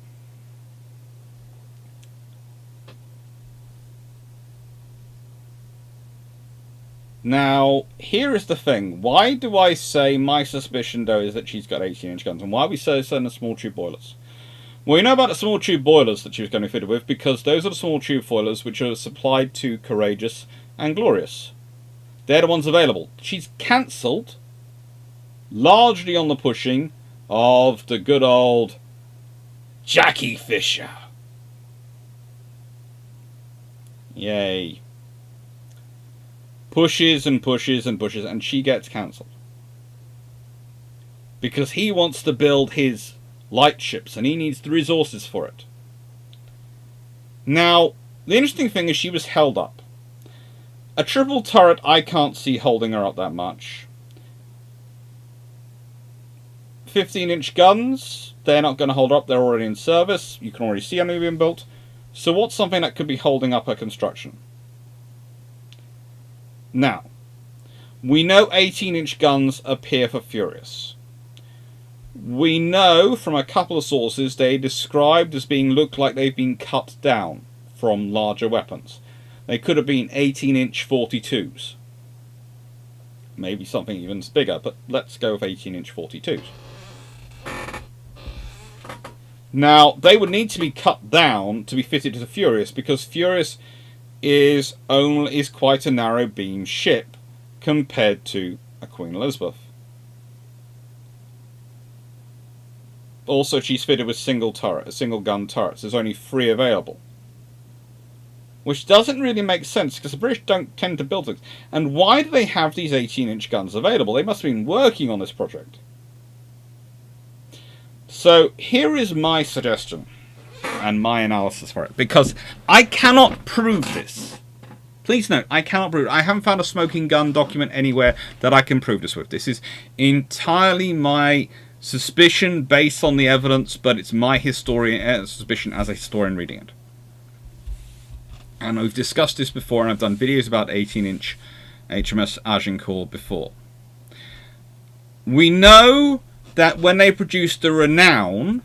Now, here is the thing. Why do I say my suspicion, though, is that she's got 18-inch guns? And why are we so certain of small tube boilers? Well, you know about the small tube boilers that she was going to be fitted with, because those are the small tube boilers which are supplied to Courageous and Glorious. They're the ones available. She's cancelled, largely on the pushing of the good old Jackie Fisher. Yay. Pushes and pushes and pushes, and she gets cancelled. Because he wants to build his light ships, and he needs the resources for it. Now, the interesting thing is she was held up. A triple turret, I can't see holding her up that much. 15-inch guns, they're not going to hold her up, they're already in service. You can already see how many being built. So what's something that could be holding up her construction? Now, we know 18-inch guns appear for Furious. We know from a couple of sources they described as being look like they've been cut down from larger weapons. They could have been 18-inch 42s. Maybe something even bigger, but let's go with 18-inch 42s. Now, they would need to be cut down to be fitted to the Furious, because Furious is quite a narrow beam ship compared to a Queen Elizabeth. Also, she's fitted with single gun turrets. There's only 3 available. Which doesn't really make sense, because the British don't tend to build things. And why do they have these 18-inch guns available? They must have been working on this project. So, here is my suggestion, and my analysis for it, because I cannot prove this. Please note, I cannot prove it. I haven't found a smoking gun document anywhere that I can prove this with. This is entirely my suspicion based on the evidence, but it's my suspicion as a historian reading it. And we've discussed this before, and I've done videos about 18-inch HMS Agincourt before. We know that when they produce the Renown,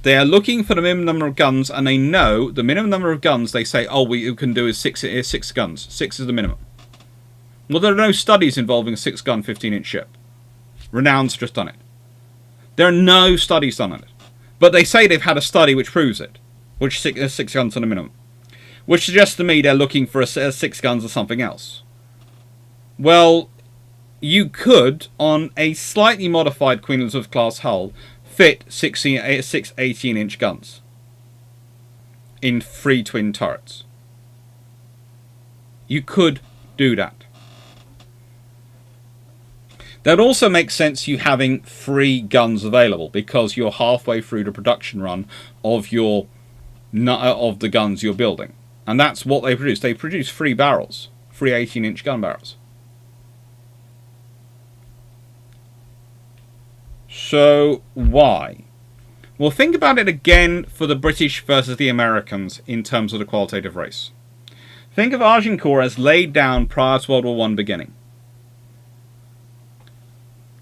they are looking for the minimum number of guns, and they know the minimum number of guns they say, oh, we can do is 6 guns. 6 is the minimum. Well, there are no studies involving a 6-gun 15-inch ship. Renown's just done it. There are no studies done on it. But they say they've had a study which proves it, which 6 guns on the minimum. Which suggests to me they're looking for a 6 guns or something else. Well, you could, on a slightly modified Queen Elizabeth class hull, fit 6 18-inch guns in 3 twin turrets. You could do that. That also makes sense you having 3 guns available, because you're halfway through the production run of the guns you're building. And that's what they produce. They produce 3 barrels. 3 18-inch gun barrels. So, why? Well, think about it again for the British versus the Americans in terms of the qualitative race. Think of Agincourt as laid down prior to World War I beginning.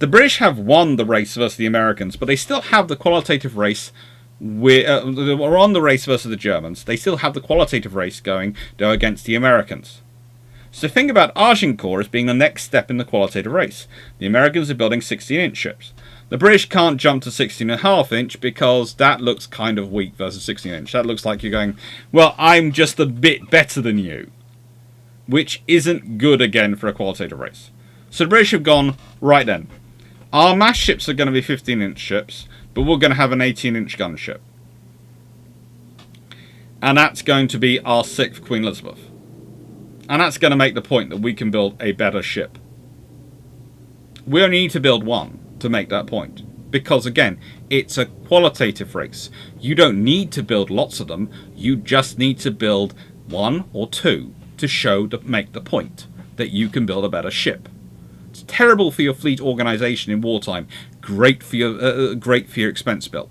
The British have won the race versus the Americans, but they still have the qualitative race. We're on the race versus the Germans. They still have the qualitative race going against the Americans. So think about Agincourt as being the next step in the qualitative race. The Americans are building 16-inch ships. The British can't jump to 16.5-inch because that looks kind of weak versus 16-inch. That looks like you're going, well, I'm just a bit better than you. Which isn't good again for a qualitative race. So the British have gone, right then. Our mass ships are going to be 15-inch ships, but we're going to have an 18-inch gunship. And that's going to be our 6th Queen Elizabeth. And that's going to make the point that we can build a better ship. We only need to build 1 to make that point. Because, again, it's a qualitative race. You don't need to build lots of them. You just need to build 1 or 2 to make the point that you can build a better ship. It's terrible for your fleet organisation in wartime. Great for your expense bill.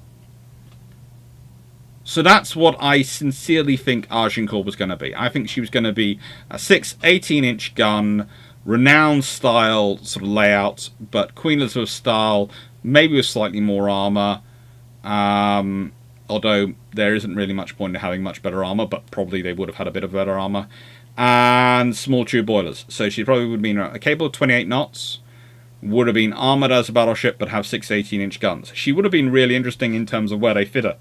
So that's what I sincerely think Agincourt was going to be. I think she was going to be a 6 18-inch gun, Renown style sort of layout, but Queen Elizabeth style, maybe with slightly more armour. Although there isn't really much point in having much better armour, but probably they would have had a bit of better armour. And small tube boilers. So she probably would have been capable of 28 knots. Would have been armoured as a battleship, but have 6 18-inch guns. She would have been really interesting in terms of where they fit her.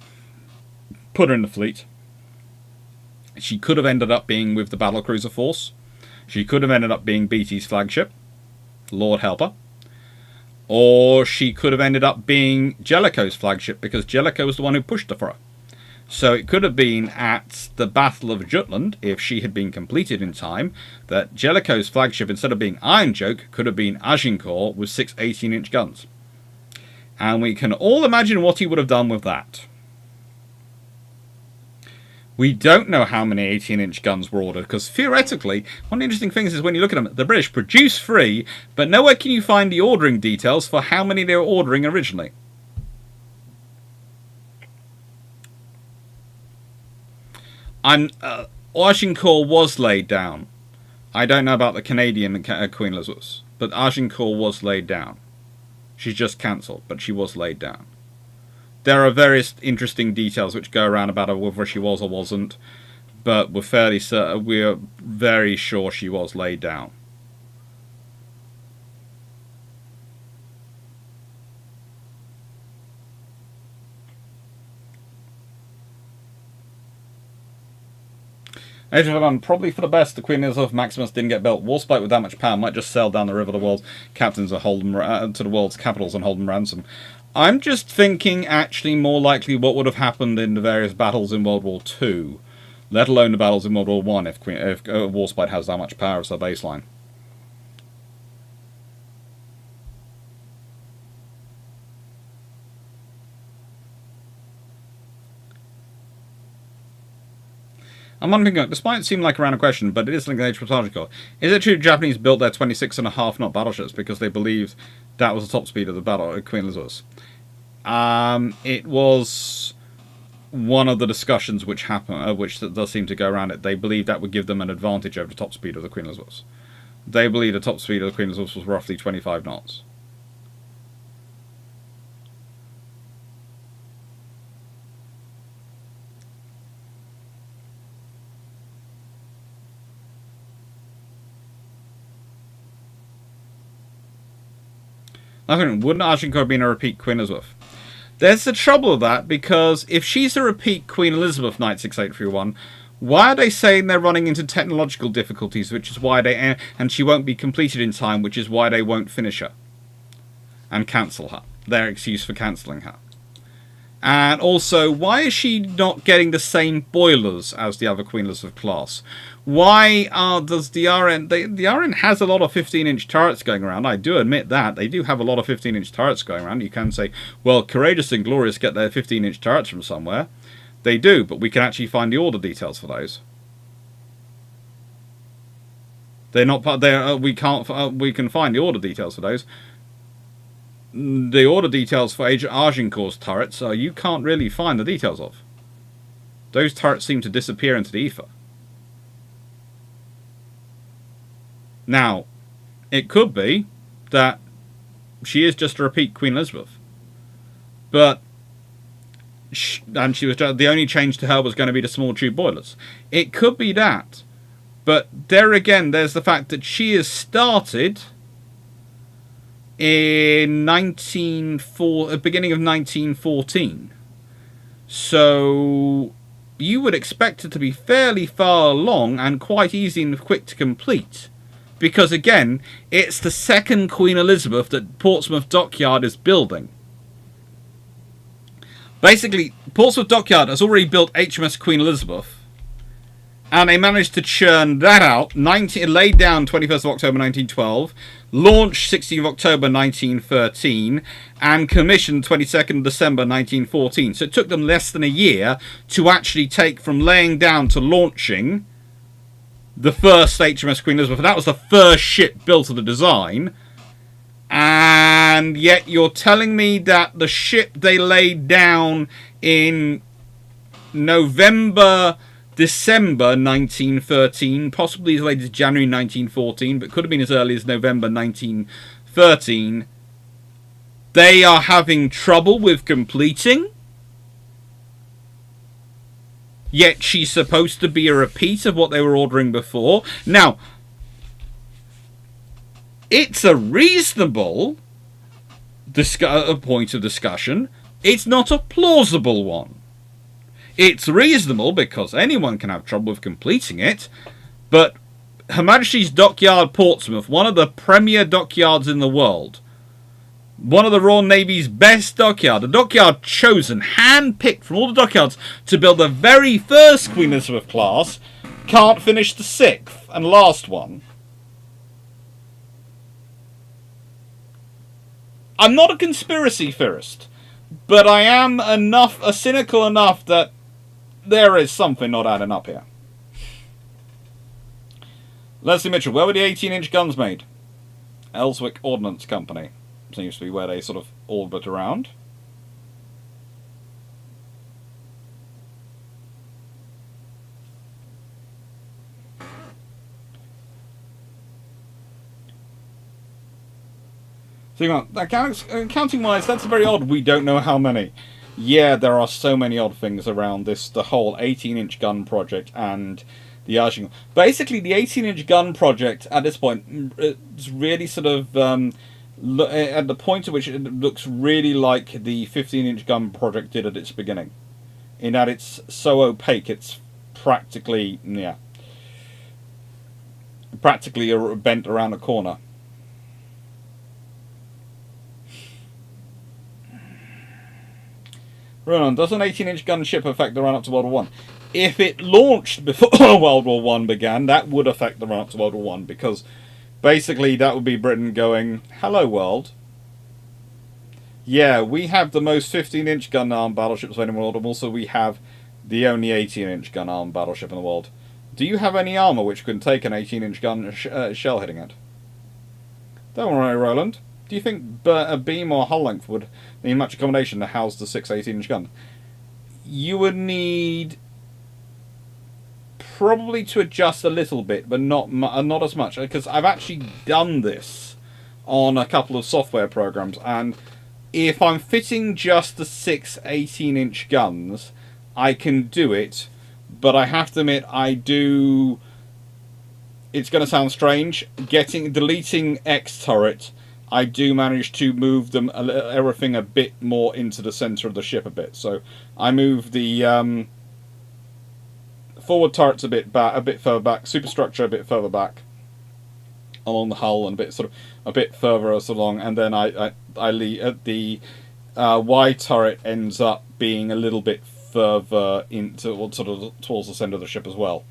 Put her in the fleet. She could have ended up being with the battlecruiser force. She could have ended up being BT's flagship. Lord help her. Or she could have ended up being Jellicoe's flagship, because Jellicoe was the one who pushed her for her. So it could have been at the Battle of Jutland, if she had been completed in time, that Jellicoe's flagship, instead of being Iron Joke, could have been Agincourt with 6 18-inch guns. And we can all imagine what he would have done with that. We don't know how many 18-inch guns were ordered, because theoretically, one of the interesting things is when you look at them, the British produce 3, but nowhere can you find the ordering details for how many they were ordering originally. Agincourt was laid down. I don't know about the Canadian Queen Elizabeth, but Agincourt was laid down. She's just cancelled, but she was laid down. There are various interesting details which go around about whether she was or wasn't, but we're fairly certain, we're very sure she was laid down. Age of Iron, probably for the best. The Queen Elizabeth Maximus didn't get built. Warspite with that much power might just sail down the river to the world's captains and hold them to the world's capitals and hold them ransom. I'm just thinking, actually, more likely what would have happened in the various battles in World War II, let alone the battles in World War I, if Warspite has that much power as their baseline. I'm wondering, despite it seeming like a random question, but it is linked to Age of Peacock, is it true the Japanese built their 26.5 knot battleships because they believed that was the top speed of the battle Queen Elizabeth? It was one of the discussions which happened, which does seem to go around it. They believed that would give them an advantage over the top speed of the Queen Elizabeth. They believed the top speed of the Queen Elizabeth was roughly 25 knots. Wouldn't Agincourt have been a repeat Queen Elizabeth? There's the trouble with that, because if she's a repeat Queen Elizabeth Knight 6831, why are they saying they're running into technological difficulties, which is why they, and she won't be completed in time, which is why they won't finish her and cancel her? Their excuse for cancelling her. And also, why is she not getting the same boilers as the other Queen Elizabeth class? Why does the RN... The RN has a lot of 15-inch turrets going around. I do admit that. They do have a lot of 15-inch turrets going around. You can say, well, Courageous and Glorious get their 15-inch turrets from somewhere. They do, but we can actually find the order details for those. They're not part... we can find the order details for those. The order details for Agincourt's turrets, you can't really find the details of. Those turrets seem to disappear into the ether. Now, it could be that she is just a repeat Queen Elizabeth. But, and she was just, the only change to her was going to be the small tube boilers. It could be that. But there again, there's the fact that she has started in beginning of 1914. So you would expect it to be fairly far along and quite easy and quick to complete. Because again, it's the second Queen Elizabeth that Portsmouth Dockyard is building. Basically, Portsmouth Dockyard has already built HMS Queen Elizabeth, and they managed to churn that out, laid down 21st of October 1912, launched 16th of October 1913, and commissioned 22nd of December 1914. So it took them less than a year to actually take from laying down to launching the first HMS Queen Elizabeth. That was the first ship built of the design. And yet you're telling me that the ship they laid down in December 1913, possibly as late as January 1914, but could have been as early as November 1913, they are having trouble with completing? Yet she's supposed to be a repeat of what they were ordering before. Now, it's a reasonable point of discussion. It's not a plausible one. It's reasonable because anyone can have trouble with completing it, but Her Majesty's Dockyard Portsmouth, one of the premier dockyards in the world, one of the Royal Navy's best dockyard, a dockyard chosen, hand-picked from all the dockyards to build the very first Queen Elizabeth class, can't finish the sixth and last one. I'm not a conspiracy theorist, but I am cynical enough that there is something not adding up here. Leslie Mitchell, where were the 18-inch guns made? Ellswick Ordnance Company. Seems to be where they sort of orbit around. So counting-wise, that's very odd. We don't know how many. Yeah, there are so many odd things around this. The whole 18-inch gun project and the Arching. Basically, the 18-inch gun project at this point is really sort of at the point at which it looks really like the 15-inch gun project did at its beginning. In that it's so opaque, it's practically bent around a corner. Ronan, does an 18-inch gunship affect the run-up to World War One? If it launched before World War One began, that would affect the run-up to World War One, because basically that would be Britain going, hello world. Yeah, we have the most 15-inch gun-armed battleships in the world, and also we have the only 18-inch gun-armed battleship in the world. Do you have any armour which can take an 18-inch gun shell hitting it? Don't worry, Roland. Do you think a beam or hull length would need much accommodation to house the 6 18-inch gun? You would need probably to adjust a little bit, but not as much, because I've actually done this on a couple of software programs, and if I'm fitting just the 6 18-inch guns, I can do it, but I have to admit it's going to sound strange, deleting X turret, I do manage to move them everything a bit more into the centre of the ship a bit. So I move the forward turrets a bit further back, superstructure a bit further back along the hull, and a bit further along, and then I leave the Y turret ends up being a little bit further into towards the centre of the ship as well.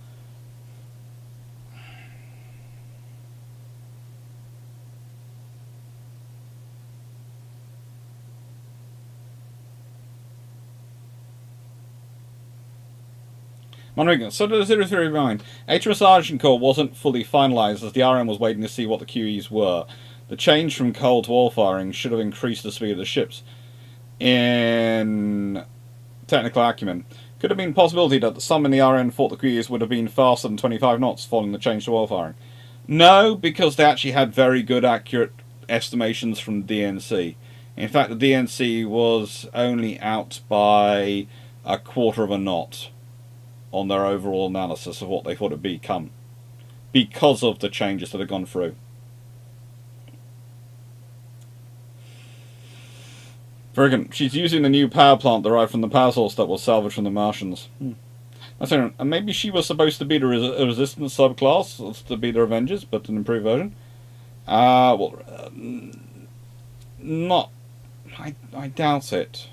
Monrigan, so the 039. HMS Agincourt wasn't fully finalised as the RM was waiting to see what the QEs were. The change from coal to oil firing should have increased the speed of the ships. In technical acumen, could have been a possibility that some in the RN thought the QEs would have been faster than 25 knots following the change to oil firing. No, because they actually had very good accurate estimations from the DNC. In fact, the DNC was only out by a quarter of a knot on their overall analysis of what they thought it would become, because of the changes that have gone through. Very good. She's using the new power plant derived from the power source that was salvaged from the Martians. That's and maybe she was supposed to be the resistance subclass, to be the Avengers, but an improved version. Not. I doubt it.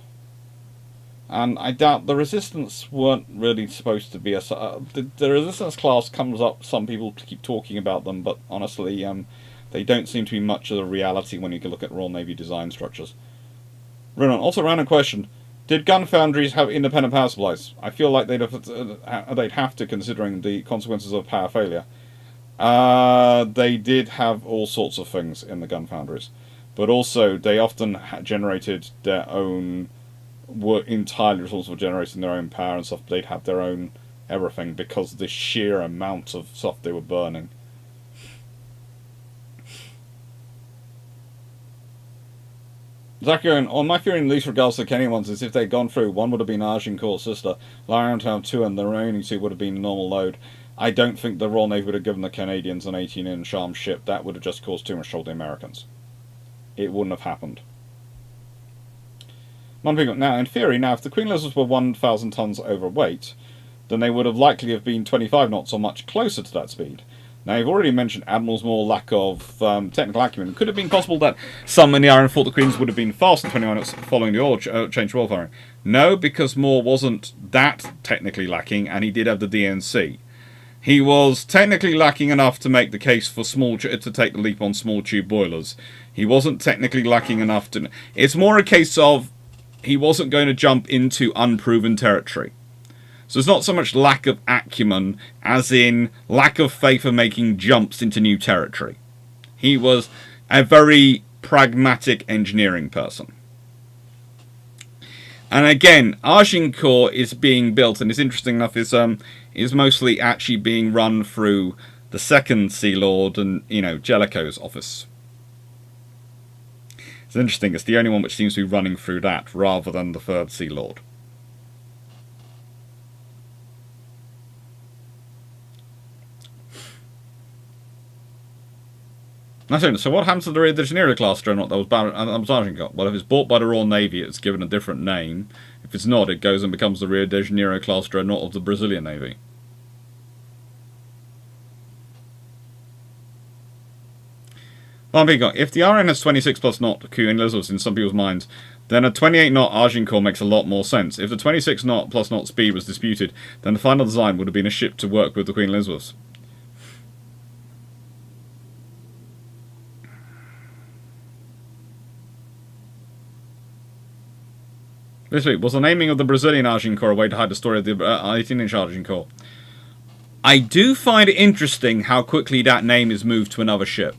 And I doubt the Resistance weren't really supposed to be a... the Resistance class comes up, some people keep talking about them, but honestly, they don't seem to be much of a reality when you can look at Royal Navy design structures. Ronan, also random question. Did gun foundries have independent power supplies? I feel like they'd have to, considering the consequences of power failure. They did have all sorts of things in the gun foundries. But also, they often generated their own... were entirely responsible for generating their own power and stuff. They'd have their own everything because of the sheer amount of stuff they were burning. Zachary, on my theory in least regards to the Kenyan ones is if they'd gone through, one would have been Agincourt's sister, allowing them to have two, and the remaining two would have been normal load. I don't think the Royal Navy would have given the Canadians an 18-inch armed ship. That would have just caused too much trouble to the Americans. It wouldn't have happened. Now, in theory, if the Queen Elizabeth were 1,000 tons overweight, then they would have likely have been 25 knots or much closer to that speed. Now, you've already mentioned Admiral's more lack of technical acumen. Could it have been possible that some in the Iron thought the Queen's would have been faster than 21 knots following the oil change to oil firing? No, because Moore wasn't that technically lacking, and he did have the DNC. He was technically lacking enough to make the case for to take the leap on small tube boilers. He wasn't technically lacking enough to... It's more a case of he wasn't going to jump into unproven territory. So it's not so much lack of acumen as in lack of faith of making jumps into new territory. He was a very pragmatic engineering person. And again, Agincourt is being built, and it's interesting enough, is mostly actually being run through the second Sea Lord and, Jellicoe's office. It's interesting, it's the only one which seems to be running through that, rather than the third Sea Lord. So what happens to the Rio de Janeiro class dreadnought that was Agincourt? Well, if it's bought by the Royal Navy, it's given a different name. If it's not, it goes and becomes the Rio de Janeiro class dreadnought of the Brazilian Navy. Peacock, if the RN has 26 plus knot Queen Elizabeth in some people's minds, then a 28 knot Agincourt makes a lot more sense. If the 26 knot plus knot speed was disputed, then the final design would have been a ship to work with the Queen Elizabeths. This week, was the naming of the Brazilian Agincourt a way to hide the story of the 18-inch Agincourt? I do find it interesting how quickly that name is moved to another ship.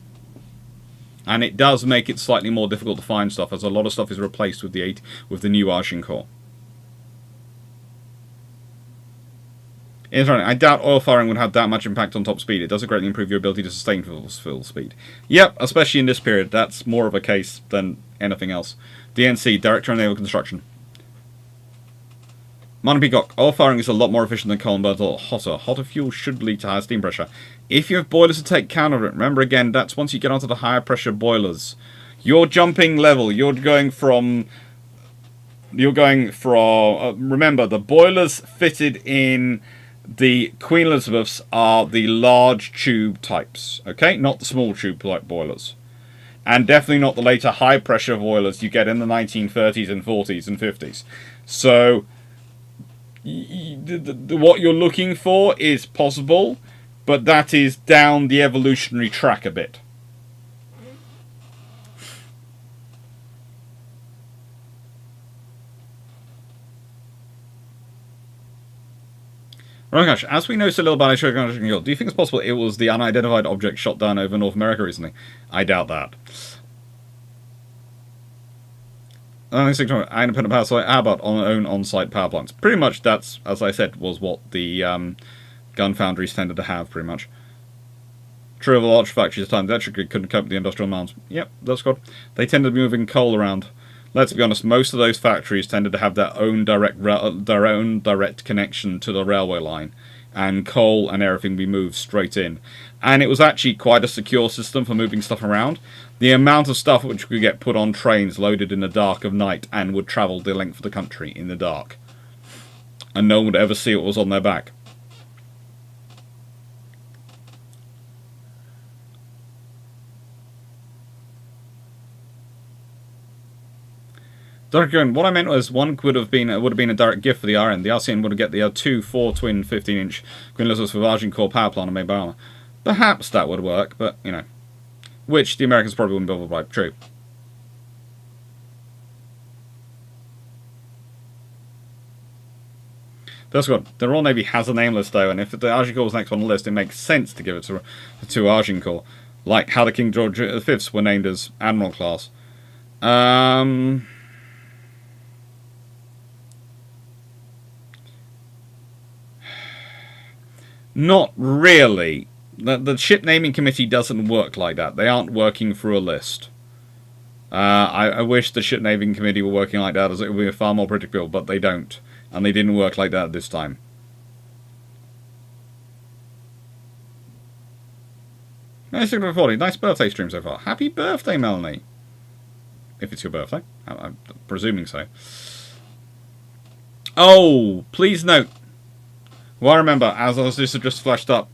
And it does make it slightly more difficult to find stuff, as a lot of stuff is replaced with the new Agincourt. I doubt oil firing would have that much impact on top speed. It does greatly improve your ability to sustain full speed. Yep, especially in this period. That's more of a case than anything else. DNC, Director of Naval Construction. Peacock, oil firing is a lot more efficient than coal and burns a lot hotter. Hotter fuel should lead to higher steam pressure. If you have boilers to take count of it, remember again, that's once you get onto the higher pressure boilers. You're jumping level. You're going from... remember, the boilers fitted in the Queen Elizabeths are the large tube types. Okay? Not the small tube type boilers. And definitely not the later high pressure boilers you get in the 1930s and 40s and 50s. So... what you're looking for is possible, but that is down the evolutionary track a bit. Rankash, as we know so little about Agincourt, do you think it's possible it was the unidentified object shot down over North America recently? I doubt that. Independent power site. How about own on-site power plants? Pretty much that's, as I said, was what the gun foundries tended to have, pretty much. True of a large factories at the time, the electric grid couldn't cope with the industrial demands. Yep, that's good. They tended to be moving coal around. Let's be honest, most of those factories tended to have their own direct connection to the railway line. And coal and everything be moved straight in. And it was actually quite a secure system for moving stuff around. The amount of stuff which could get put on trains loaded in the dark of night and would travel the length of the country in the dark. And no one would ever see what was on their back. What I meant was one would have been a direct gift for the RN. The RCN would have get the 2 twin 15-inch Queen Elizabeth with Agincourt power plant made by armour. Perhaps that would work, but which the Americans probably wouldn't be able to buy. True. That's good. The Royal Navy has a name list though, and if the Agincourt was next on the list, it makes sense to give it to Agincourt, like how the King George V's were named as Admiral class. Not really. The ship naming committee doesn't work like that. They aren't working through a list. I wish the ship naming committee were working like that, as it would be far more predictable, but they don't. And they didn't work like that this time. Nice birthday stream so far. Happy birthday, Melanie. If it's your birthday. I'm presuming so. Oh, please note. Well, I remember, as this had just flashed up,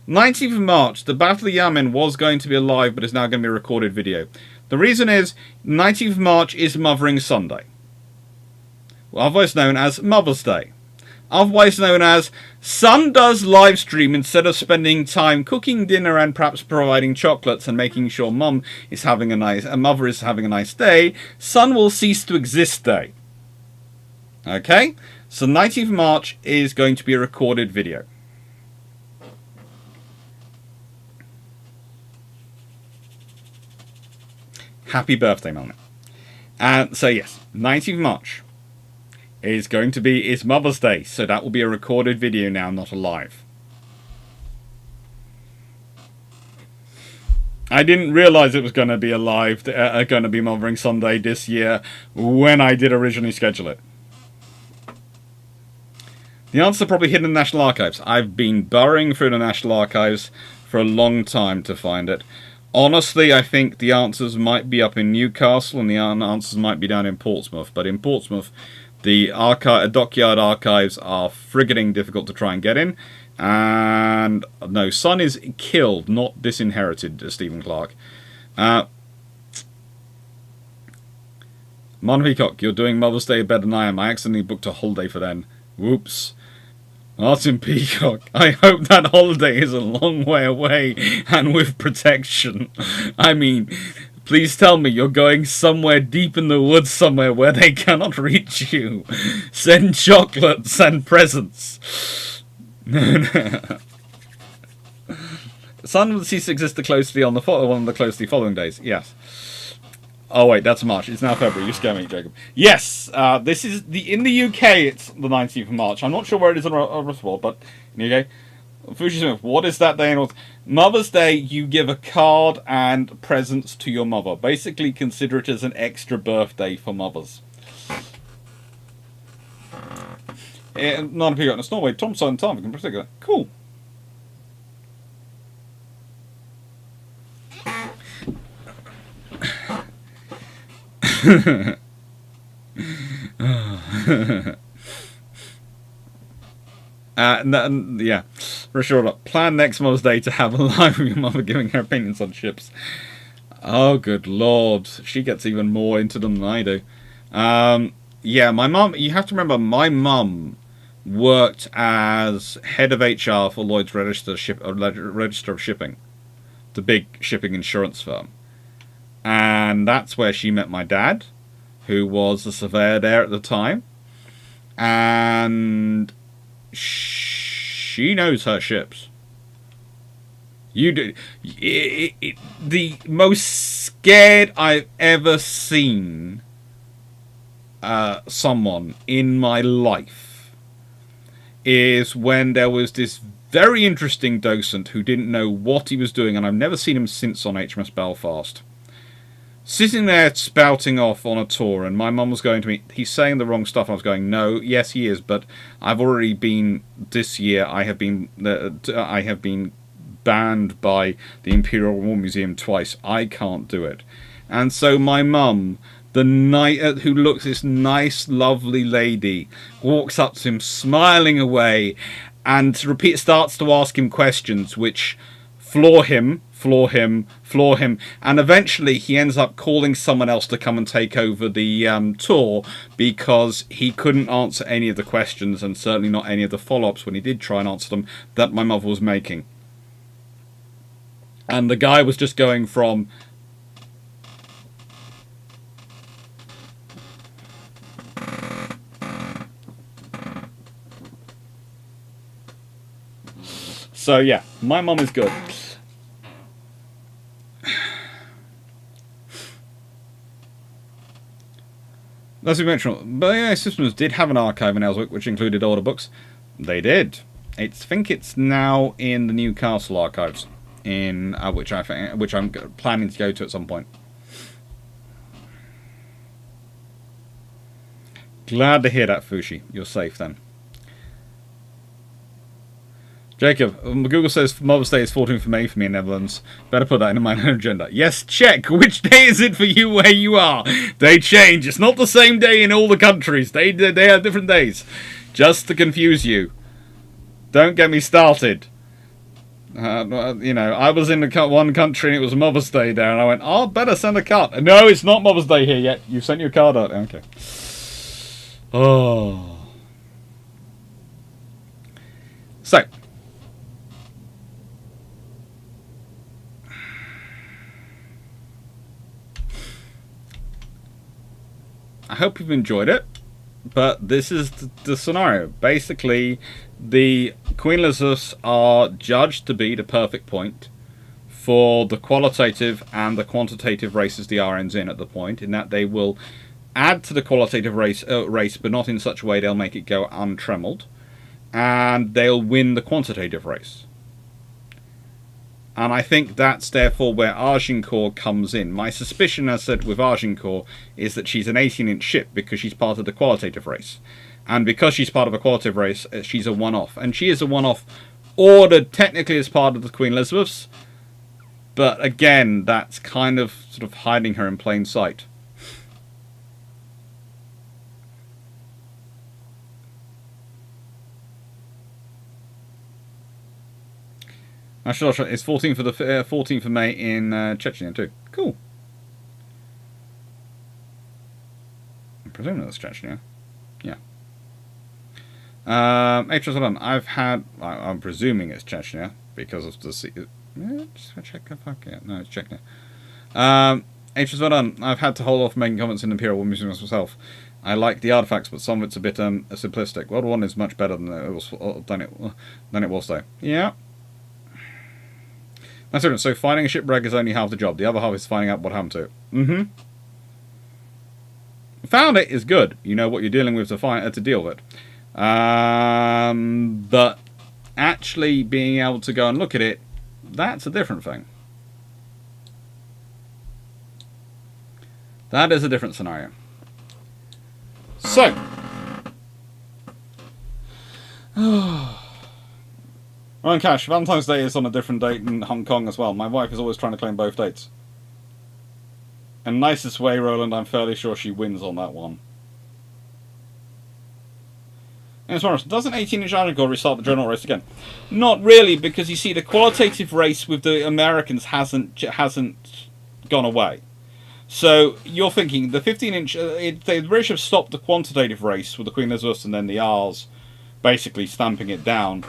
19th of March, the Battle of Yamen was going to be a live, but is now going to be a recorded video. The reason is, 19th of March is Mothering Sunday. Otherwise known as Mother's Day. Otherwise known as, son does live stream instead of spending time cooking dinner and perhaps providing chocolates and making sure mother is having a nice day, son will cease to exist day. Okay? So 19th of March is going to be a recorded video. Happy birthday, Melanie. And so yes, 19th of March is going to be, it's Mother's Day, so that will be a recorded video now, not a live. I didn't realise it was going to be a live, going to be Mothering Sunday this year when I did originally schedule it. The answer probably hidden in the National Archives. I've been burrowing through the National Archives for a long time to find it. Honestly, I think the answers might be up in Newcastle and the answers might be down in Portsmouth. But in Portsmouth, the dockyard archives are frigging difficult to try and get in. And no, son is killed, not disinherited, Stephen Clarke. Mon Peacock, you're doing Mother's Day better than I am. I accidentally booked a holiday for then. Whoops. Martin Peacock, I hope that holiday is a long way away and with protection. I mean, please tell me you're going somewhere deep in the woods somewhere where they cannot reach you. Send chocolates and presents. Sun will cease to exist closely on one of the closely following days. Yes. Oh wait, that's March. It's now February. You scare me, Jacob. Yes, this is in the UK. It's the 19th of March. I'm not sure where it is on the rest of the world, but in the UK. Fuji Smith, what is that day? Mother's Day, you give a card and presents to your mother. Basically, consider it as an extra birthday for mothers. Not a Peacock. It's Norway. Tom Silent Time in particular. Cool. Yeah, for sure. Plan next Mother's Day to have a live with your mother giving her opinions on ships. Oh, good lord. She gets even more into them than I do. Yeah, my mum, you have to remember, my mum worked as head of HR for Lloyd's Register of Shipping, the big shipping insurance firm. And that's where she met my dad, who was a surveyor there at the time. And she knows her ships. You do. The most scared I've ever seen someone in my life is when there was this very interesting docent who didn't know what he was doing, and I've never seen him since on HMS Belfast. Sitting there spouting off on a tour, and my mum was going to me, he's saying the wrong stuff. I was going, no, yes, he is, but I've already been, this year, I have been banned by the Imperial War Museum twice. I can't do it. And so my mum, who looks this nice, lovely lady, walks up to him, smiling away, and starts to ask him questions which floor him, and eventually he ends up calling someone else to come and take over the tour because he couldn't answer any of the questions, and certainly not any of the follow-ups when he did try and answer them, that my mother was making. And the guy was just going from... So yeah, my mum is good. As we mentioned, BAE Systems did have an archive in Ellswick which included older books. They did. I think it's now in the Newcastle archives, which I'm planning to go to at some point. Glad to hear that, Fushi. You're safe then. Jacob, Google says Mother's Day is 14th of May for me in Netherlands. Better put that in my agenda. Yes, check. Which day is it for you where you are? They change. It's not the same day in all the countries. They have different days. Just to confuse you. Don't get me started. I was in one country and it was Mother's Day there, and I went, oh, better send a card. No, it's not Mother's Day here yet. You've sent your card out. Okay. Oh. So. I hope you've enjoyed it. but this is the scenario. Basically, the Queen Elizabeths are judged to be the perfect point for the qualitative and the quantitative races the RN's in at the point, in that they will add to the qualitative race, but not in such a way they'll make it go untrammeled, and they'll win the quantitative race. And I think that's therefore where Agincourt comes in. My suspicion, as said with Agincourt, is that she's an 18-inch ship because she's part of the qualitative race. And because she's part of a qualitative race, she's a one-off. And she is a one-off ordered technically as part of the Queen Elizabeths. But again, that's kind of sort of hiding her in plain sight. It's 14th of the 14th of May in Chechnya too. Cool. I'm presuming that's Chechnya. Yeah. I'm presuming it's Chechnya because of the. Check the fuck yeah. No, it's Chechnya. I've had to hold off making comments in Imperial War Museum myself. I like the artifacts, but some of it's a bit simplistic. World War I is much better than it was though. Yeah. That's it. So finding a shipwreck is only half the job. The other half is finding out what happened to it. Found it is good. You know what you're dealing with to deal with it. But actually being able to go and look at it, that's a different thing. That is a different scenario. So. Ryan Cash, Valentine's Day is on a different date in Hong Kong as well. My wife is always trying to claim both dates. In nicest way, Roland, I'm fairly sure she wins on that one. And doesn't 18-inch Agincourt restart the dreadnought race again? Not really, because you see the qualitative race with the Americans hasn't gone away. So you're thinking the 15-inch, the British have stopped the quantitative race with the Queen Elizabeth and then the R's basically stamping it down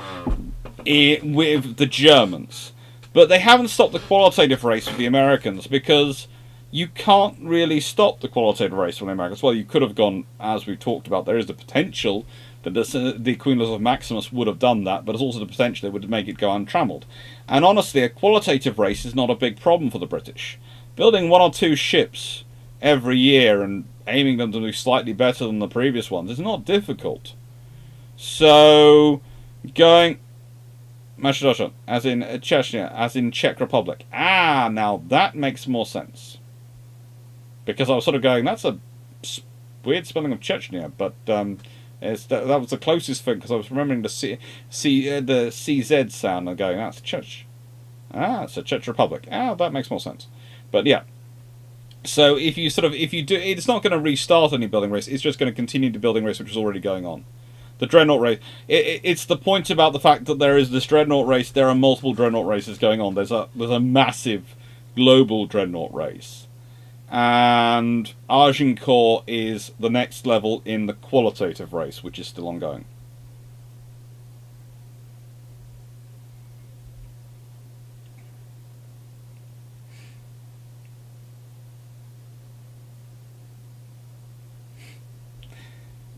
with the Germans. But they haven't stopped the qualitative race with the Americans because you can't really stop the qualitative race with the Americans. Well, you could have gone, as we've talked about, there is the potential that the Queen Elizabeth Maximus would have done that, but there's also the potential it would make it go untrammeled. And honestly, a qualitative race is not a big problem for the British. Building 1 or 2 ships every year and aiming them to do slightly better than the previous ones is not difficult. So, going Macedon, as in Chechnya, as in Czech Republic. Ah, now that makes more sense. Because I was sort of going, that's a weird spelling of Chechnya, but that was the closest thing, because I was remembering the CZ sound and going, that's Czech. Ah, it's a Czech Republic. Ah, that makes more sense. But yeah. So if you do, it's not going to restart any building race, it's just going to continue the building race which is already going on. The dreadnought race. It's the point about the fact that there is this dreadnought race. There are multiple dreadnought races going on. There's a massive global dreadnought race, and Agincourt is the next level in the qualitative race, which is still ongoing.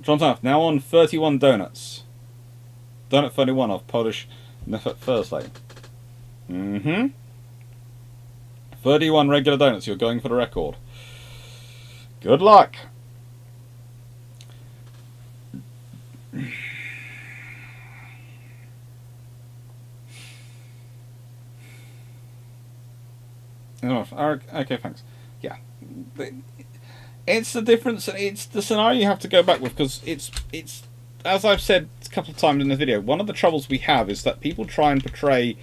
John Taft, now on 31 donuts. Donut 31 of Polish Thursday. 31 regular donuts, you're going for the record. Good luck. Okay, thanks. Yeah. It's the difference. It's the scenario you have to go back with, because it's as I've said a couple of times in the video. One of the troubles we have is that people try and portray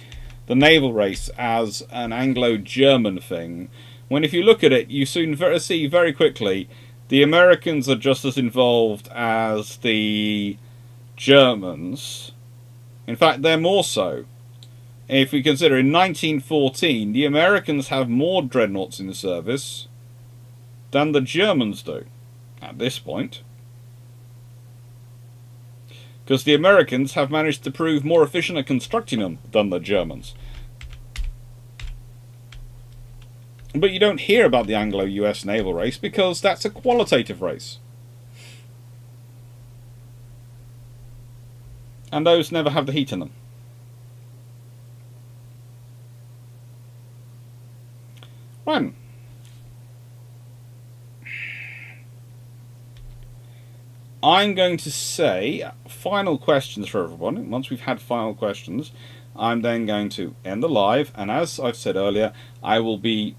the naval race as an Anglo-German thing, when if you look at it, you soon see very quickly the Americans are just as involved as the Germans. In fact, they're more so. If we consider in 1914, the Americans have more dreadnoughts in the service than the Germans do at this point, because the Americans have managed to prove more efficient at constructing them than the Germans. But you don't hear about the Anglo-US naval race because that's a qualitative race. And those never have the heat in them. Right. I'm going to say final questions for everyone. Once we've had final questions, I'm then going to end the live. And as I've said earlier, I will be,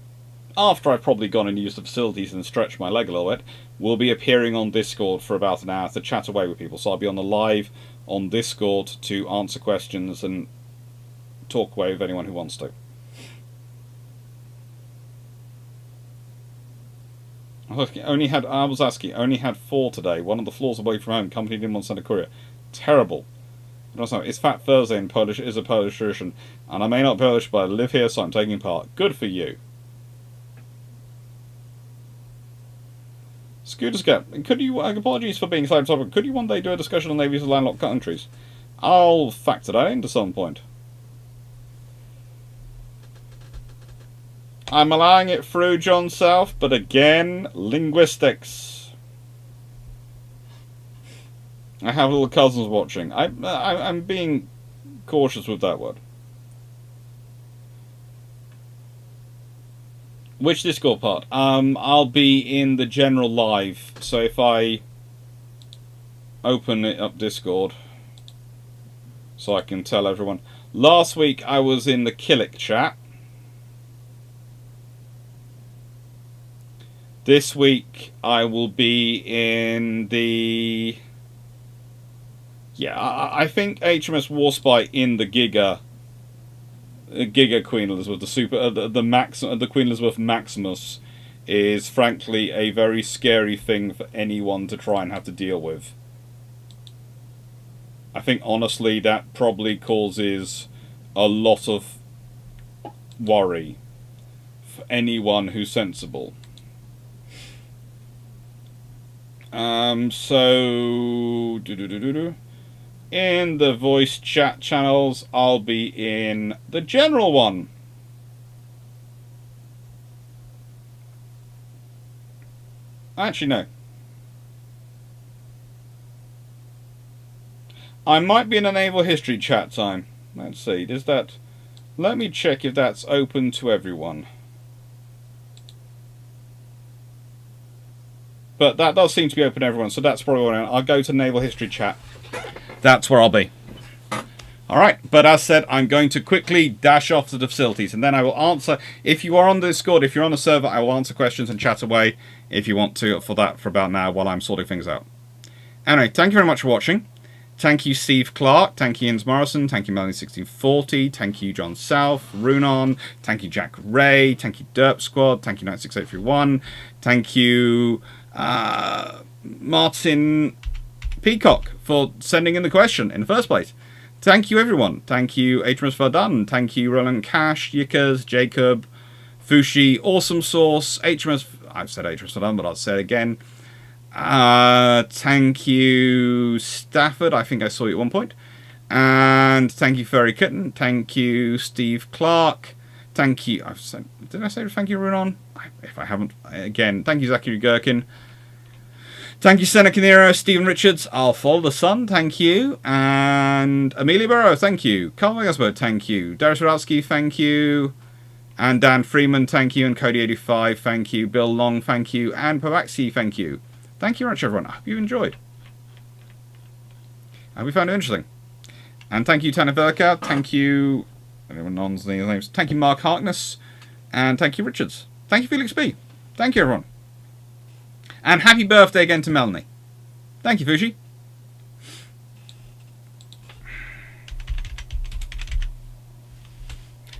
after I've probably gone and used the facilities and stretched my leg a little bit, will be appearing on Discord for about an hour to chat away with people. So I'll be on the live on Discord to answer questions and talk away with anyone who wants to. I was asking, only had 4 today. One on the floors away from home. Company didn't want to send a courier. Terrible. It's Fat Thursday and Polish is a Polish tradition. And I may not be Polish, but I live here, so I'm taking part. Good for you. Scooter Scat, could you, apologies for being side topic, could you one day do a discussion on navies of landlocked countries? I'll factor that in to some point. I'm allowing it through, John South, but again, linguistics. I have little cousins watching. I'm being cautious with that word. Which Discord part? I'll be in the general live, so if I open it up Discord, so I can tell everyone. Last week I was in the Killick chat. This week I will be in the... Yeah, I think HMS Warspite in the Giga Queen Elizabeth, the Queen Elizabeth Maximus is frankly a very scary thing for anyone to try and have to deal with. I think honestly that probably causes a lot of worry for anyone who's sensible. So in the voice chat channels, I'll be in the general one. Actually, no. I might be in a naval history chat time. Let's see. Does that? Let me check if that's open to everyone. But that does seem to be open to everyone, so that's probably what I'll go to naval history chat. That's where I'll be. Alright, but as said, I'm going to quickly dash off to the facilities, and then I will answer. If you are on Discord, if you're on the server, I will answer questions and chat away if you want to for about now while I'm sorting things out. Anyway, thank you very much for watching. Thank you, Steve Clarke. Thank you, Ian Morrison. Thank you, Melanie1640. Thank you, John South. Runon. Thank you, Jack Ray. Thank you, Derp Squad. Thank you, 96831. Thank you, Martin Peacock, for sending in the question in the first place. Thank you, everyone. Thank you, HMS Verdun. Thank you, Roland Cash, Yickers, Jacob, Fushi, Awesome Source, HMS... I've said HMS Verdun, but I'll say it again. Thank you, Stafford. I think I saw you at one point. And thank you, Furry Kitten. Thank you, Steve Clarke. Thank you... Did I say thank you, Runon? If I haven't, again, thank you, Zachary Gherkin. Thank you, Seneca Nero, Stephen Richards, I'll follow the sun, thank you. And Amelia Burrow, thank you. Carl Wegersberg, thank you. Darius Radowski, thank you. And Dan Freeman, thank you. And Cody85, thank you. Bill Long, thank you. And Pavaxi, thank you. Thank you very much, everyone. I hope you enjoyed. I hope you found it interesting. And thank you, Tana Verka. Thank you. Anyone knows these names? Thank you, Mark Harkness. And thank you, Richards. Thank you, Felix B. Thank you, everyone. And happy birthday again to Melanie. Thank you, Fuji.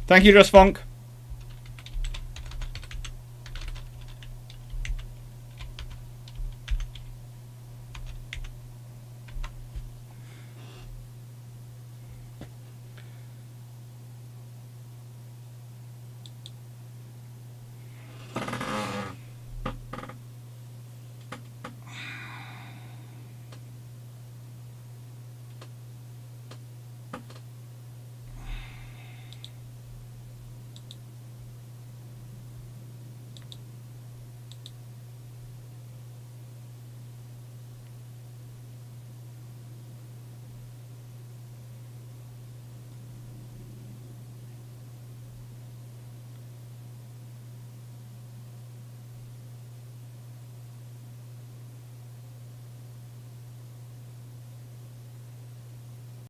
Thank you, Just Funk.